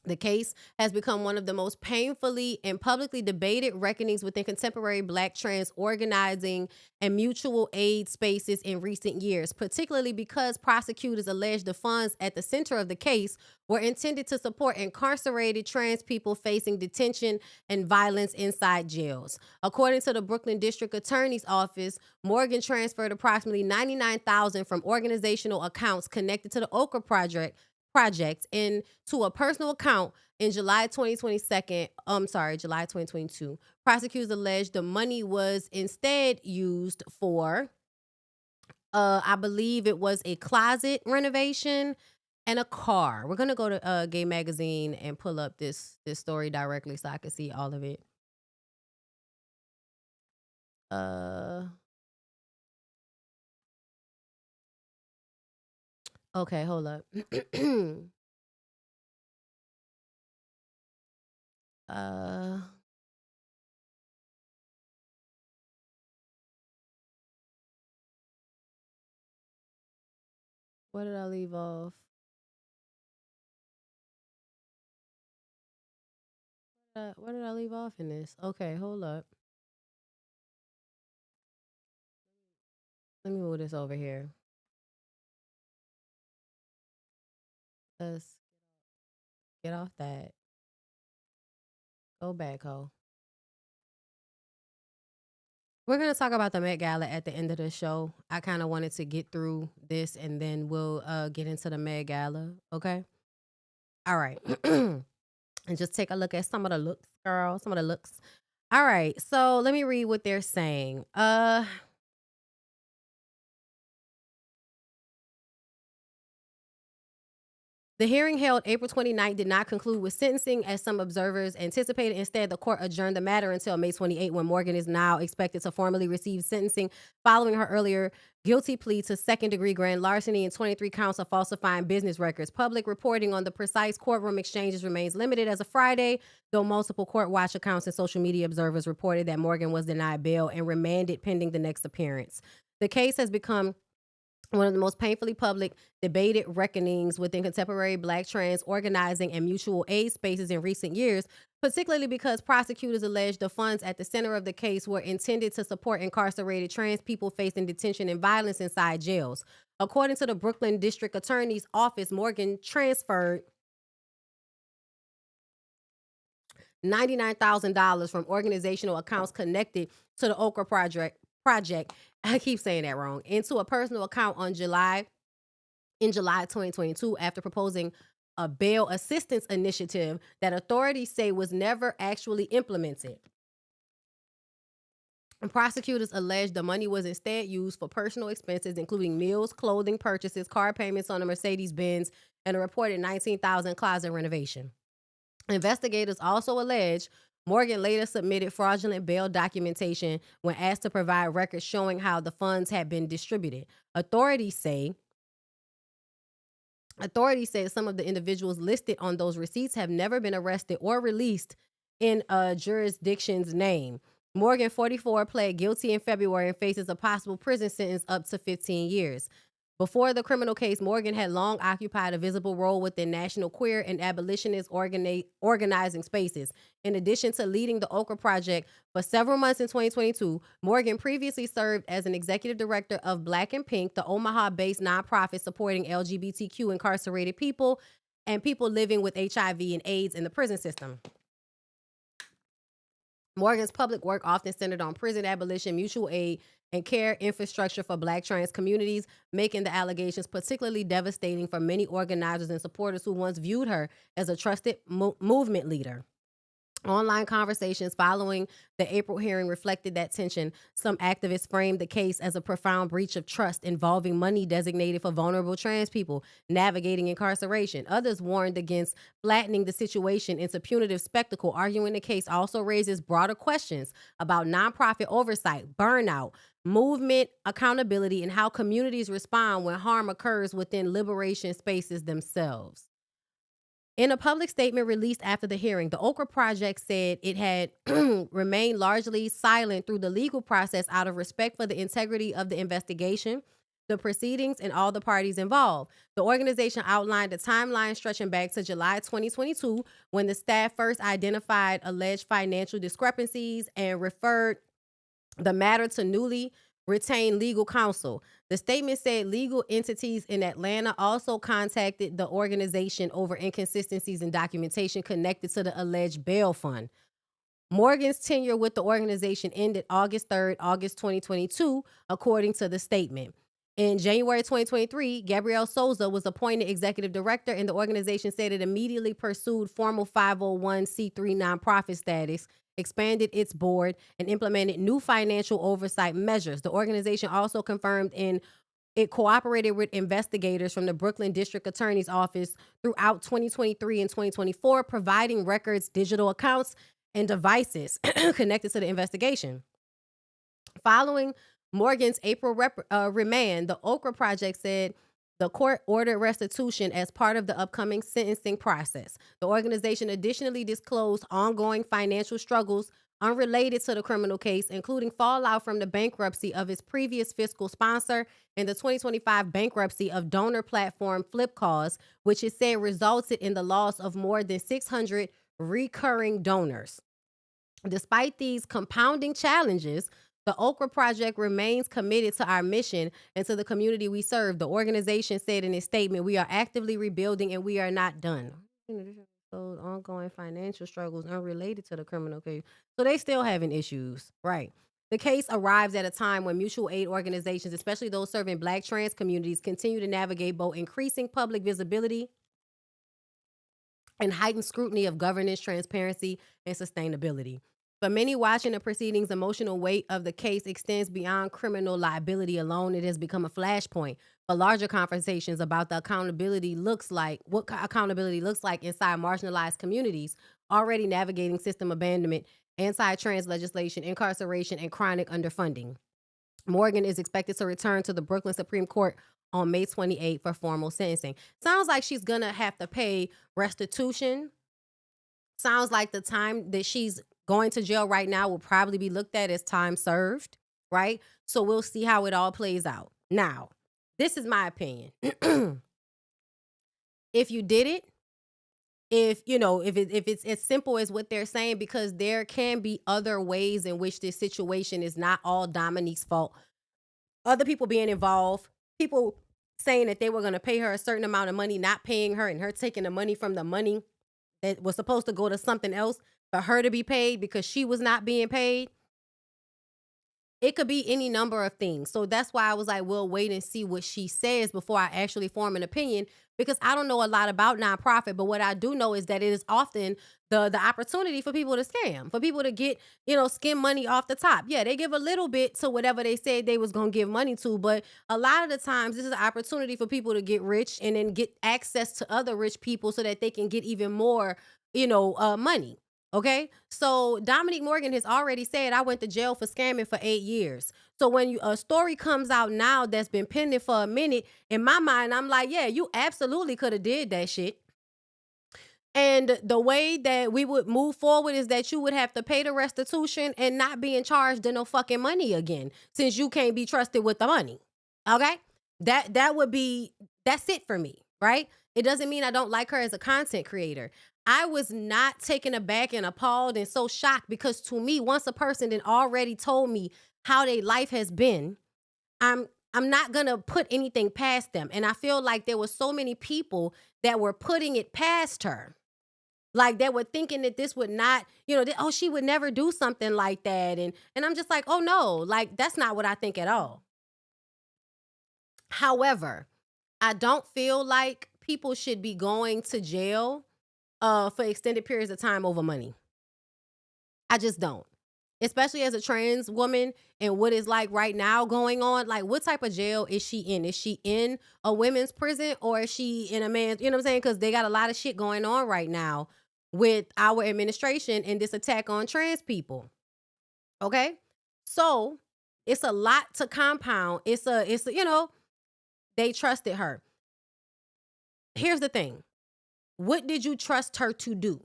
B: The case has become one of the most painfully and publicly debated reckonings within contemporary Black trans organizing and mutual aid spaces in recent years, particularly because prosecutors allege the funds at the center of the case were intended to support incarcerated trans people facing detention and violence inside jails. According to the Brooklyn District Attorney's Office, Morgan transferred approximately $99,000 from organizational accounts connected to the Okra project into a personal account in July 2022. Prosecutors alleged the money was instead used for, I believe it was a closet renovation and a car. We're gonna go to Gay Magazine and pull up this story directly so I can see all of it. Okay, hold up. Where did I leave off? Where did I leave off in this? Okay, hold up. Let me move this over here. Let's get off that. Go back, ho. We're going to talk about the Met Gala at the end of the show. I kind of wanted to get through this and then we'll get into the Met Gala, okay? All right. And just take a look at some of the looks, girl. Some of the looks. All right. So let me read what they're saying. The hearing held April 29th did not conclude with sentencing as some observers anticipated. Instead, the court adjourned the matter until May 28 when Morgan is now expected to formally receive sentencing following her earlier guilty plea to second-degree grand larceny and 23 counts of falsifying business records. Public reporting on the precise courtroom exchanges remains limited as of Friday, though multiple court watch accounts and social media observers reported that Morgan was denied bail and remanded pending the next appearance. The case has become one of the most painfully public debated reckonings within contemporary Black trans organizing and mutual aid spaces in recent years, particularly because prosecutors allege the funds at the center of the case were intended to support incarcerated trans people facing detention and violence inside jails. According to the Brooklyn District Attorney's Office, Morgan transferred $99,000 from organizational accounts connected to the Okra project, I keep saying that wrong, into a personal account in July 2022 after proposing a bail assistance initiative that authorities say was never actually implemented. And prosecutors allege the money was instead used for personal expenses, including meals, clothing purchases, car payments on a Mercedes-Benz, and a reported $19,000 closet renovation. Investigators also allege Morgan later submitted fraudulent bail documentation when asked to provide records showing how the funds had been distributed. Authorities say some of the individuals listed on those receipts have never been arrested or released in a jurisdiction's name. Morgan, 44, pled guilty in February and faces a possible prison sentence up to 15 years. Before the criminal case, Morgan had long occupied a visible role within national queer and abolitionist organizing spaces. In addition to leading the Okra Project for several months in 2022, Morgan previously served as an executive director of Black and Pink, the Omaha-based nonprofit supporting LGBTQ incarcerated people and people living with HIV and AIDS in the prison system. Morgan's public work often centered on prison abolition, mutual aid, and care infrastructure for Black trans communities, making the allegations particularly devastating for many organizers and supporters who once viewed her as a trusted movement leader. Online conversations following the April hearing reflected that tension. Some activists framed the case as a profound breach of trust involving money designated for vulnerable trans people navigating incarceration. Others warned against flattening the situation into punitive spectacle, arguing the case also raises broader questions about nonprofit oversight, burnout, movement accountability, and how communities respond when harm occurs within liberation spaces themselves. In a public statement released after the hearing, the Okra Project said it had remained largely silent through the legal process out of respect for the integrity of the investigation, the proceedings, and all the parties involved. The organization outlined a timeline stretching back to July 2022 when the staff first identified alleged financial discrepancies and referred the matter to newly retained legal counsel. The statement said legal entities in Atlanta also contacted the organization over inconsistencies in documentation connected to the alleged bail fund. Morgan's tenure with the organization ended August 3rd, August 2022, according to the statement. In January 2023, Gabrielle Souza was appointed executive director, and the organization said it immediately pursued formal 501c3 nonprofit status, expanded its board, and implemented new financial oversight measures. The organization also confirmed it cooperated with investigators from the Brooklyn District Attorney's Office throughout 2023 and 2024, providing records, digital accounts, and devices connected to the investigation. Following Morgan's April remand, the Okra Project said the court ordered restitution as part of the upcoming sentencing process. The organization additionally disclosed ongoing financial struggles unrelated to the criminal case, including fallout from the bankruptcy of its previous fiscal sponsor and the 2025 bankruptcy of donor platform Flipcause, which it said resulted in the loss of more than 600 recurring donors. Despite these compounding challenges, the Okra Project remains committed to our mission and to the community we serve. The organization said in its statement, "We are actively rebuilding and we are not done." So ongoing financial struggles unrelated to the criminal case. So they still having issues, right? The case arrives at a time when mutual aid organizations, especially those serving Black trans communities, continue to navigate both increasing public visibility and heightened scrutiny of governance, transparency, and sustainability. For many watching the proceedings, emotional weight of the case extends beyond criminal liability alone. It has become a flashpoint for larger conversations about what accountability looks like inside marginalized communities already navigating system abandonment, anti-trans legislation, incarceration, and chronic underfunding. Morgan is expected to return to the Brooklyn Supreme Court on May 28 for formal sentencing. Sounds like she's gonna have to pay restitution. Sounds like the time that she's going to jail right now will probably be looked at as time served, right? So we'll see how it all plays out. Now, this is my opinion. If you did it, if it's as simple as what they're saying, because there can be other ways in which this situation is not all Dominique's fault. Other people being involved, people saying that they were going to pay her a certain amount of money, not paying her, and her taking the money from the money that was supposed to go to something else for her to be paid because she was not being paid. It could be any number of things. So that's why I was like, we'll wait and see what she says before I actually form an opinion, because I don't know a lot about nonprofit, but what I do know is that it is often the opportunity for people to scam, for people to get, skim money off the top. Yeah, they give a little bit to whatever they said they was going to give money to, but a lot of the times this is an opportunity for people to get rich and then get access to other rich people so that they can get even more, money. Okay, so Dominique Morgan has already said, I went to jail for scamming for 8 years. So when a story comes out now that's been pending for a minute, in my mind, I'm like, yeah, you absolutely could have did that shit. And the way that we would move forward is that you would have to pay the restitution and not being charged no fucking money again, since you can't be trusted with the money. Okay, that's it for me, right? It doesn't mean I don't like her as a content creator. I was not taken aback and appalled and so shocked, because to me, once a person had already told me how their life has been, I'm not gonna put anything past them. And I feel like there were so many people that were putting it past her. Like they were thinking that this would not, she would never do something like that. And I'm just like, oh no, like that's not what I think at all. However, I don't feel like people should be going to jail for extended periods of time over money. I just don't. Especially as a trans woman and what is like right now going on. Like, what type of jail is she in? Is she in a women's prison or is she in a man's? You know what I'm saying? Because they got a lot of shit going on right now with our administration and this attack on trans people. Okay? So it's a lot to compound. It's they trusted her. Here's the thing. what did you trust her to do?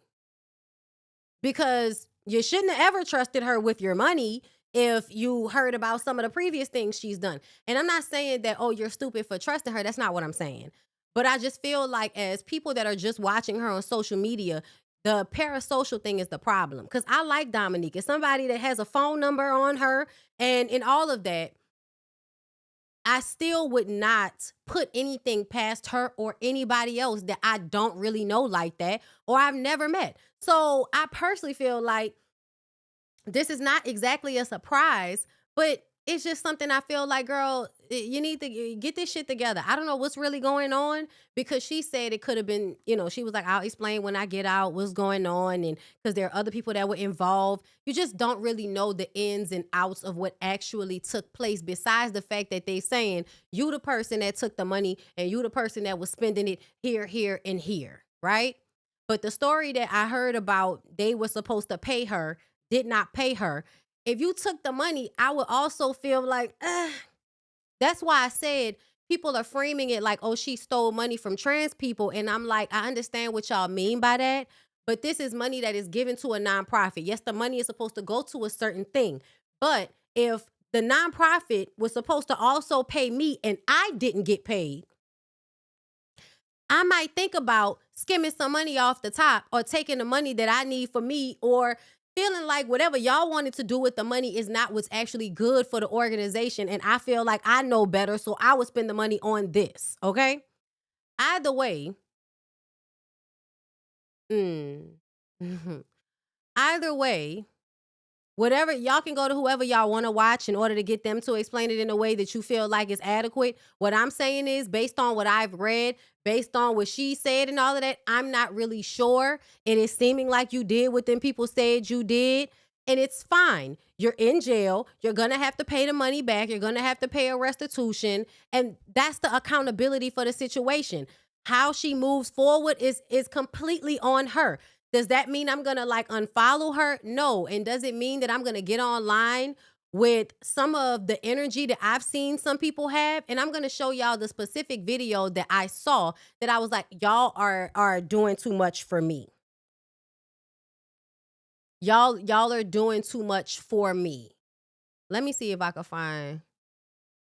B: Because you shouldn't have ever trusted her with your money if you heard about some of the previous things she's done. And I'm not saying that, oh, you're stupid for trusting her. That's not what I'm saying. But I just feel like as people that are just watching her on social media, the parasocial thing is the problem. Because I like Dominique. It's somebody that has a phone number on her and in all of that. I still would not put anything past her or anybody else that I don't really know like that or I've never met. So I personally feel like this is not exactly a surprise, but it's just something I feel like, girl, you need to get this shit together. I don't know what's really going on because she said it could have been, she was like, I'll explain when I get out what's going on. And because there are other people that were involved. You just don't really know the ins and outs of what actually took place besides the fact that they saying you the person that took the money and you the person that was spending it here, here, and here, right? But the story that I heard about, they were supposed to pay her, did not pay her. If you took the money, I would also feel like, that's why I said people are framing it like, oh, she stole money from trans people. And I'm like, I understand what y'all mean by that. But this is money that is given to a nonprofit. Yes, the money is supposed to go to a certain thing. But if the nonprofit was supposed to also pay me and I didn't get paid, I might think about skimming some money off the top or taking the money that I need for me or feeling like whatever y'all wanted to do with the money is not what's actually good for the organization. And I feel like I know better, so I would spend the money on this, okay? Either way, either way, whatever, y'all can go to whoever y'all want to watch in order to get them to explain it in a way that you feel like is adequate. What I'm saying is, based on what I've read, based on what she said and all of that, I'm not really sure. It is seeming like you did what them people said you did, and it's fine. You're in jail. You're going to have to pay the money back. You're going to have to pay a restitution, and that's the accountability for the situation. How she moves forward is completely on her. Does that mean I'm going to like unfollow her? No. And does it mean that I'm going to get online with some of the energy that I've seen some people have? And I'm going to show y'all the specific video that I saw that I was like, y'all are doing too much for me. Y'all are doing too much for me. Let me see if I can find,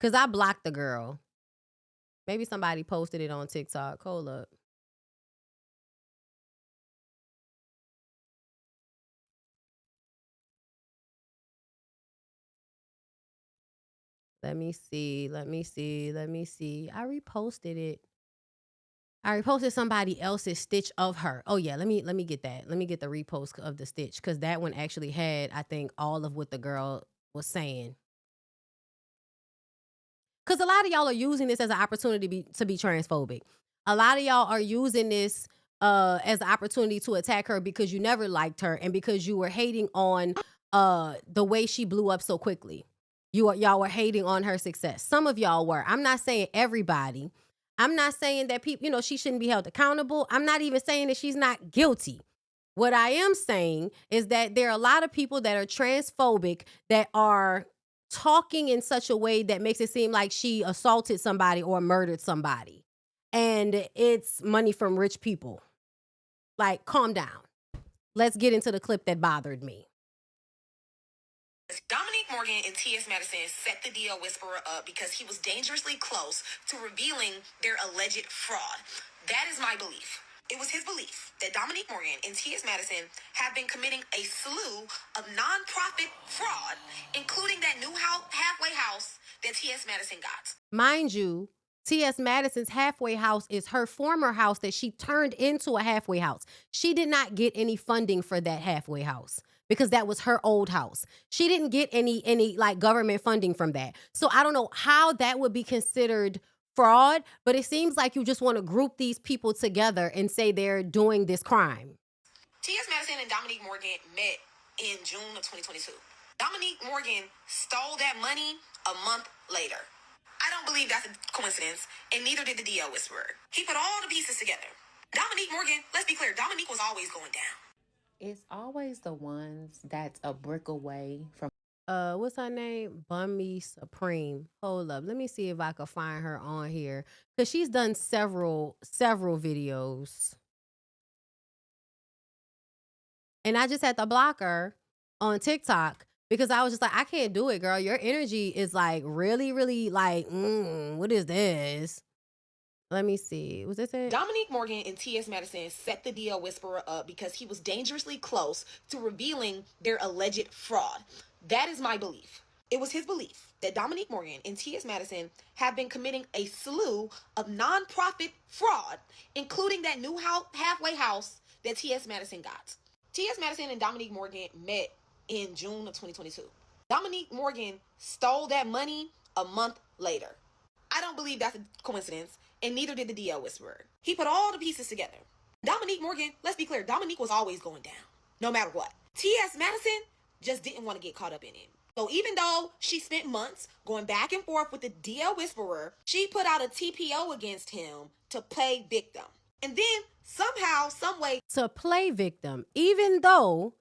B: because I blocked the girl. Maybe somebody posted it on TikTok. Hold up. Let me see. I reposted it. I reposted somebody else's stitch of her. Oh yeah, let me get that. Let me get the repost of the stitch because that one actually had, I think, all of what the girl was saying. Because a lot of y'all are using this as an opportunity to be transphobic. A lot of y'all are using this as an opportunity to attack her because you never liked her and because you were hating on the way she blew up so quickly. Y'all were hating on her success. Some of y'all were. I'm not saying everybody. I'm not saying that people, she shouldn't be held accountable. I'm not even saying that she's not guilty. What I am saying is that there are a lot of people that are transphobic that are talking in such a way that makes it seem like she assaulted somebody or murdered somebody. And it's money from rich people. Like, calm down. Let's get into the clip that bothered me.
D: Dominique Morgan and T.S. Madison set the DL Whisperer up because he was dangerously close to revealing their alleged fraud. That is my belief. It was his belief that Dominique Morgan and T.S. Madison have been committing a slew of nonprofit fraud, including that new halfway house that T.S. Madison got.
B: Mind you, T.S. Madison's halfway house is her former house that she turned into a halfway house. She did not get any funding for that halfway house because that was her old house. She didn't get any like government funding from that. So I don't know how that would be considered fraud, but it seems like you just want to group these people together and say they're doing this crime.
D: T.S. Madison and Dominique Morgan met in June of 2022. Dominique Morgan stole that money a month later. I don't believe that's a coincidence, and neither did the DL Whisperer. He put all the pieces together. Dominique Morgan, let's be clear, Dominique was always going down.
E: It's always the ones that's a brick away from.
B: What's her name? Bondy Supreme. Hold up. Let me see if I can find her on here. Because she's done several videos. And I just had to block her on TikTok because I was just like, I can't do it, girl. Your energy is like really, really like, what is this? Let me see. Was this it?
D: Dominique Morgan and T.S. Madison set the DL Whisperer up because he was dangerously close to revealing their alleged fraud. That is my belief. It was his belief that Dominique Morgan and T.S. Madison have been committing a slew of non-profit fraud, including that new halfway house that T.S. Madison got. T.S. Madison and Dominique Morgan met in June of 2022. Dominique Morgan stole that money a month later. I don't believe that's a coincidence, and neither did the DL Whisperer. He put all the pieces together. Dominique Morgan, let's be clear, Dominique was always going down, no matter what. T.S. Madison just didn't want to get caught up in it. So even though she spent months going back and forth with the DL Whisperer, she put out a TPO against him to play victim. And then somehow, someway,
B: to play victim, even though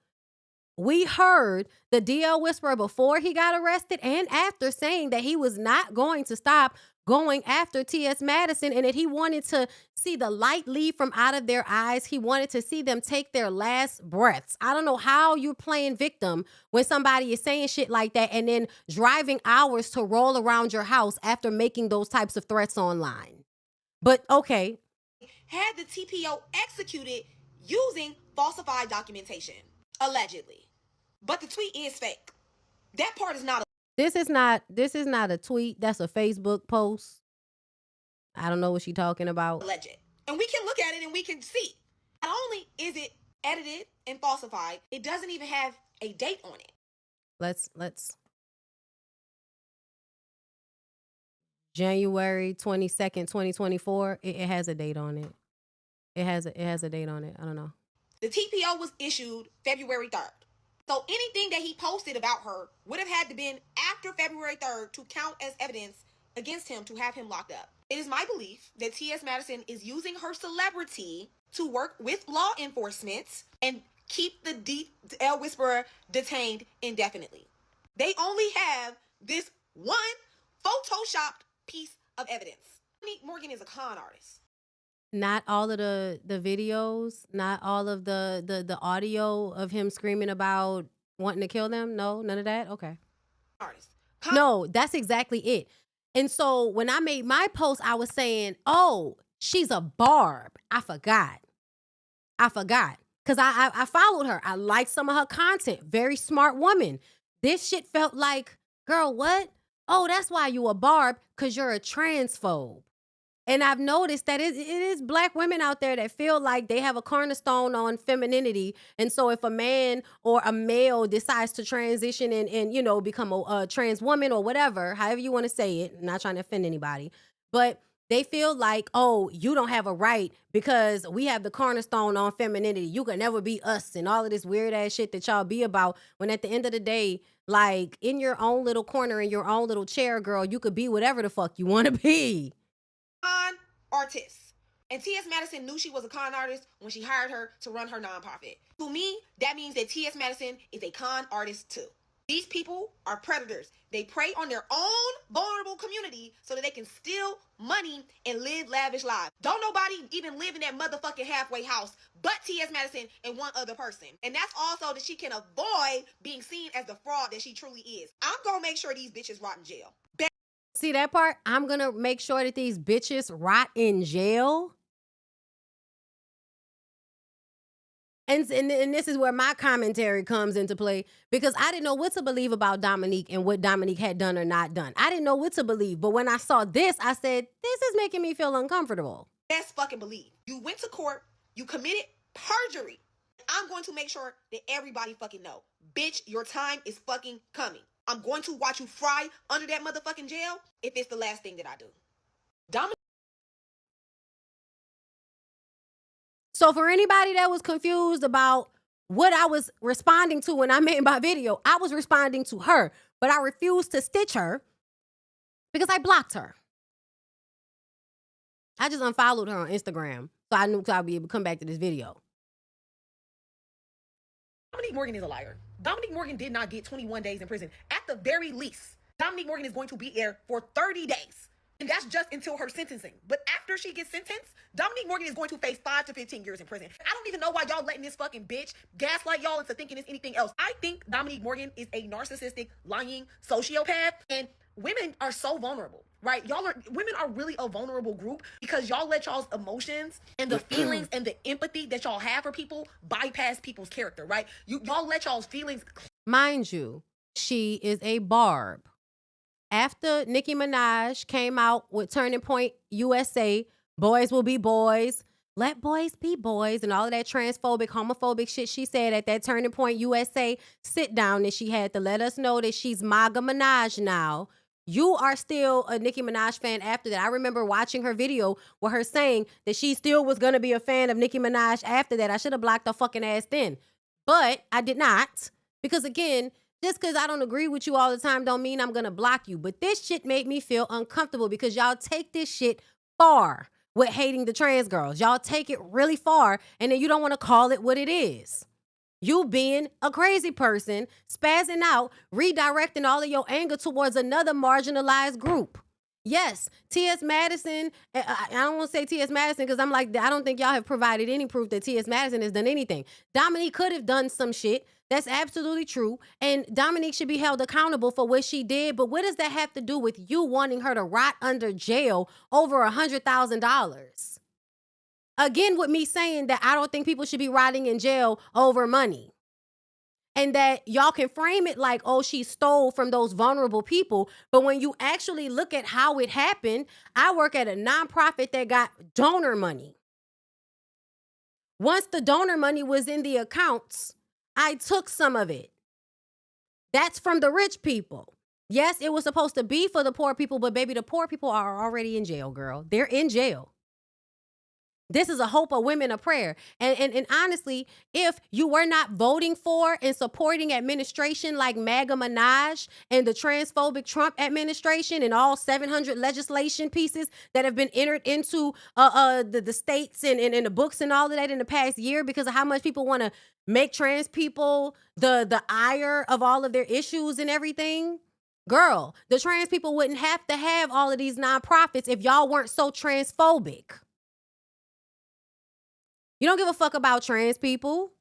B: we heard the DL Whisperer before he got arrested and after saying that he was not going to stop going after T.S. Madison and that he wanted to see the light leave from out of their eyes. He wanted to see them take their last breaths. I don't know how you're playing victim when somebody is saying shit like that and then driving hours to roll around your house after making those types of threats online. But okay.
D: Had the TPO executed using falsified documentation, allegedly. But the tweet is fake. That part is not.
B: This is not a tweet. That's a Facebook post. I don't know what she's talking about.
D: Alleged. And we can look at it and we can see. Not only is it edited and falsified, it doesn't even have a date on it.
B: Let's January 22nd, 2024. It has a date on it. It has a date on it. I don't know.
D: The TPO was issued February 3rd. So anything that he posted about her would have had to been after February 3rd to count as evidence against him to have him locked up. It is my belief that T.S. Madison is using her celebrity to work with law enforcement and keep the DL Whisperer detained indefinitely. They only have this one photoshopped piece of evidence. Dominique Morgan is a con artist.
B: Not all of the videos, not all of the audio of him screaming about wanting to kill them. No, none of that. Okay.
D: Artist.
B: No, that's exactly it. And so when I made my post, I was saying, oh, she's a barb. I forgot. Because I followed her. I liked some of her content. Very smart woman. This shit felt like, girl, what? Oh, that's why you a barb, because you're a transphobe. And I've noticed that it is black women out there that feel like they have a cornerstone on femininity. And so if a man or a male decides to transition and you know, become a trans woman or whatever, however you want to say it, I'm not trying to offend anybody, but they feel like, oh, you don't have a right because we have the cornerstone on femininity. You can never be us and all of this weird ass shit that y'all be about. When at the end of the day, like in your own little corner, in your own little chair, girl, you could be whatever the fuck you want to be.
D: Con artist. And T.S. Madison knew she was a con artist when she hired her to run her nonprofit. To me, that means that T.S. Madison is a con artist too. These people are predators. They prey on their own vulnerable community so that they can steal money and live lavish lives. Don't nobody even live in that motherfucking halfway house but T.S. Madison and one other person. And that's also that she can avoid being seen as the fraud that she truly is. I'm gonna make sure these bitches rot in jail.
B: See that part? I'm going to make sure that these bitches rot in jail. And this is where my commentary comes into play because I didn't know what to believe about Dominique and what Dominique had done or not done. I didn't know what to believe. But when I saw this, I said, this is making me feel uncomfortable.
D: Best fucking believe. You went to court. You committed perjury. I'm going to make sure that everybody fucking know. Bitch, your time is fucking coming. I'm going to watch you fry under that motherfucking jail if it's the last thing that I do. Dominique.
B: So for anybody that was confused about what I was responding to when I made my video, I was responding to her, but I refused to stitch her because I blocked her. I just unfollowed her on Instagram, so I knew I'd be able to come back to this video.
D: Dominique Morgan is a liar. Dominique Morgan did not get 21 days in prison. At the very least, Dominique Morgan is going to be there for 30 days. And that's just until her sentencing. But after she gets sentenced, Dominique Morgan is going to face 5 to 15 years in prison. I don't even know why y'all letting this fucking bitch gaslight y'all into thinking it's anything else. I think Dominique Morgan is a narcissistic, lying sociopath, and women are so vulnerable, right? Women are really a vulnerable group because y'all let y'all's emotions and the feelings and the empathy that y'all have for people bypass people's character, right? Y'all let y'all's feelings.
B: Mind you, she is a barb. After Nicki Minaj came out with Turning Point USA, boys will be boys, let boys be boys, and all of that transphobic, homophobic shit she said at that Turning Point USA sit down that she had to let us know that she's MAGA Minaj now. You are still a Nicki Minaj fan after that. I remember watching her video with her saying that she still was going to be a fan of Nicki Minaj after that. I should have blocked her fucking ass then. But I did not. Because again, just because I don't agree with you all the time don't mean I'm going to block you. But this shit made me feel uncomfortable because y'all take this shit far with hating the trans girls. Y'all take it really far and then you don't want to call it what it is. You being a crazy person, spazzing out, redirecting all of your anger towards another marginalized group. Yes, T.S. Madison, I don't want to say T.S. Madison because I'm like, I don't think y'all have provided any proof that T.S. Madison has done anything. Dominique could have done some shit. That's absolutely true. And Dominique should be held accountable for what she did. But what does that have to do with you wanting her to rot under jail over $100,000? Again, with me saying that I don't think people should be rotting in jail over money. And that y'all can frame it like, oh, she stole from those vulnerable people. But when you actually look at how it happened, I work at a nonprofit that got donor money. Once the donor money was in the accounts, I took some of it. That's from the rich people. Yes, it was supposed to be for the poor people, but baby, the poor people are already in jail, girl. They're in jail. This is a hope of women of prayer. And honestly, if you were not voting for and supporting administration like MAGA Minaj and the transphobic Trump administration and all 700 legislation pieces that have been entered into the states and the books and all of that in the past year because of how much people want to make trans people the ire of all of their issues and everything, girl, the trans people wouldn't have to have all of these nonprofits if y'all weren't so transphobic. You don't give a fuck about trans people.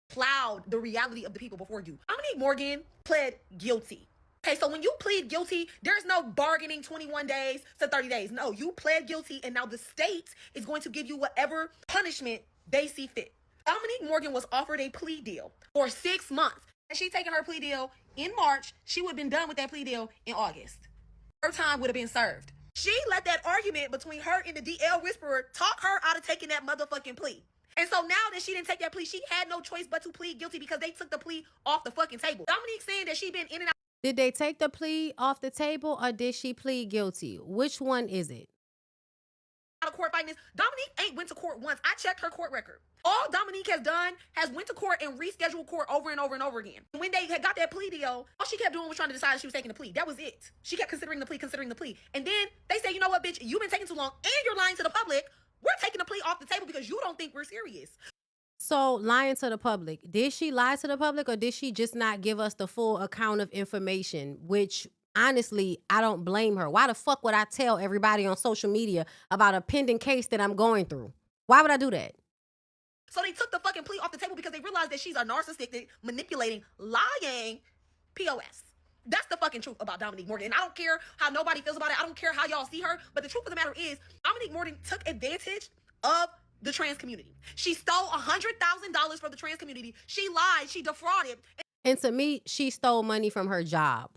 D: Cloud the reality of the people before you. Dominique Morgan pled guilty. Okay, so when you plead guilty, there's no bargaining 21 days to 30 days. No, you pled guilty, and now the state is going to give you whatever punishment they see fit. Dominique Morgan was offered a plea deal for 6 months. And she taken her plea deal in March. She would have been done with that plea deal in August. Her time would have been served. She let that argument between her and the DL Whisperer talk her out of taking that motherfucking plea. And so now that she didn't take that plea, she had no choice but to plead guilty because they took the plea off the fucking table. Dominique saying that she been in and out.
B: Did they take the plea off the table or did she plead guilty? Which one is it?
D: Out of court fighting this. Dominique ain't went to court once. I checked her court record. All Dominique has done has went to court and rescheduled court over and over and over again. When they had got that plea deal, all she kept doing was trying to decide if she was taking the plea. That was it. She kept considering the plea. And then they say, you know what, bitch, you've been taking too long and you're lying to the public. We're taking the plea off the table because you don't think we're serious.
B: So lying to the public, did she lie to the public or did she just not give us the full account of information, which honestly, I don't blame her. Why the fuck would I tell everybody on social media about a pending case that I'm going through? Why would I do that?
D: So they took the fucking plea off the table because they realized that she's a narcissistic, manipulating, lying POS. That's the fucking truth about Dominique Morgan. And I don't care how nobody feels about it. I don't care how y'all see her. But the truth of the matter is, Dominique Morgan took advantage of the trans community. She stole $100,000 from the trans community. She lied. She defrauded.
B: And to me, she stole money from her job.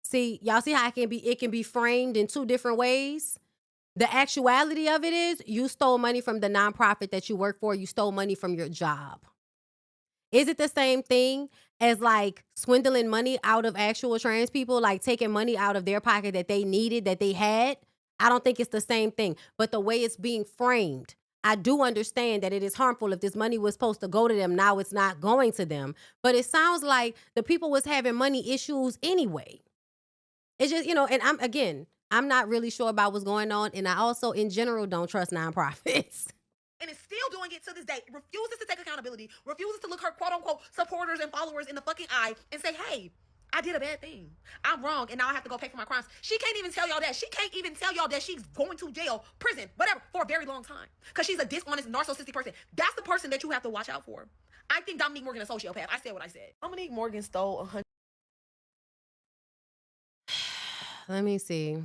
B: See, y'all see how it can be framed in two different ways? The actuality of it is you stole money from the nonprofit that you work for. You stole money from your job. Is it the same thing as like swindling money out of actual trans people, like taking money out of their pocket that they needed, that they had? I don't think it's the same thing. But the way it's being framed, I do understand that it is harmful. If this money was supposed to go to them, now it's not going to them. But it sounds like the people was having money issues anyway. It's just, and I'm not really sure about what's going on. And I also, in general, don't trust nonprofits.
D: And is still doing it to this day. Refuses to take accountability. Refuses to look her quote-unquote supporters and followers in the fucking eye and say, hey,
F: I did a bad thing. I'm wrong, and now I have to go pay for my crimes. She can't even tell y'all that. She can't even tell y'all that she's going to jail, prison, whatever, for a very long time. Because she's a dishonest, narcissistic person. That's the person that you have to watch out for. I think Dominique Morgan is a sociopath. I said what I said. Dominique Morgan stole 100.
B: Let me see.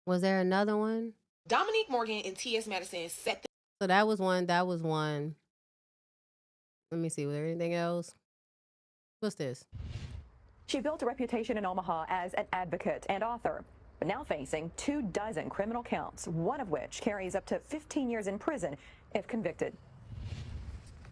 B: Was there another one?
F: Dominique Morgan and T.S. Madison set the...
B: So that was one. That was one. Let me see. Was there anything else? What's this?
G: She built a reputation in Omaha as an advocate and author, but now facing 24 criminal counts, one of which carries up to 15 years in prison if convicted.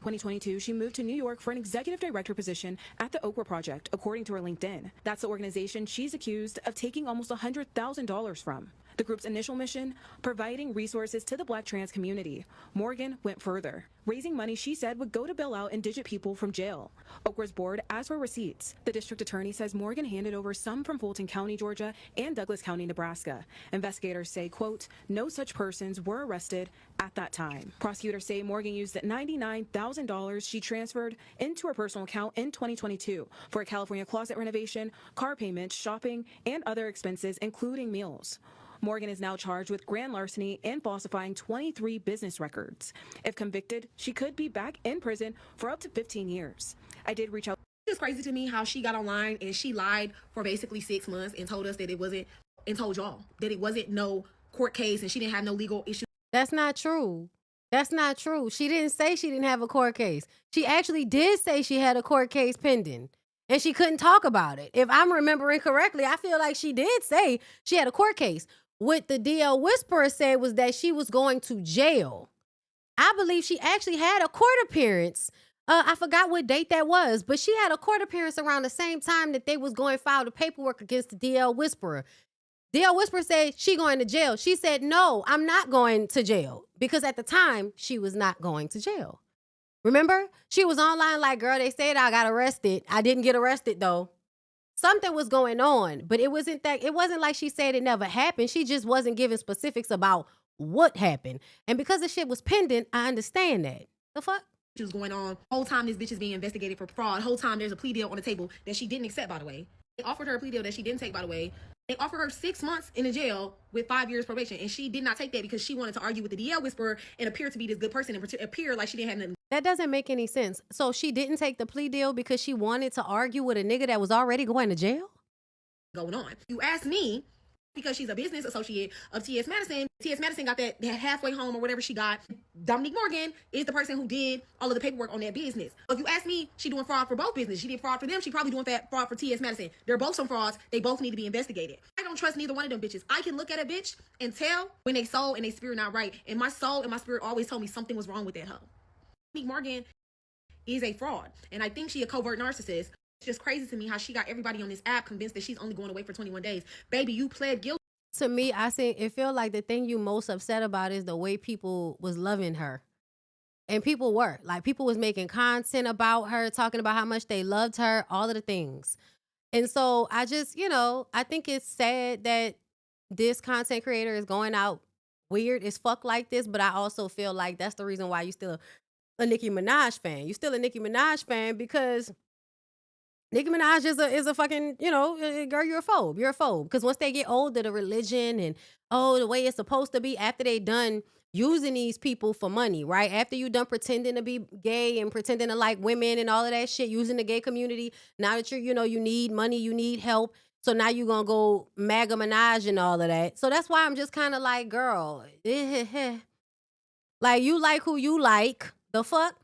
I: 2022, she moved to New York for an executive director position at the Okra Project, according to her LinkedIn. That's the organization she's accused of taking almost $100,000 from. The group's initial mission, providing resources to the Black trans community. Morgan went further, raising money she said would go to bail out indigent people from jail. Okra's board asked for receipts. The district attorney says Morgan handed over some from Fulton County, Georgia, and Douglas County, Nebraska. Investigators say, quote, no such persons were arrested at that time. Prosecutors say Morgan used $99,000 she transferred into her personal account in 2022 for a California closet renovation, car payments, shopping, and other expenses, including meals. Morgan is now charged with grand larceny and falsifying 23 business records. If convicted, she could be back in prison for up to 15 years. I did reach out.
F: It's crazy to me how she got online and she lied for basically 6 months and told us that it wasn't, and told y'all that it wasn't no court case and she didn't have no legal issue.
B: That's not true. That's not true. She didn't say she didn't have a court case. She actually did say she had a court case pending. And she couldn't talk about it. If I'm remembering correctly, I feel like she did say she had a court case. What the DL Whisperer said was that she was going to jail. I believe she actually had a court appearance. I forgot what date that was, but she had a court appearance around the same time that they was going to file the paperwork against the DL Whisperer. DL Whisperer said she going to jail. She said, no, I'm not going to jail. Because at the time, she was not going to jail. Remember? She was online like, girl, they said I got arrested. I didn't get arrested, though. Something was going on, but it wasn't like she said it never happened. She just wasn't giving specifics about what happened. And because the shit was pending, I understand that. The fuck?
F: Was going on. Whole time this bitch is being investigated for fraud. Whole time there's a plea deal on the table that she didn't accept, by the way. They offered her a plea deal that she didn't take, by the way. They offered her 6 months in the jail with 5 years probation, and she did not take that because she wanted to argue with the DL Whisperer and appear to be this good person and appear like she didn't have nothing.
B: That doesn't make any sense. So she didn't take the plea deal because she wanted to argue with a nigga that was already going to jail?
F: Going on. You ask me, because she's a business associate of T.S. Madison. T.S. Madison got that halfway home or whatever she got. Dominique Morgan is the person who did all of the paperwork on that business. If you ask me, she doing fraud for both business. She did fraud for them. She probably doing fraud for T.S. Madison. They're both some frauds. They both need to be investigated. I don't trust neither one of them bitches. I can look at a bitch and tell when they soul and they spirit not right. And my soul and my spirit always told me something was wrong with that hoe. Dominique Morgan is a fraud. And I think she a covert narcissist. It's just crazy to me how she got everybody on this app convinced that she's only going away for 21 days. Baby, you pled guilty.
B: To me, I say it feel like the thing you most upset about is the way people was loving her. And people were. Like, people was making content about her, talking about how much they loved her, all of the things. And so I just, I think it's sad that this content creator is going out weird as fuck like this, but I also feel like that's the reason why you still a Nicki Minaj fan. You still a Nicki Minaj fan because Nicki Minaj is a fucking, girl, you're a phobe. You're a phobe. Because once they get older, the religion and, the way it's supposed to be after they done using these people for money, right? After you done pretending to be gay and pretending to like women and all of that shit, using the gay community, now that you're, you need money, you need help. So now you're going to go MAGA Minaj and all of that. So that's why I'm just kind of like, girl, like, you like who you like. The fuck?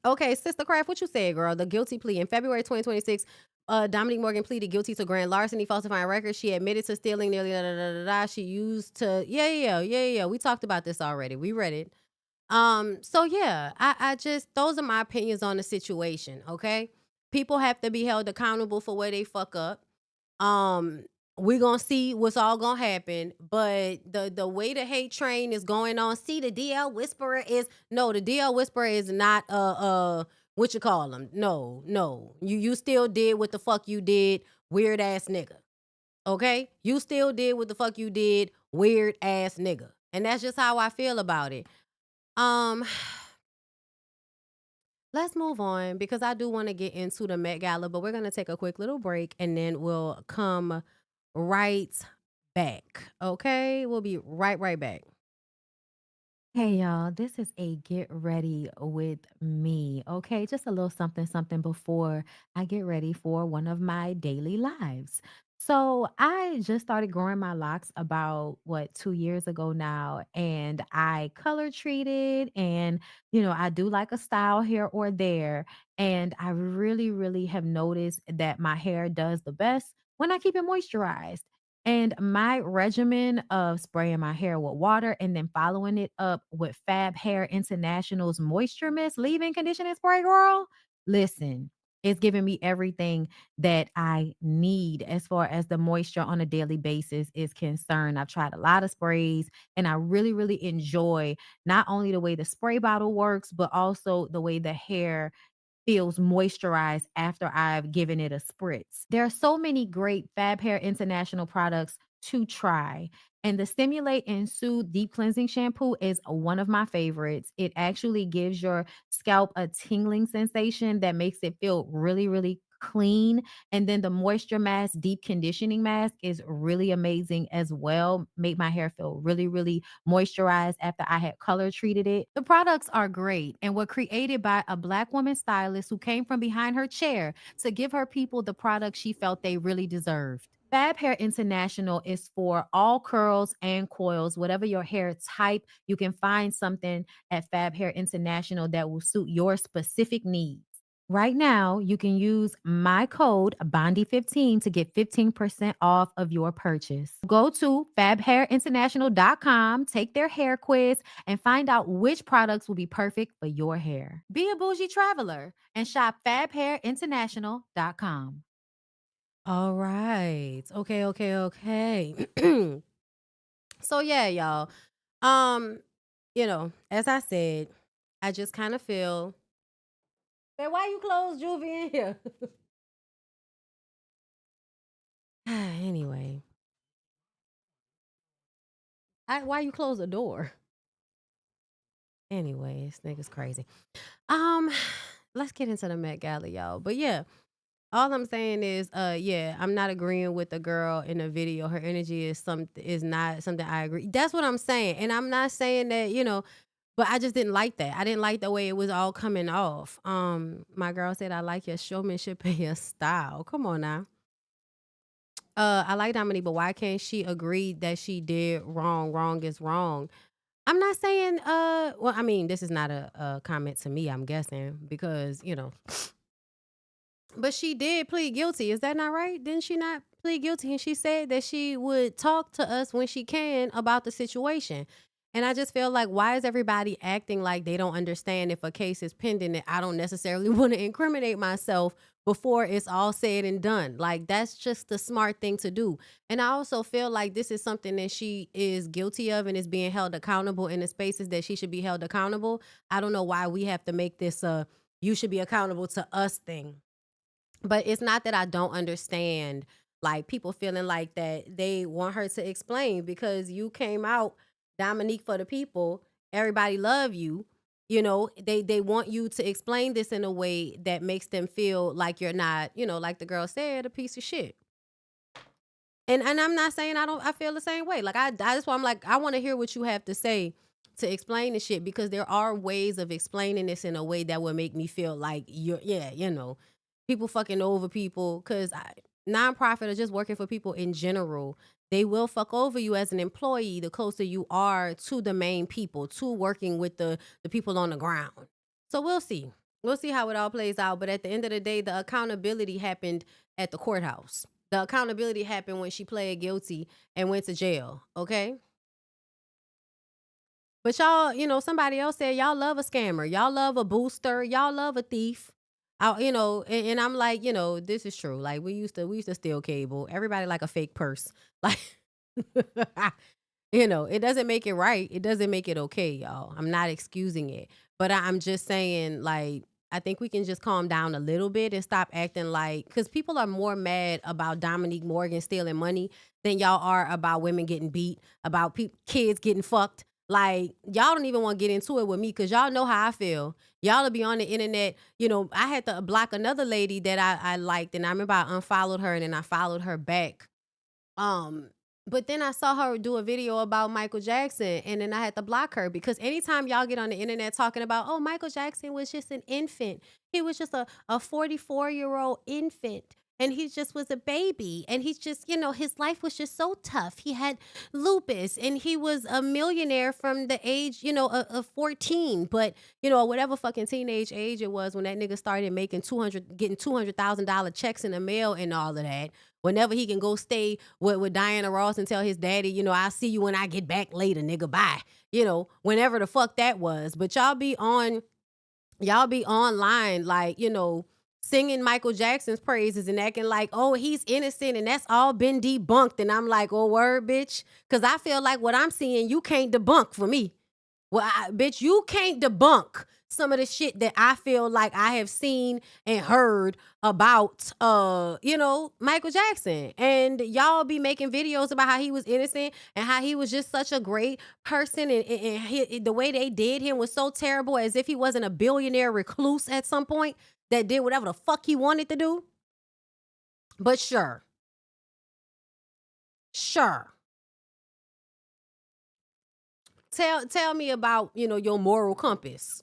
B: Okay, Sister Craft, what you said, girl? The guilty plea. In February 2026, Dominique Morgan pleaded guilty to grand larceny, falsifying records. She admitted to stealing nearly She used to, yeah. We talked about this already. We read it. So yeah, I just, those are my opinions on the situation, okay? People have to be held accountable for where they fuck up. We're going to see what's all going to happen. But the way the hate train is going on, see, the DL Whisperer is, no, the DL Whisperer is not, what you call them? No. You still did what the fuck you did, weird ass nigga. Okay? You still did what the fuck you did, weird ass nigga. And that's just how I feel about it. let's move on because I do want to get into the Met Gala, but we're going to take a quick little break and then we'll come right back. Okay? We'll be right back. Hey y'all, this is a get ready with me. Okay, just a little something before I get ready for one of my daily lives. So, I just started growing my locks about 2 years ago now, and I color treated, and I do like a style here or there. And I really have noticed that my hair does the best when I keep it moisturized. And my regimen of spraying my hair with water and then following it up with Fab Hair International's Moisture Mist leave-in conditioning spray, girl. Listen, it's giving me everything that I need as far as the moisture on a daily basis is concerned. I've tried a lot of sprays and I really enjoy not only the way the spray bottle works, but also the way the hair feels moisturized after I've given it a spritz. There are so many great Fab Hair International products to try. And the Stimulate and Soothe Deep Cleansing Shampoo is one of my favorites. It actually gives your scalp a tingling sensation that makes it feel really clean. And then the Moisture Mask Deep Conditioning Mask is really amazing as well. Make my hair feel really moisturized after I had color treated it. The products are great and were created by a Black woman stylist who came from behind her chair to give her people the products she felt they really deserved. Fab Hair International is for all curls and coils, whatever your hair type. You can find something at Fab Hair International that will suit your specific needs. Right now, you can use my code Bondy15 to get 15% off of your purchase. Go to fabhairinternational.com, take their hair quiz, and find out which products will be perfect for your hair. Be a bougie traveler and shop fabhairinternational.com. All right. Okay. So yeah, y'all. As I said, I just kind of feel. Man, why you close Juvie in here? Anyway, why you close the door? Anyway, this nigga's crazy. Let's get into the Met Gala, y'all. But yeah, all I'm saying is, I'm not agreeing with the girl in the video. Her energy is not something I agree. That's what I'm saying, and I'm not saying that but I just didn't like that. I didn't like the way it was all coming off. My girl said, "I like your showmanship and your style." Come on now. I like Dominique, but why can't she agree that she did wrong? Wrong is wrong. I'm not saying, well, I mean, this is not a comment to me, I'm guessing, because, but she did plead guilty. Is that not right? Didn't she not plead guilty? And she said that she would talk to us when she can about the situation. And I just feel like, why is everybody acting like they don't understand if a case is pending that I don't necessarily want to incriminate myself before it's all said and done? Like, that's just the smart thing to do. And I also feel like this is something that she is guilty of and is being held accountable in the spaces that she should be held accountable. I don't know why we have to make this a you should be accountable to us thing. But it's not that I don't understand, like, people feeling like that they want her to explain because you came out Dominique for the people. Everybody love you. They want you to explain this in a way that makes them feel like you're not, like the girl said, a piece of shit. And I'm not saying I feel the same way. Like, that's why I'm like, I want to hear what you have to say to explain the shit, because there are ways of explaining this in a way that would make me feel like people fucking over people, because nonprofit or just working for people in general, they will fuck over you as an employee the closer you are to the main people, to working with the people on the ground. So we'll see. We'll see how it all plays out. But at the end of the day, the accountability happened at the courthouse. The accountability happened when she pled guilty and went to jail, okay? But y'all, somebody else said y'all love a scammer. Y'all love a booster. Y'all love a thief. And I'm like, this is true. Like, we used to steal cable. Everybody like a fake purse. Like, it doesn't make it right. It doesn't make it okay, y'all. I'm not excusing it. But I'm just saying, like, I think we can just calm down a little bit and stop acting like, because people are more mad about Dominique Morgan stealing money than y'all are about women getting beat, about kids getting fucked. Like, y'all don't even want to get into it with me because y'all know how I feel. Y'all will be on the internet. You know, I had to block another lady that I liked, and I remember I unfollowed her, and then I followed her back. But then I saw her do a video about Michael Jackson, and then I had to block her because anytime y'all get on the internet talking about, oh, Michael Jackson was just an infant. He was just a 44-year-old infant. And he just was a baby. And he's just, you know, his life was just so tough. He had lupus and he was a millionaire from the age, you know, of 14. But, you know, whatever fucking teenage age it was when that nigga started making getting $200,000 checks in the mail and all of that. Whenever he can go stay with Diana Ross and tell his daddy, you know, I'll see you when I get back later, nigga, bye. You know, whenever the fuck that was. But y'all be online like, you know, singing Michael Jackson's praises and acting like, oh, he's innocent and that's all been debunked. And I'm like, oh, word, bitch. Because I feel like what I'm seeing, you can't debunk for me. Well, bitch, you can't debunk some of the shit that I feel like I have seen and heard about, you know, Michael Jackson. And y'all be making videos about how he was innocent and how he was just such a great person. And the way they did him was so terrible, as if he wasn't a billionaire recluse at some point that did whatever the fuck he wanted to do. But sure. Tell me about, you know, your moral compass.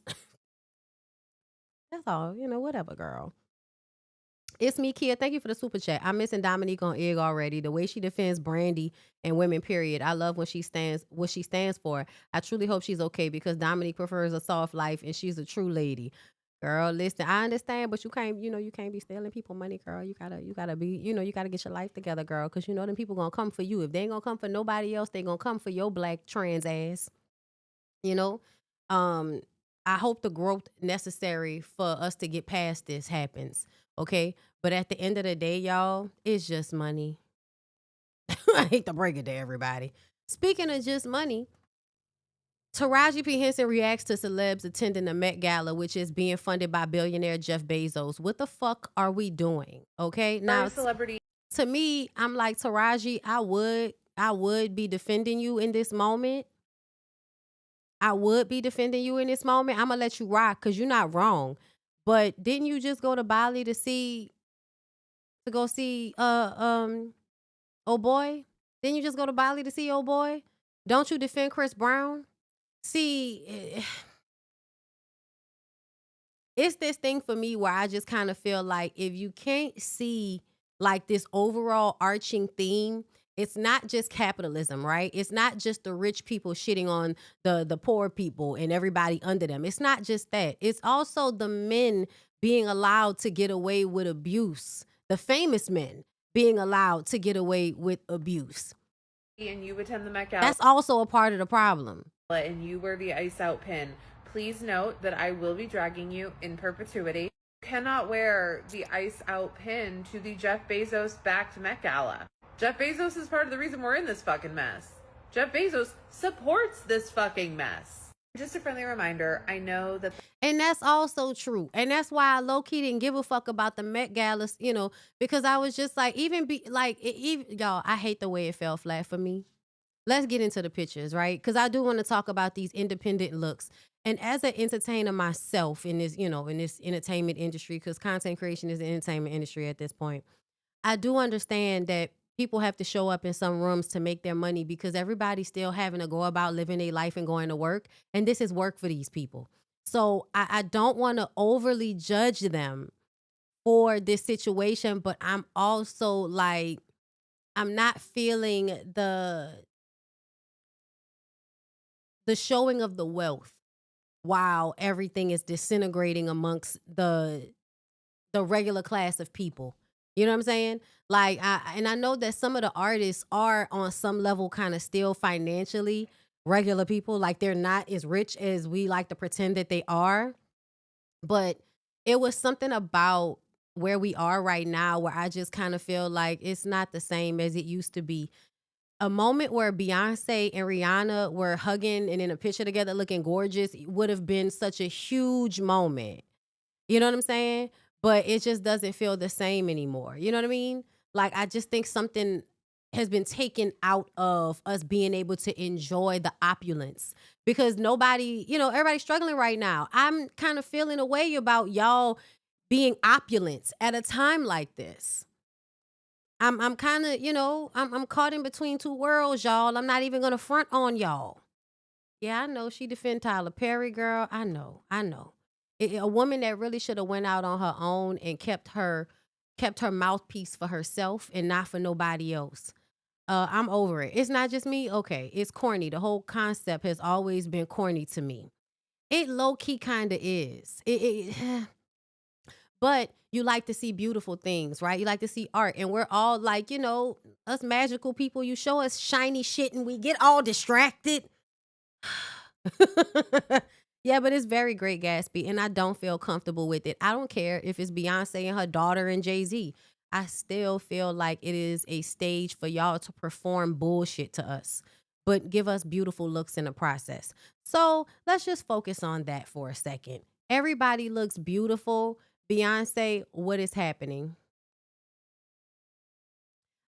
B: That's all, you know, whatever, girl. It's me, Kia. Thank you for the super chat. I'm missing Dominique on egg already. The way she defends Brandy and women, period. I love what she stands for. I truly hope she's okay because Dominique prefers a soft life and she's a true lady. Girl, listen, I understand, but you can't be stealing people money, girl. You gotta be, you know, you gotta get your life together, girl, because you know them people gonna come for you. If they ain't gonna come for nobody else, they gonna come for your black trans ass. You know? I hope the growth necessary for us to get past this happens. Okay? But at the end of the day, y'all, it's just money. I hate to break it to everybody. Speaking of just money, Taraji P. Henson reacts to celebs attending the Met Gala, which is being funded by billionaire Jeff Bezos. What the fuck are we doing? Okay? Now, celebrity. To me, I'm like, Taraji, I would be defending you in this moment. I'm going to let you rock because you're not wrong. But didn't you just go to Bali to go see oh boy? Didn't you just go to Bali to see oh boy? Don't you defend Chris Brown? See, it's this thing for me where I just kind of feel like if you can't see like this overall arching theme, it's not just capitalism, right? It's not just the rich people shitting on the poor people and everybody under them. It's not just that. It's also the men being allowed to get away with abuse. The famous men being allowed to get away with abuse.
H: And you attend the Met Gala.
B: That's also a part of the problem.
H: And you wear the ice out pin. Please note that I will be dragging you in perpetuity. You cannot wear the ice out pin to the Jeff Bezos backed Met Gala. Jeff Bezos is part of the reason we're in this fucking mess. Jeff Bezos supports this fucking mess. Just a friendly reminder, I know that...
B: And that's also true. And that's why I low-key didn't give a fuck about the Met Gala, you know, because I was just like, y'all, I hate the way it fell flat for me. Let's get into the pictures, right? Because I do want to talk about these independent looks. And as an entertainer myself in this, you know, in this entertainment industry, because content creation is the entertainment industry at this point, I do understand that people have to show up in some rooms to make their money because everybody's still having to go about living their life and going to work. And this is work for these people. So I don't want to overly judge them for this situation, but I'm also like, I'm not feeling the showing of the wealth while everything is disintegrating amongst the regular class of people. You know what I'm saying? Like, I know that some of the artists are on some level kind of still financially regular people. Like, they're not as rich as we like to pretend that they are. But it was something about where we are right now where I just kind of feel like it's not the same as it used to be. A moment where Beyonce and Rihanna were hugging and in a picture together looking gorgeous would have been such a huge moment. You know what I'm saying? But it just doesn't feel the same anymore. You know what I mean? Like, I just think something has been taken out of us being able to enjoy the opulence because nobody, everybody's struggling right now. I'm kind of feeling a way about y'all being opulent at a time like this. I'm kind of, I'm caught in between two worlds, y'all. I'm not even gonna front on y'all. Yeah, I know she defend Tyler Perry, girl. I know. A woman that really should have went out on her own and kept her mouthpiece for herself and not for nobody else. I'm over it. It's not just me. Okay, it's corny. The whole concept has always been corny to me. It low key kind of is. But you like to see beautiful things, right? You like to see art, and we're all like, us magical people. You show us shiny shit, and we get all distracted. Yeah, but it's very Great Gatsby, and I don't feel comfortable with it. I don't care if it's Beyonce and her daughter and Jay-Z. I still feel like it is a stage for y'all to perform bullshit to us, but give us beautiful looks in the process. So let's just focus on that for a second. Everybody looks beautiful. Beyonce, what is happening?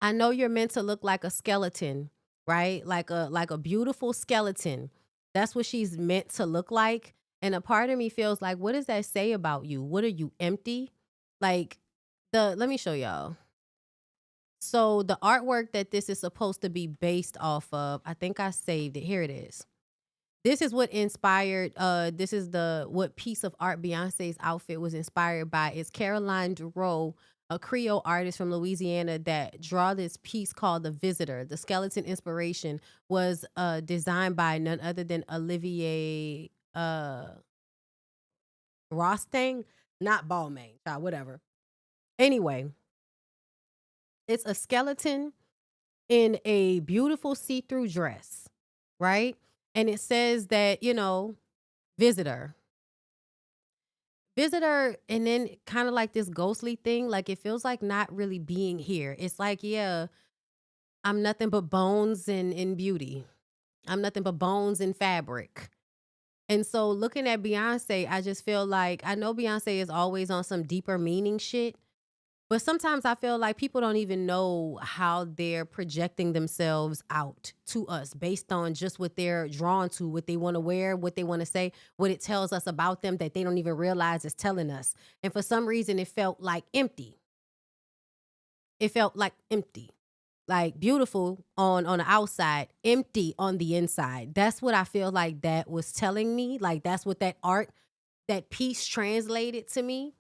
B: I know you're meant to look like a skeleton, right? Like a beautiful skeleton. That's what she's meant to look like. And a part of me feels like, what does that say about you? What are you, empty? Like, let me show y'all. So the artwork that this is supposed to be based off of, I think I saved it. Here it is. This is what inspired, this is what piece of art Beyonce's outfit was inspired by. It's Caroline Duro, a Creole artist from Louisiana that draw this piece called The Visitor. The skeleton inspiration was designed by none other than Olivier Rostang, not Balmain, whatever. Anyway, it's a skeleton in a beautiful see-through dress, right? And it says that, visitor, and then kind of like this ghostly thing, like it feels like not really being here. It's like, yeah, I'm nothing but bones and beauty. I'm nothing but bones and fabric. And so looking at Beyonce, I just feel like, I know Beyonce is always on some deeper meaning shit, but sometimes I feel like people don't even know how they're projecting themselves out to us based on just what they're drawn to, what they want to wear, what they want to say, what it tells us about them that they don't even realize is telling us. And for some reason, it felt like empty. It felt like empty, like beautiful on the outside, empty on the inside. That's what I feel like that was telling me. Like that's what that art, that piece translated to me.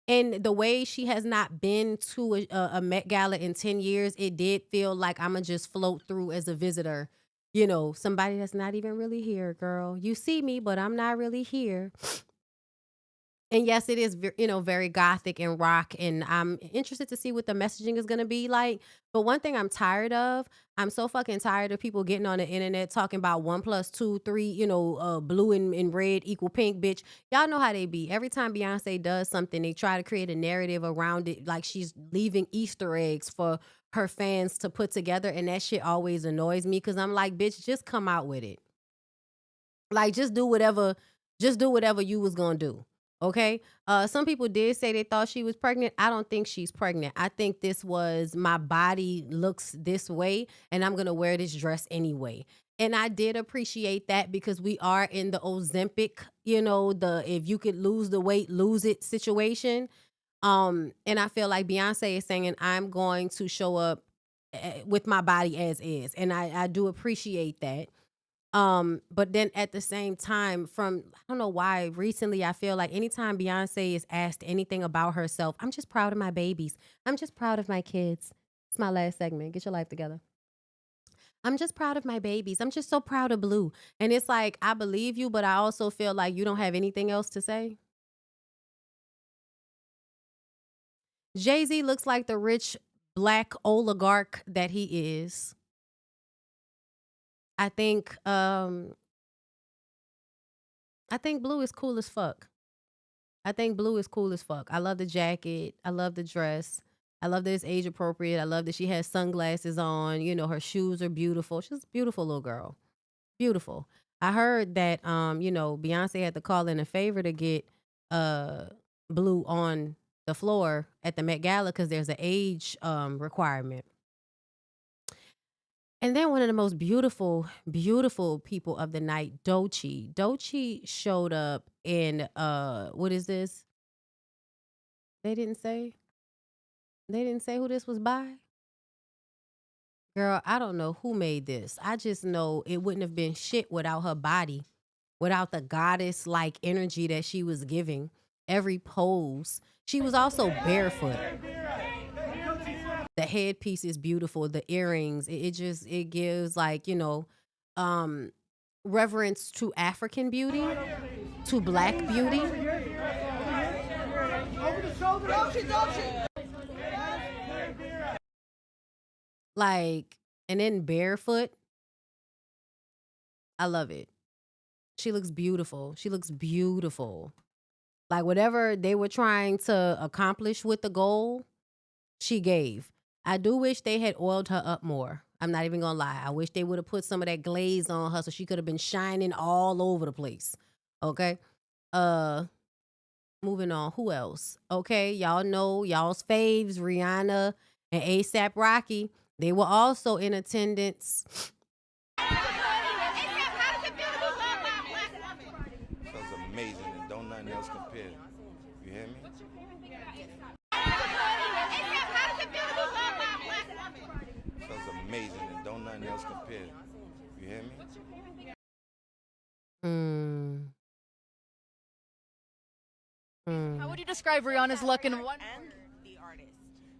B: And the way she has not been to a Met Gala in 10 years, it did feel like I'm going to just float through as a visitor. Somebody that's not even really here, girl. You see me, but I'm not really here. And yes, it is, very gothic and rock. And I'm interested to see what the messaging is going to be like. But one thing I'm tired of, I'm so fucking tired of people getting on the internet talking about 1 + 2, 3, blue and red equal pink, bitch. Y'all know how they be. Every time Beyonce does something, they try to create a narrative around it. Like she's leaving Easter eggs for her fans to put together. And that shit always annoys me because I'm like, bitch, just come out with it. Like, just do whatever you was going to do. Okay. Some people did say they thought she was pregnant. I don't think she's pregnant. I think this was, my body looks this way and I'm going to wear this dress anyway. And I did appreciate that because we are in the Ozempic, if you could lose the weight, lose it situation. And I feel like Beyonce is saying, I'm going to show up with my body as is. And I do appreciate that. But then at the same time, I don't know why, recently I feel like anytime Beyonce is asked anything about herself, I'm just proud of my babies. I'm just proud of my kids. It's my last segment. Get your life together. I'm just proud of my babies. I'm just so proud of Blue. And it's like, I believe you, but I also feel like you don't have anything else to say. Jay-Z looks like the rich black oligarch that he is. I think Blue is cool as fuck. I love the jacket. I love the dress. I love that it's age appropriate. I love that she has sunglasses on. Her shoes are beautiful. She's a beautiful little girl. Beautiful. I heard that Beyonce had to call in a favor to get Blue on the floor at the Met Gala because there's an age requirement. And then one of the most beautiful, beautiful people of the night, Doechii. Doechii showed up in what is this? They didn't say. They didn't say who this was by. Girl, I don't know who made this. I just know it wouldn't have been shit without her body, without the goddess-like energy that she was giving. Every pose. She was also barefoot. The headpiece is beautiful. The earrings, it gives like, reverence to African beauty, to Black beauty. Like, and then barefoot. I love it. She looks beautiful. She looks beautiful. Like whatever they were trying to accomplish with the goal, she gave. I do wish they had oiled her up more. I'm not even gonna lie. I wish they would have put some of that glaze on her so she could have been shining all over the place. Okay. Moving on. Who else? Okay, y'all know y'all's faves, Rihanna and ASAP Rocky. They were also in attendance.
J: Feels amazing and don't nothing else compare. You hear me? Feels amazing and don't nothing else compare. You hear me?
K: How would you describe Rihanna's look in one?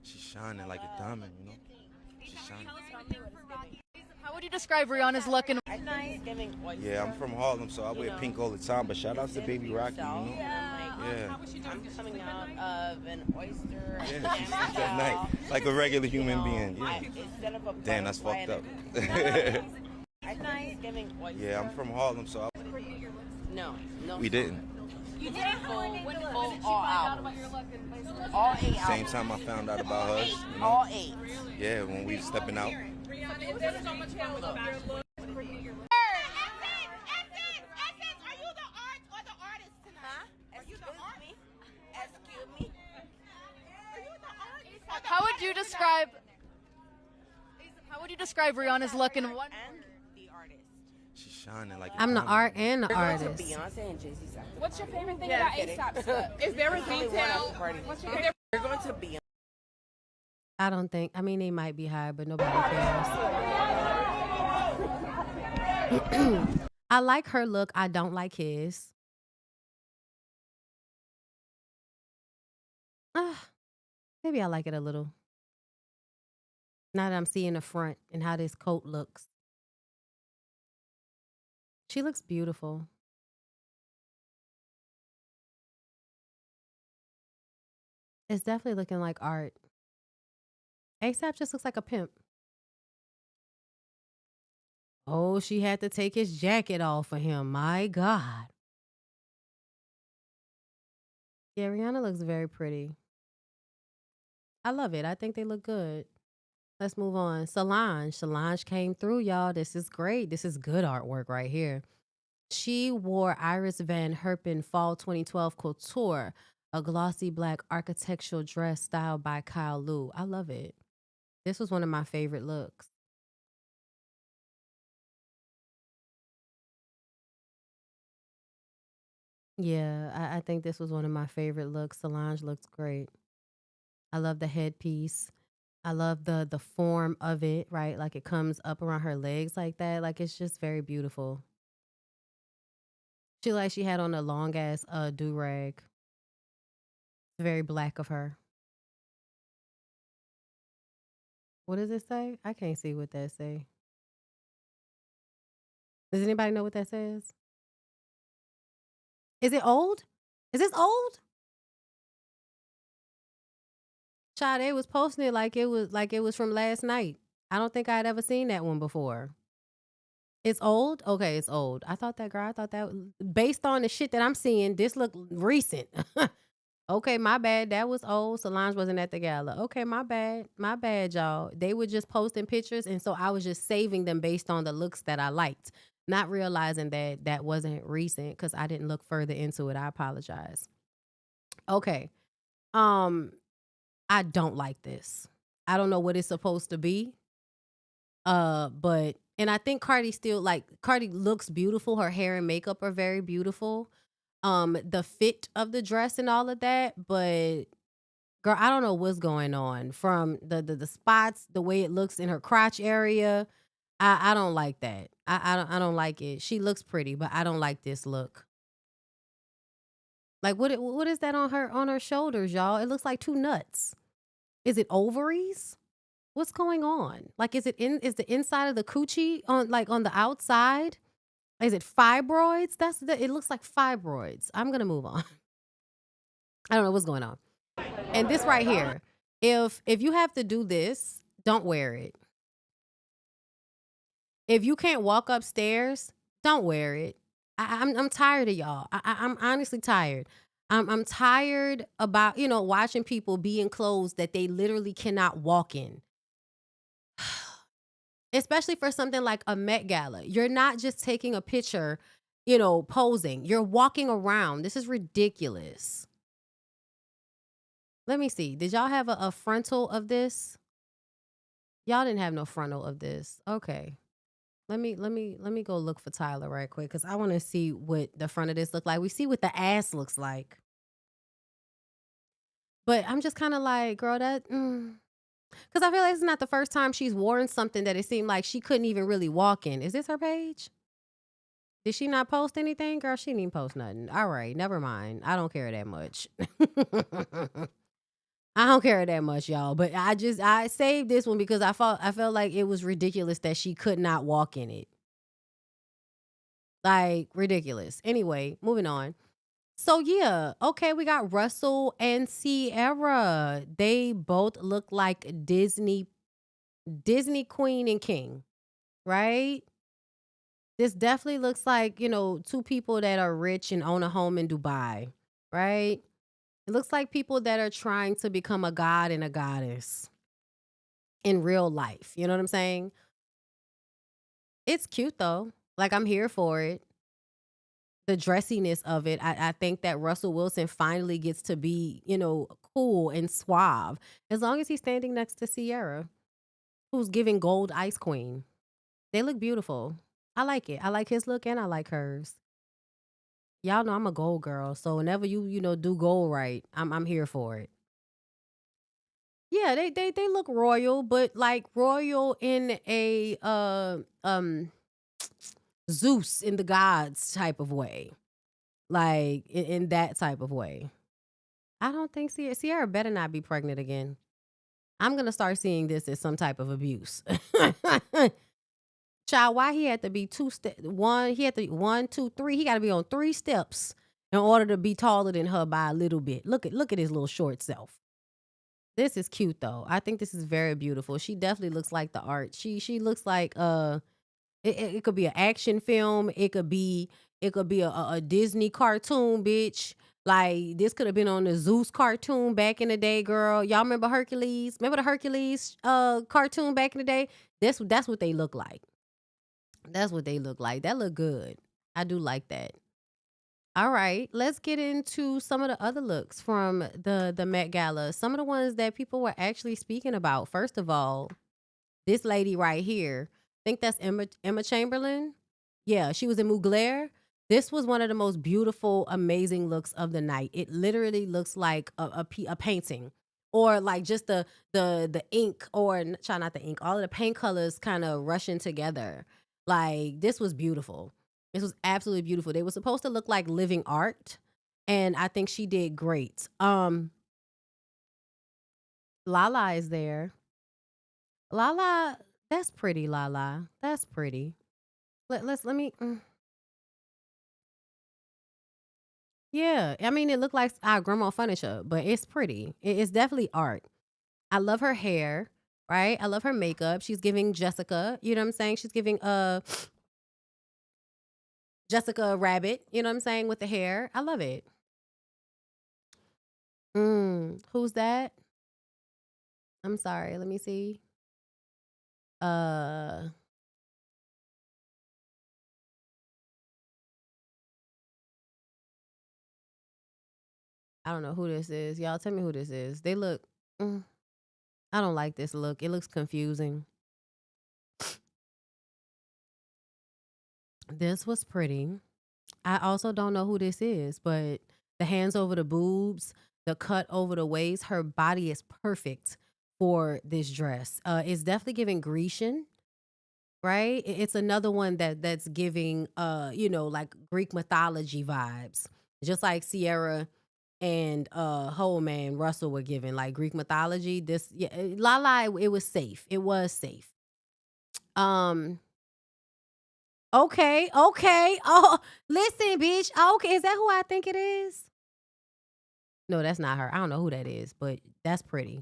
J: She's shining like a diamond, you know? She's shining.
K: How would you describe Rihanna's look in?
J: Yeah, I'm from Harlem, so I wear pink all the time, but shout out to Baby Rocky, you know? Yeah.
M: I'm coming out of an oyster.
J: Yeah, she sleeps at night like a regular human being. Yeah. Damn, that's fucked up. Yeah, I'm from Harlem, so
M: No.
J: we didn't.
M: You did full all albums. All 8 albums.
J: Same time I found out about her. You know?
M: All 8.
J: Yeah, when we stepping out.
K: How would you describe? How would you describe Rihanna's look in one?
J: She's shining like.
B: I'm the art and the artist.
M: Beyonce and Jay-Z.
U: What's your favorite thing about ASAP's look?
X: Is there a detail?
M: What's your favorite? We're going to Beyonce.
B: I don't think. I mean, they might be high, but nobody cares. I like her look. I don't like his. Maybe I like it a little. Now that I'm seeing the front and how this coat looks. She looks beautiful. It's definitely looking like art. ASAP just looks like a pimp. Oh, she had to take his jacket off for him. My God. Yeah, Rihanna looks very pretty. I love it. I think they look good. Let's move on. Solange. Solange came through, y'all. This is great. This is good artwork right here. She wore Iris Van Herpen Fall 2012 Couture, a glossy black architectural dress styled by Kyle Liu. I love it. This was one of my favorite looks. Yeah, I think this was one of my favorite looks. Solange looks great. I love the headpiece. I love the form of it, right? Like it comes up around her legs like that. Like it's just very beautiful. She had on a long ass do-rag. Very black of her. What does it say? I can't see what that say. Does anybody know what that says? Is it old? Is this old? Child, they was posting it like it was from last night. I don't think I'd ever seen that one before. It's old? Okay, it's old. I thought that based on the shit that I'm seeing, this looked recent. Okay, my bad. That was old. Solange wasn't at the gala. Okay, my bad. My bad, y'all. They were just posting pictures, and so I was just saving them based on the looks that I liked, not realizing that that wasn't recent because I didn't look further into it. I apologize. Okay. I don't like this. I don't know what it's supposed to be. But and I think Cardi still like Cardi looks beautiful. Her hair and makeup are very beautiful. The fit of the dress and all of that, but girl, I don't know what's going on from the spots, the way it looks in her crotch area. I don't like that. I don't like it. She looks pretty, but I don't like this look. Like what is that on her shoulders, y'all? It looks like two nuts. Is it ovaries? What's going on? Like is the inside of the coochie on the outside? Is it fibroids? It looks like fibroids. I'm gonna move on. I don't know what's going on. And this right here, if you have to do this, don't wear it. If you can't walk upstairs, don't wear it. I'm tired of y'all. I'm honestly tired. I'm tired about watching people be in clothes that they literally cannot walk in. Especially for something like a Met Gala. You're not just taking a picture, posing. You're walking around. This is ridiculous. Let me see. Did y'all have a frontal of this? Y'all didn't have no frontal of this. Okay. Let me go look for Tyler right quick because I want to see what the front of this look like. We see what the ass looks like. But I'm just kind of like, girl, that because I feel like it's not the first time she's worn something that it seemed like she couldn't even really walk in. Is this her page? Did she not post anything? Girl, she didn't even post nothing. All right, never mind. I don't care that much. I don't care that much, y'all. But I saved this one because I felt like it was ridiculous that she could not walk in it. Like, ridiculous. Anyway, moving on. So yeah, okay, we got Russell and Sierra. They both look like Disney Queen and King, right? This definitely looks like, two people that are rich and own a home in Dubai, right? It looks like people that are trying to become a god and a goddess in real life. You know what I'm saying? It's cute though. Like I'm here for it. The dressiness of it. I think that Russell Wilson finally gets to be, cool and suave as long as he's standing next to Sierra, who's giving gold ice queen. They look beautiful. I like it. I like his look and I like hers. Y'all know I'm a gold girl, so whenever you do gold right, I'm here for it. Yeah, they look royal, but like royal in a Zeus in the gods type of way. Like in that type of way. I don't think Sierra better not be pregnant again. I'm gonna start seeing this as some type of abuse. Child, why he had to be he had to 1, 2, 3. He got to be on 3 steps in order to be taller than her by a little bit. Look at his little short self. This is cute though. I think this is very beautiful. She definitely looks like the art. She looks like it could be an action film. It could be a Disney cartoon, bitch. Like this could have been on the Zeus cartoon back in the day, girl. Y'all remember Hercules? Remember the Hercules cartoon back in the day? That's what they look like. That's what they look like. That look good. I do like that. All right, let's get into some of the other looks from the Met Gala. Some of the ones that people were actually speaking about. First of all, this lady right here, I think that's Emma Chamberlain. Yeah, she was in Mugler. This was one of the most beautiful, amazing looks of the night. It literally looks like a painting, or like just the ink, or try not the ink, all of the paint colors kind of rushing together. Like this was beautiful. This was absolutely beautiful. They were supposed to look like living art, and I think she did great. Lala is there. Lala, that's pretty. Lala, that's pretty. Let me. Yeah, I mean, it looked like our grandma furniture, but it's pretty. It's definitely art. I love her hair, right? I love her makeup. She's giving Jessica. You know what I'm saying? She's giving Jessica Rabbit. You know what I'm saying, with the hair. I love it. Who's that? I'm sorry. Let me see. I don't know who this is. Y'all tell me who this is. They look. I don't like this look. It looks confusing. This was pretty. I also don't know who this is, but the hands over the boobs, the cut over the waist, her body is perfect for this dress. It's definitely giving Grecian, right? It's another one that's giving like Greek mythology vibes. Just like Sierra and Whole Man Russell were giving like Greek mythology. This Lala, it was safe. It was safe. Um okay. Oh, listen, bitch. Okay, is that who I think it is? No, that's not her. I don't know who that is, but that's pretty.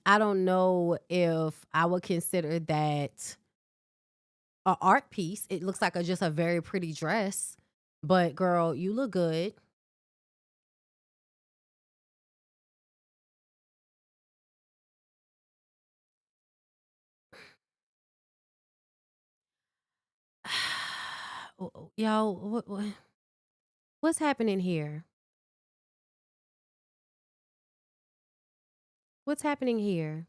B: I don't know if I would consider that a art piece. It looks like just a very pretty dress. But girl, you look good. Y'all, what's happening here? What's happening here?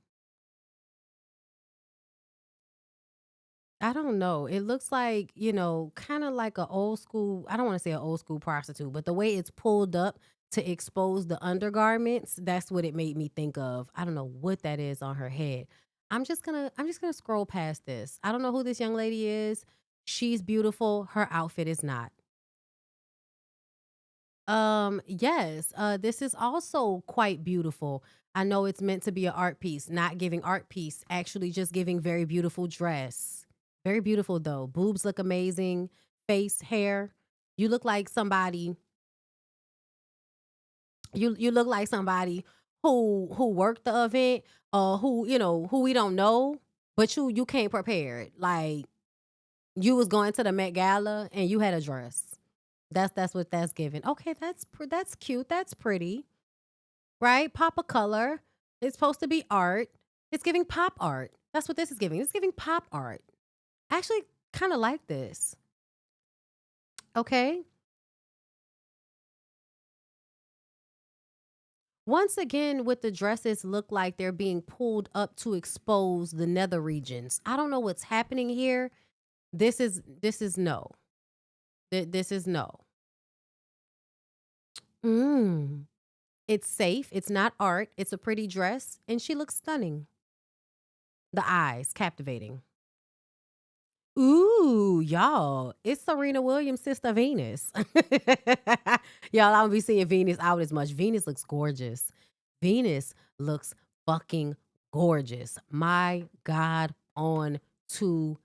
B: I don't know. It looks like, kind of like a old school, I don't want to say an old school prostitute, but the way it's pulled up to expose the undergarments, that's what it made me think of. I don't know what that is on her head. I'm just gonna scroll past this. I don't know who this young lady is. She's beautiful. Her outfit is not. Yes, this is also quite beautiful. I know it's meant to be an art piece, not giving art piece, actually just giving very beautiful dress. Very beautiful though. Boobs look amazing. Face, hair. You look like somebody. You look like somebody who worked the event, or who we don't know, but you can't prepare it. Like you was going to the Met Gala and you had a dress. That's what that's giving. Okay, that's cute. That's pretty. Right? Pop of color. It's supposed to be art. It's giving pop art. That's what this is giving. It's giving pop art. I actually kind of like this. Okay. Once again, with the dresses look like they're being pulled up to expose the nether regions. I don't know what's happening here. This is no. This is no. Mm. It's safe. It's not art. It's a pretty dress, and she looks stunning. The eyes, captivating. Ooh, y'all. It's Serena Williams' sister Venus. Y'all, I don't be seeing Venus out as much. Venus looks gorgeous. Venus looks fucking gorgeous. My God, on today.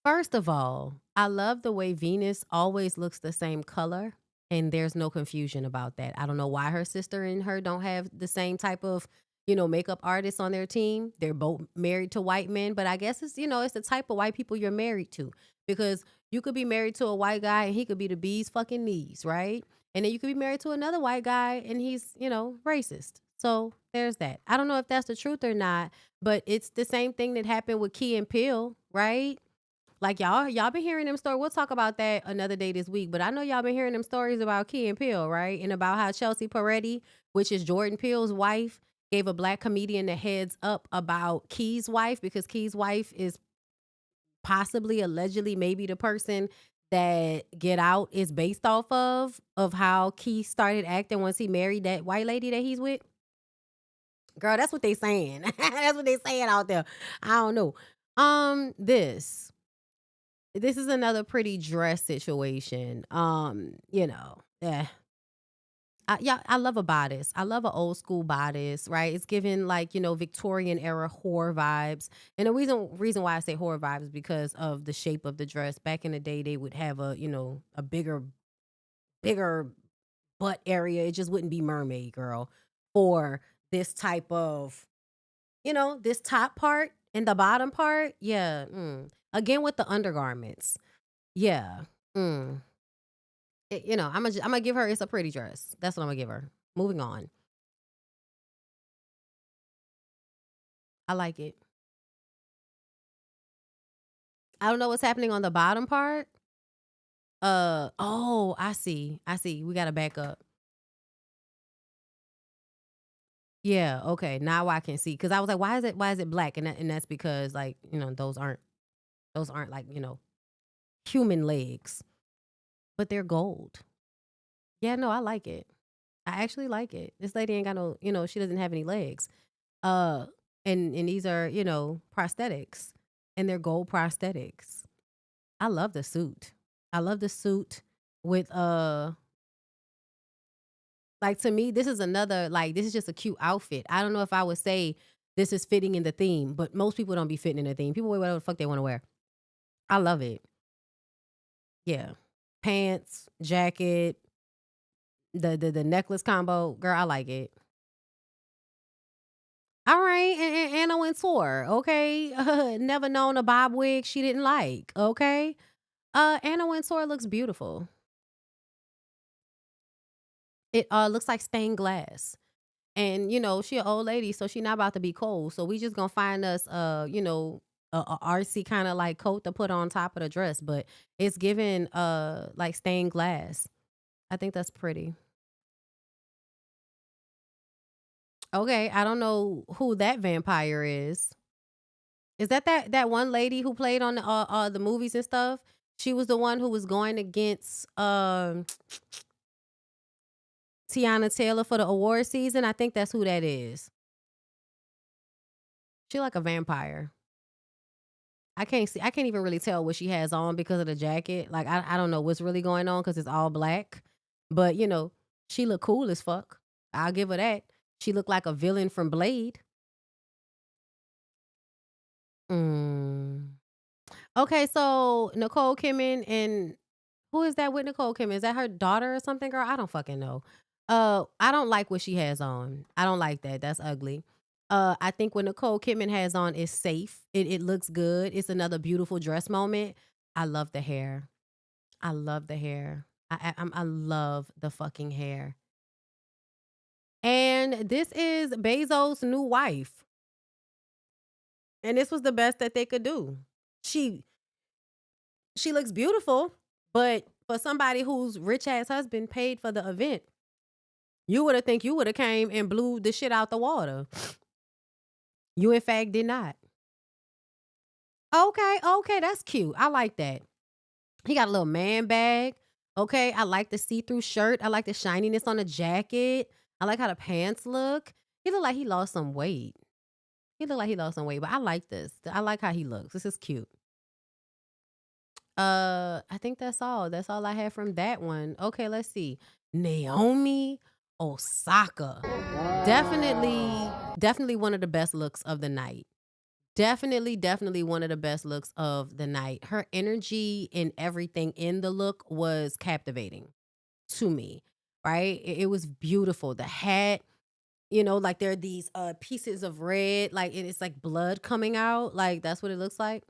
B: First of all, I love the way Venus always looks the same color, and there's no confusion about that. I don't know why her sister and her don't have the same type of, makeup artists on their team. They're both married to white men, but I guess it's the type of white people you're married to, because you could be married to a white guy and he could be the bee's fucking knees, right? And then you could be married to another white guy and he's, racist. So there's that. I don't know if that's the truth or not, but it's the same thing that happened with Key and Peele, right? Like y'all been hearing them stories. We'll talk about that another day this week. But I know y'all been hearing them stories about Key and Peele, right? And about how Chelsea Peretti, which is Jordan Peele's wife, gave a black comedian the heads up about Key's wife, because Key's wife is possibly, allegedly, maybe the person that Get Out is based off of how Key started acting once he married that white lady that he's with. Girl, that's what they saying. That's what they saying out there. I don't know. This is another pretty dress situation. Yeah. I love a bodice. I love an old school bodice, right? It's giving like, Victorian era horror vibes. And the reason why I say horror vibes is because of the shape of the dress. Back in the day, they would have a bigger butt area. It just wouldn't be mermaid girl for this type of, this top part and the bottom part. Yeah. Again with the undergarments. Yeah. I'm gonna give her. It's a pretty dress. That's what I'm gonna give her. Moving on. I like it. I don't know what's happening on the bottom part. Oh, I see. We gotta back up. Yeah. Okay. Now I can see. Because I was like, why is it black? And that's because, like, those aren't Those aren't like, human legs, but they're gold. Yeah, no, I like it. I actually like it. This lady ain't got no, she doesn't have any legs. And these are, prosthetics, and they're gold prosthetics. I love the suit. I love the suit with like, to me, this is another, like, this is just a cute outfit. I don't know if I would say this is fitting in the theme, but most people don't be fitting in the theme. People wear whatever the fuck they want to wear. I love it. Yeah. Pants, jacket, the necklace combo. Girl, I like it. All right, and Anna Wintour, okay? Never known a bob wig she didn't like, okay? Anna Wintour looks beautiful. It looks like stained glass. And, she an old lady, so she not about to be cold. So we just gonna find us, a RC kind of like coat to put on top of the dress. But it's given, like stained glass. I think that's pretty. Okay, I don't know who that vampire is. Is that one lady who played on the movies and stuff? She was the one who was going against Tiana Taylor for the award season. I think that's who that is. She like a vampire. I can't even really tell what she has on because of the jacket. Like I don't know what's really going on because it's all black. But she look cool as fuck. I'll give her that. She looked like a villain from Blade. Okay, so Nicole Kidman, and who is that with Nicole Kidman? Is that her daughter or something, girl? I don't fucking know. I don't like what she has on. I don't like that. That's ugly. I think what Nicole Kidman has on is safe. It looks good. It's another beautiful dress moment. I love the hair. I love the hair. I love the fucking hair. And this is Bezos' new wife. And this was the best that they could do. She looks beautiful, but for somebody whose rich ass husband paid for the event, you would have came and blew the shit out the water. You in fact did not. Okay, that's cute. I like that. He got a little man bag. Okay, I like the see-through shirt. I like the shininess on the jacket. I like how the pants look. He looked like he lost some weight. But I like this. I like how he looks. This is cute. I think that's all. That's all I have from that one. Okay, let's see. Naomi Osaka. Definitely one of the best looks of the night. Definitely one of the best looks of the night. Her energy and everything in the look was captivating to me, right? It was beautiful. The hat, like there are these pieces of red, like it's like blood coming out. Like that's what it looks like.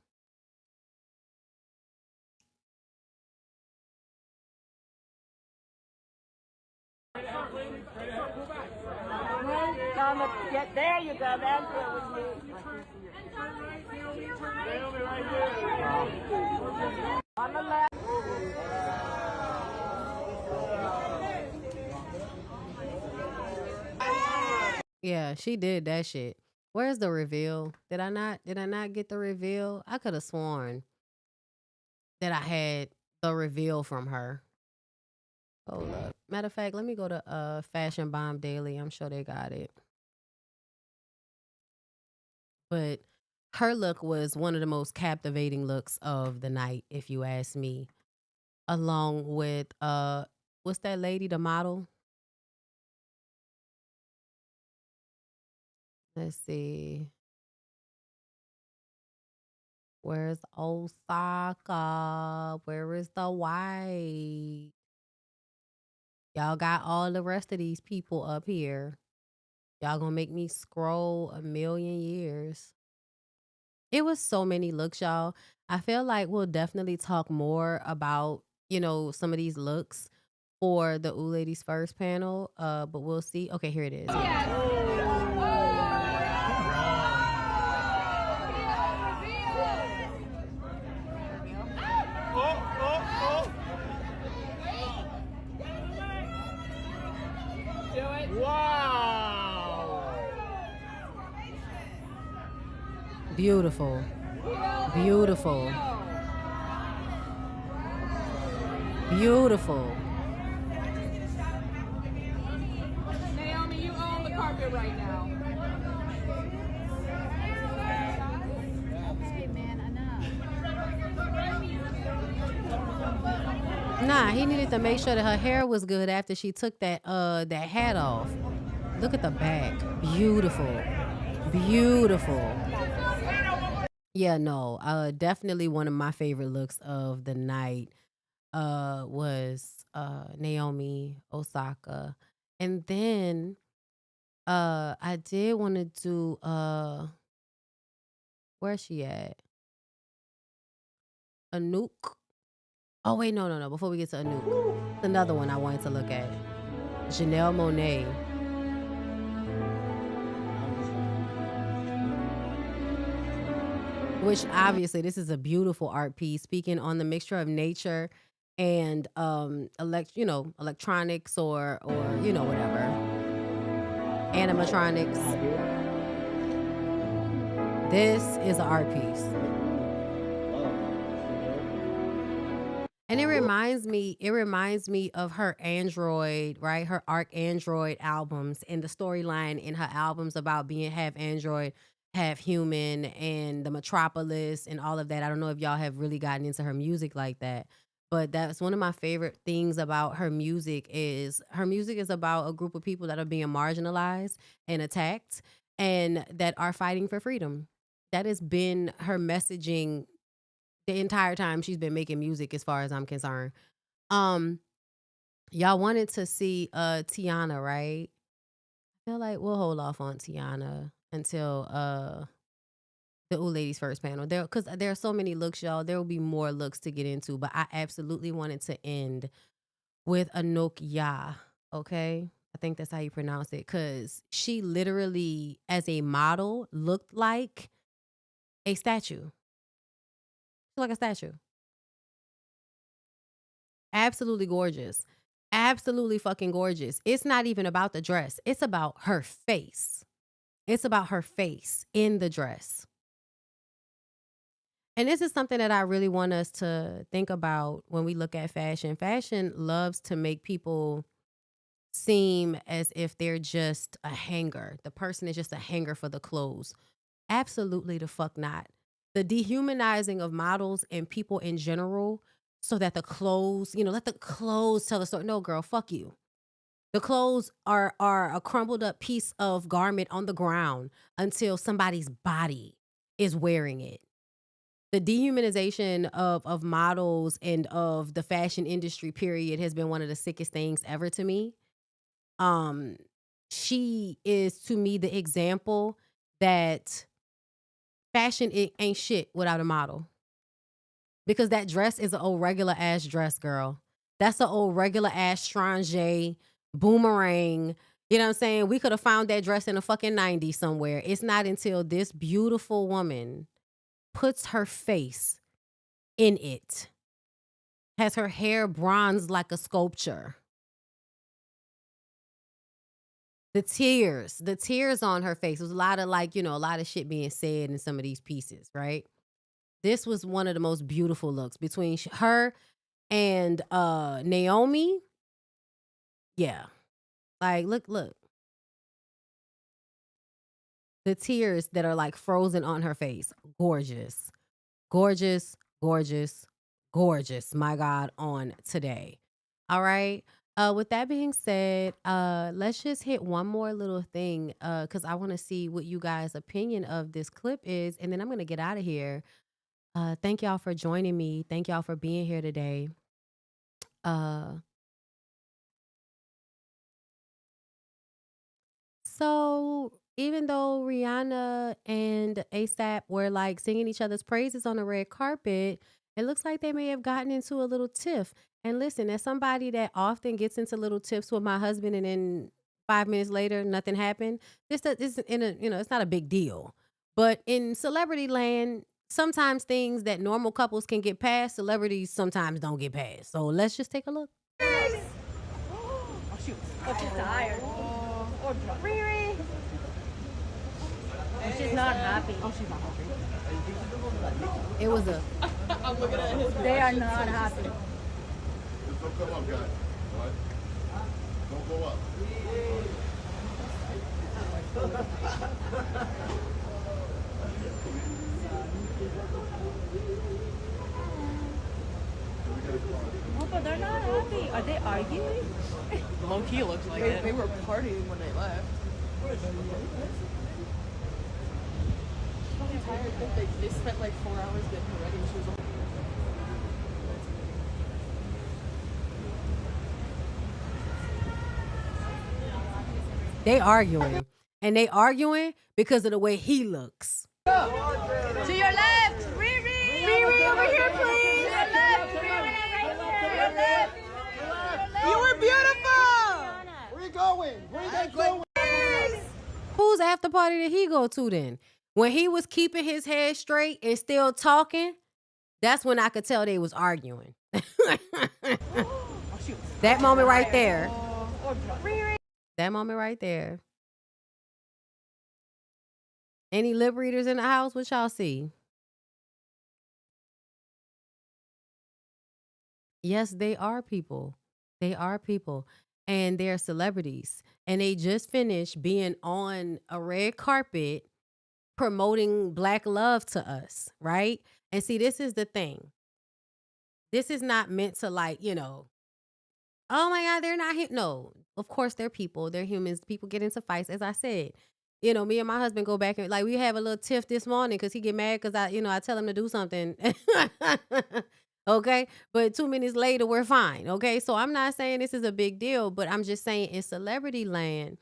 U: There you go. That's what we need. On the left.
B: Yeah, she did that shit. Where's the reveal? Did I not get the reveal? I could have sworn that I had the reveal from her. Hold up. Matter of fact, let me go to Fashion Bomb Daily. I'm sure they got it. But her look was one of the most captivating looks of the night, if you ask me. Along with what's that lady, the model? Let's see. Where's Osaka? Where is the white? Y'all got all the rest of these people up here. Y'all gonna make me scroll a million years. It was so many looks, y'all. I feel like we'll definitely talk more about, some of these looks for the Ooh Ladies First panel. But we'll see. Okay, here it is.
U: Wow!
B: Beautiful. Beautiful.
X: Naomi, you own the carpet right now.
B: Nah, he needed to make sure that her hair was good after she took that hat off. Look at the back. Beautiful. Beautiful. Yeah, no. Definitely one of my favorite looks of the night was Naomi Osaka. And then I did want to do where's she at? Anouk. Oh wait, no. Before we get to Anouk, it's another one I wanted to look at. Janelle Monáe. Which obviously this is a beautiful art piece, speaking on the mixture of nature and electronics or whatever. Animatronics. This is an art piece. And it reminds me of her Android, right? Her Arc Android albums and the storyline in her albums about being half Android, half human, and the Metropolis and all of that. I don't know if y'all have really gotten into her music like that, but that's one of my favorite things about her music is about a group of people that are being marginalized and attacked and that are fighting for freedom. That has been her messaging the entire time she's been making music, as far as I'm concerned. Y'all wanted to see Tiana, right? I feel like we'll hold off on Tiana until the Ooh Ladies First panel. Because there are so many looks, y'all. There will be more looks to get into, but I absolutely wanted to end with Anouk Ya, okay? I think that's how you pronounce it, because she literally, as a model, looked like a statue. Like a statue. Absolutely gorgeous. Absolutely fucking gorgeous. It's not even about the dress. It's about her face. It's about her face in the dress. And this is something that I really want us to think about when we look at fashion. Fashion loves to make people seem as if they're just a hanger. The person is just a hanger for the clothes. Absolutely the fuck not. The dehumanizing of models and people in general so that the clothes, let the clothes tell the story. No, girl, fuck you. The clothes are a crumbled up piece of garment on the ground until somebody's body is wearing it. The dehumanization of models and of the fashion industry, period, has been one of the sickest things ever to me. She is, to me, the example that fashion, it ain't shit without a model. Because that dress is an old regular ass dress, girl. That's an old regular ass strange boomerang. You know what I'm saying? We could have found that dress in the fucking 90s somewhere. It's not until this beautiful woman puts her face in it, has her hair bronzed like a sculpture. The tears on her face. There was a lot of a lot of shit being said in some of these pieces, right? This was one of the most beautiful looks between her and Naomi. Yeah. Like, look. The tears that are like frozen on her face. Gorgeous. Gorgeous, gorgeous, gorgeous. My God, on today. All right. With that being said, let's just hit one more little thing because I want to see what you guys' opinion of this clip is, and then I'm going to get out of here. Thank y'all for joining me. Thank y'all for being here today. So even though Rihanna and ASAP were like singing each other's praises on the red carpet, it looks like they may have gotten into a little tiff. And listen, as somebody that often gets into little tiffs with my husband and then 5 minutes later, nothing happened, this isn't it's not a big deal. But in celebrity land, sometimes things that normal couples can get past, celebrities sometimes don't get past. So let's just take a look.
U: Oh, shoot. Oh, she's tired. Oh, Riri. Oh, she's not happy. Oh, she's not happy.
B: It was a...
U: I'm looking at his They are not happy.
L: Just don't come up, guys. All right? Don't go up.
U: Oh, but they're not happy. Are they arguing?
M: Low key looks like it. They were partying when they left. I'm tired. They spent like 4 hours getting her ready. She was
B: They arguing. And they arguing because of the way he looks.
U: To your left, Riri. Riri, over here, please. To your left, Riri. Right here.
T: You were beautiful. Where you going? Where you going?
B: Whose after party did he go to then? When he was keeping his head straight and still talking, that's when I could tell they was arguing. That moment right there. That moment right there. Any lip readers in the house? What y'all see? Yes, they are people. They are people. And they're celebrities. And they just finished being on a red carpet promoting Black love to us, right? And see, this is the thing. This is not meant to like, oh my God, they're not here. No, of course they're people. They're humans. People get into fights, as I said. Me and my husband go back and like we have a little tiff this morning because he get mad because I tell him to do something. Okay, but 2 minutes later we're fine. Okay, so I'm not saying this is a big deal, but I'm just saying in celebrity land,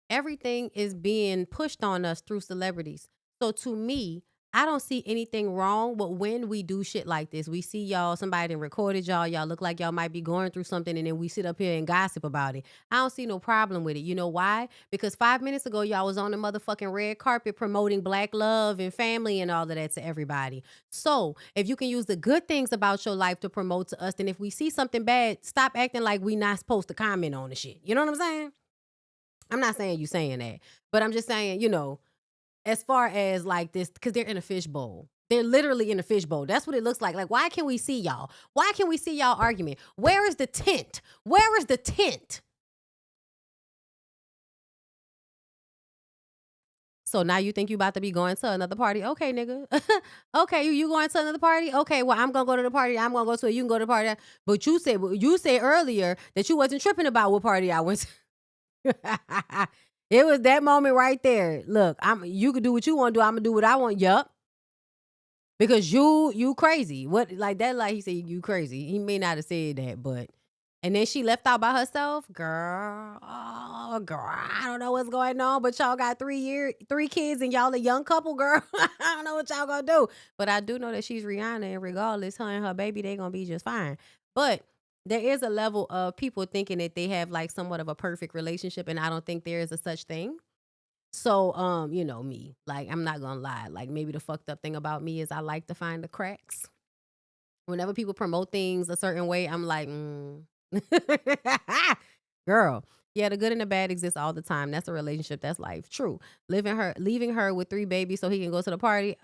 B: everything is being pushed on us through celebrities. So to me, I don't see anything wrong with when we do shit like this. We see y'all, somebody done recorded y'all look like y'all might be going through something, and then we sit up here and gossip about it. I don't see no problem with it. You know why? Because 5 minutes ago, y'all was on the motherfucking red carpet promoting Black love and family and all of that to everybody. So if you can use the good things about your life to promote to us, then if we see something bad, stop acting like we not supposed to comment on the shit. You know what I'm saying? I'm not saying you saying that, but I'm just saying, as far as like this, because they're in a fishbowl. They're literally in a fishbowl. That's what it looks like. Like, why can't we see y'all? Why can't we see y'all argument? Where is the tent? Where is the tent? So now you think you about to be going to another party? Okay, nigga. Okay, you going to another party? Okay, well, I'm going to go to the party. I'm going to go to it. You can go to the party. But you said earlier that you wasn't tripping about what party I went to. It was that moment right there. Look, you could do what you want to do. I'm gonna do what I want. Yup. Because you crazy. What like that? Like he said, you crazy. He may not have said that, but and then she left out by herself. Girl, I don't know what's going on, but y'all got 3 kids and y'all a young couple, girl. I don't know what y'all gonna do, but I do know that she's Rihanna, and regardless, her and her baby, they gonna be just fine. But there is a level of people thinking that they have like somewhat of a perfect relationship, and I don't think there is a such thing. So, me, like, I'm not gonna lie. Like, maybe the fucked up thing about me is I like to find the cracks. Whenever people promote things a certain way, I'm like, girl, yeah, the good and the bad exist all the time. That's a relationship. That's life. True. Leaving her with 3 babies so he can go to the party.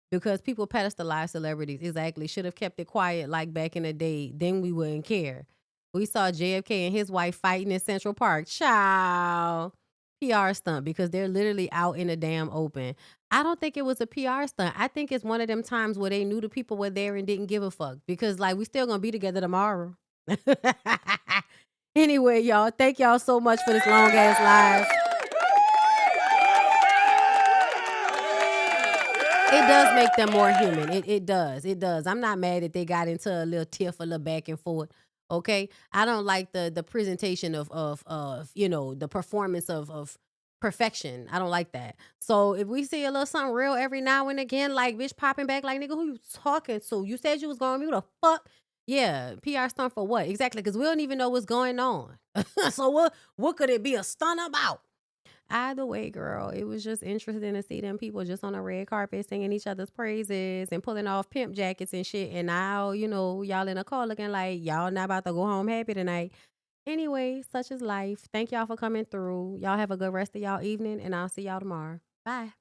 B: Because people pedestalize celebrities. Exactly. Should have kept it quiet like back in the day. Then we wouldn't care. We saw JFK and his wife fighting in Central Park. Ciao. PR stunt because they're literally out in the damn open. I don't think it was a PR stunt. I think it's one of them times where they knew the people were there and didn't give a fuck. Because like we still gonna be together tomorrow. Anyway, y'all, thank y'all so much for this long ass live. It does make them more human. It does. I'm not mad that they got into a little tiff, a little back and forth. Okay, I don't like the presentation of the performance of perfection. I don't like that. So if we see a little something real every now and again, like bitch popping back, like nigga, who you talking to? You said you was going to me. Who the fuck? Yeah, PR stunt for what? Exactly, because we don't even know what's going on. So what could it be a stunt about? Either way, girl, it was just interesting to see them people just on a red carpet singing each other's praises and pulling off pimp jackets and shit. And now, y'all in a car looking like y'all not about to go home happy tonight. Anyway, such is life. Thank y'all for coming through. Y'all have a good rest of y'all evening, and I'll see y'all tomorrow. Bye.